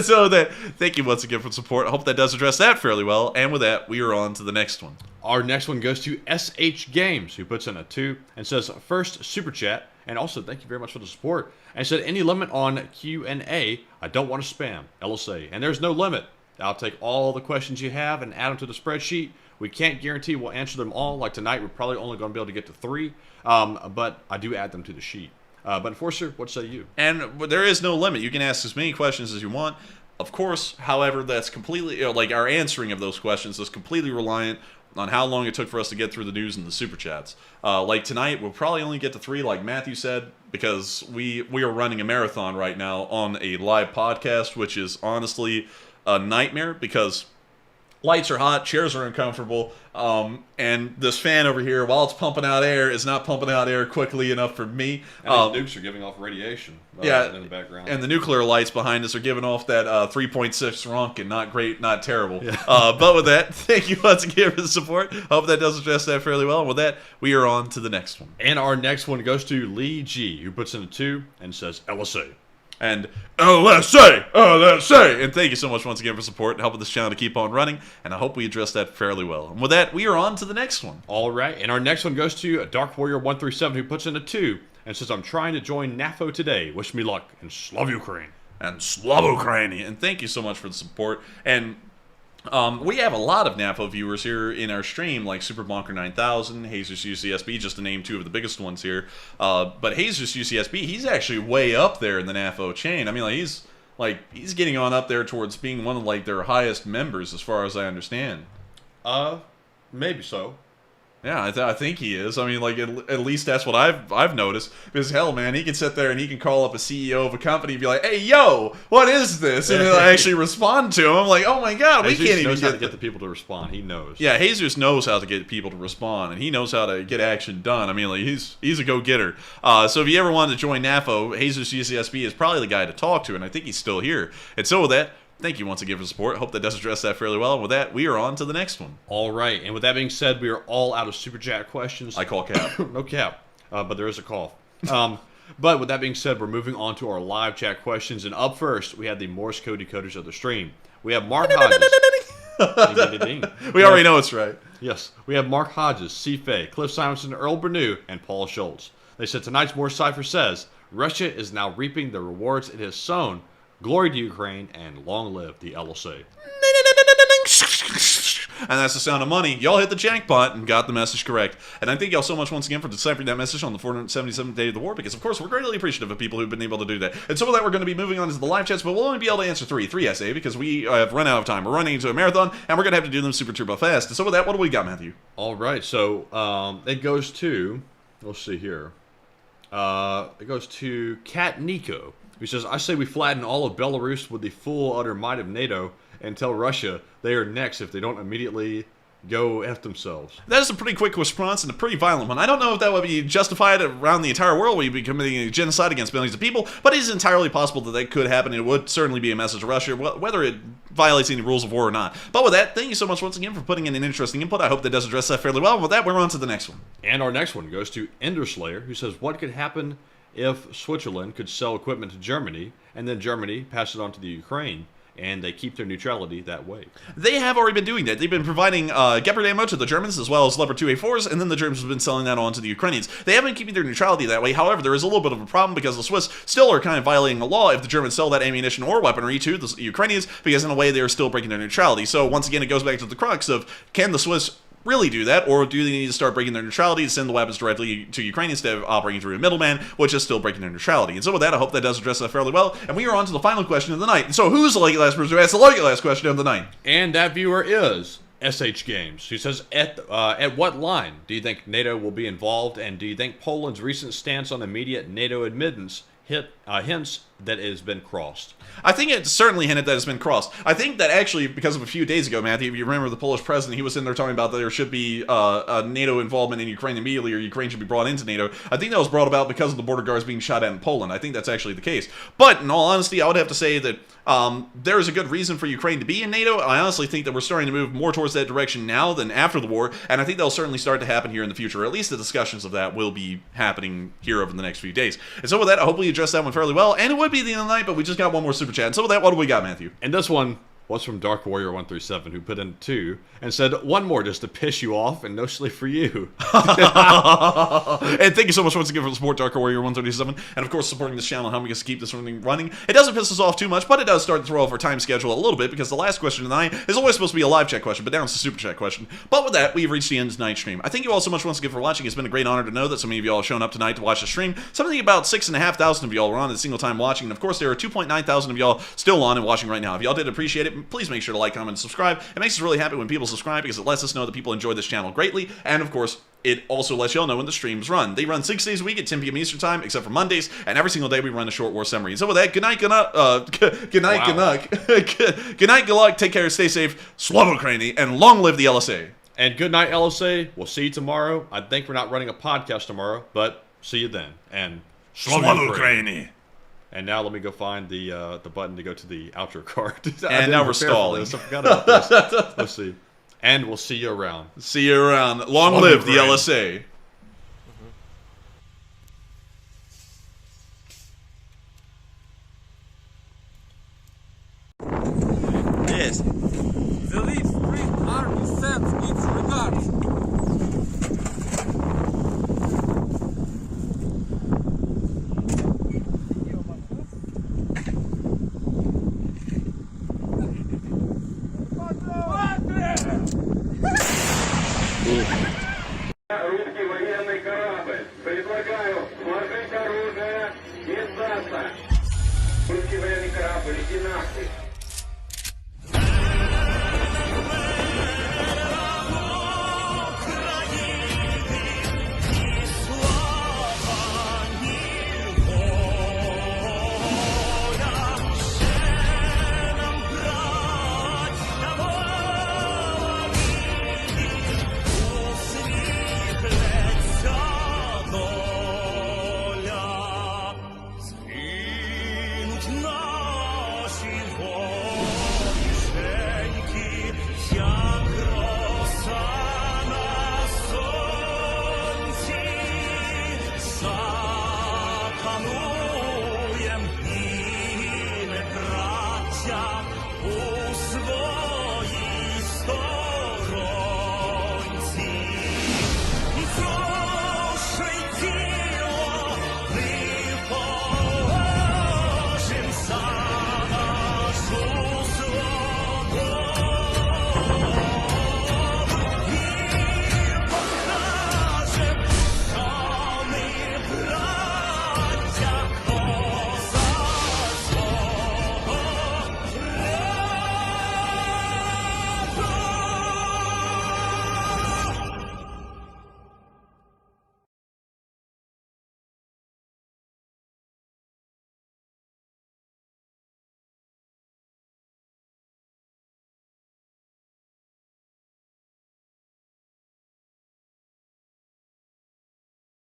So that, thank you once again for the support. I hope that does address that fairly well. And with that, we are on to the next one. Our next one goes to SH Games, who puts in a 2 and says, first super chat. And also, thank you very much for the support. And said, any limit on Q&A? I don't want to spam. LSA. And there's no limit. I'll take all the questions you have and add them to the spreadsheet. We can't guarantee we'll answer them all. Like tonight, we're probably only going to be able to get to 3. But I do add them to the sheet. But Enforcer, what say you? And there is no limit. You can ask as many questions as you want. Of course, however, that's completely, like our answering of those questions is completely reliant on how long it took for us to get through the news and the super chats. Like tonight, we'll probably only get to 3, like Matthew said, because we are running a marathon right now on a live podcast, which is honestly a nightmare, because lights are hot, chairs are uncomfortable, and this fan over here, while it's pumping out air, is not pumping out air quickly enough for me. And the nukes are giving off radiation in the background. And the nuclear lights behind us are giving off that 3.6 Ronkin. Not great, not terrible. Yeah. But with that, thank you once again for the support. Hope that does address that fairly well. And with that, we are on to the next one. And our next one goes to Lee G, who puts in a 2 and says LSA. And LSA! And thank you so much once again for support and helping this channel to keep on running. And I hope we addressed that fairly well. And with that, we are on to the next one. All right. And our next one goes to Dark Warrior 137, who puts in a 2 and says, I'm trying to join NAFO today. Wish me luck. And Slav Ukraine. And Slav Ukraini. And thank you so much for the support. And we have a lot of NAFO viewers here in our stream, like Super Bonker 9000, Jesus UCSB, just to name 2 of the biggest ones here. But Jesus UCSB, he's actually way up there in the NAFO chain. I mean, he's getting on up there towards being one of like their highest members, as far as I understand. Maybe so. Yeah, I think he is. I mean, like, at least that's what I've noticed. Because, hell, man, he can sit there and he can call up a CEO of a company and be like, hey, yo, what is this? And they'll actually respond to him. I'm like, oh, my God, we can't even knows how to get the people to respond. He knows. Yeah, Jesus knows how to get people to respond, and he knows how to get action done. I mean, like, he's a go-getter. So if you ever wanted to join NAFO, Jesus UCSB is probably the guy to talk to, and I think he's still here. And so with that, thank you once again for the support. Hope that does address that fairly well. And with that, we are on to the next one. All right. And with that being said, we are all out of Super Chat questions. I call cap. No cap. But there is a cough. But with that being said, we're moving on to our live chat questions. And up first, we have the Morse code decoders of the stream. We have Mark Hodges. We already know it's right. Yes. We have Mark Hodges, C. Fay, Cliff Simonson, Earl Bernew, and Paul Schultz. They said tonight's Morse cipher says, Russia is now reaping the rewards it has sown. Glory to Ukraine, and long live the LSA. And that's the sound of money. Y'all hit the jackpot and got the message correct. And I thank y'all so much once again for deciphering that message on the 477th day of the war, because of course we're greatly appreciative of people who've been able to do that. And so with that, we're going to be moving on to the live chats, but we'll only be able to answer three essay, because we have run out of time. We're running into a marathon, and we're going to have to do them super turbo fast. And so with that, what do we got, Matthew? All right, so it goes to, let's see here. It goes to Kat Nico, who says, I say we flatten all of Belarus with the full utter might of NATO and tell Russia they are next if they don't immediately go F themselves. That is a pretty quick response and a pretty violent one. I don't know if that would be justified around the entire world. We'd be committing a genocide against millions of people, but it is entirely possible that that could happen. It would certainly be a message to Russia, whether it violates any rules of war or not. But with that, thank you so much once again for putting in an interesting input. I hope that does address that fairly well. And with that, we're on to the next one. And our next one goes to Enderslayer, who says, what could happen if Switzerland could sell equipment to Germany, and then Germany pass it on to the Ukraine, and they keep their neutrality that way? They have already been doing that. They've been providing Gepard ammo to the Germans, as well as Leopard 2A4s, and then the Germans have been selling that on to the Ukrainians. They have been keeping their neutrality that way. However, there is a little bit of a problem, because the Swiss still are kind of violating the law if the Germans sell that ammunition or weaponry to the Ukrainians, because in a way they are still breaking their neutrality. So once again, it goes back to the crux of, can the Swiss really do that, or do they need to start breaking their neutrality to send the weapons directly to Ukraine instead of operating through a middleman, which is still breaking their neutrality? And so with that, I hope that does address that fairly well. And we are on to the final question of the night. And so who's the lucky last person who asked the lucky last question of the night? And that viewer is SH Games, who says, at what line do you think NATO will be involved, and do you think Poland's recent stance on immediate NATO admittance hints that it has been crossed? I think it certainly hinted that it's been crossed. I think that actually, because of a few days ago, Matthew, if you remember the Polish president, he was in there talking about that there should be a NATO involvement in Ukraine immediately, or Ukraine should be brought into NATO. I think that was brought about because of the border guards being shot at in Poland. I think that's actually the case. But in all honesty, I would have to say that there is a good reason for Ukraine to be in NATO. I honestly think that we're starting to move more towards that direction now than after the war, and I think that'll certainly start to happen here in the future, or at least the discussions of that will be happening here over the next few days. And so with that, I hope we addressed that one fairly well, and it would be the end of the night, but we just got one more super chat. And so with that, what do we got, Matthew? And this one was from Dark Warrior 137, who put in 2 and said, one more just to piss you off and no sleep for you. And thank you so much once again for the support, Dark Warrior 137, and of course supporting this channel and helping us to keep this running. It doesn't piss us off too much, but it does start to throw off our time schedule a little bit, because the last question tonight is always supposed to be a live chat question, but now it's a super chat question. But with that, we've reached the end of tonight's stream. I thank you all so much once again for watching. It's been a great honor to know that so many of y'all have shown up tonight to watch the stream. Something about 6,500 of y'all were on at a single time watching, and of course there are 2,900 of y'all still on and watching right now. If y'all did appreciate it, please make sure to like, comment, and subscribe. It makes us really happy when people subscribe, because it lets us know that people enjoy this channel greatly, and of course, it also lets y'all know when the streams run. They run 6 days a week at 10 p.m. Eastern Time, except for Mondays, and every single day we run a short war summary. And so with that, good night, good night, good night, good luck, take care, stay safe, Slava Ukraini, and long live the LSA. And good night, LSA. We'll see you tomorrow. I think we're not running a podcast tomorrow, but see you then. And Slava Ukraini. And now let me go find the button to go to the outro card. And now we're stalling. I forgot about this. Let's see. And we'll see you around. See you around. Long live the LSA. Yes. The Leaf Spring Army sends its regards. Русский военный корабль. Предлагаю сложить оружие и сдаться. Русский военный корабль, иди нахуй. Come життя у своїй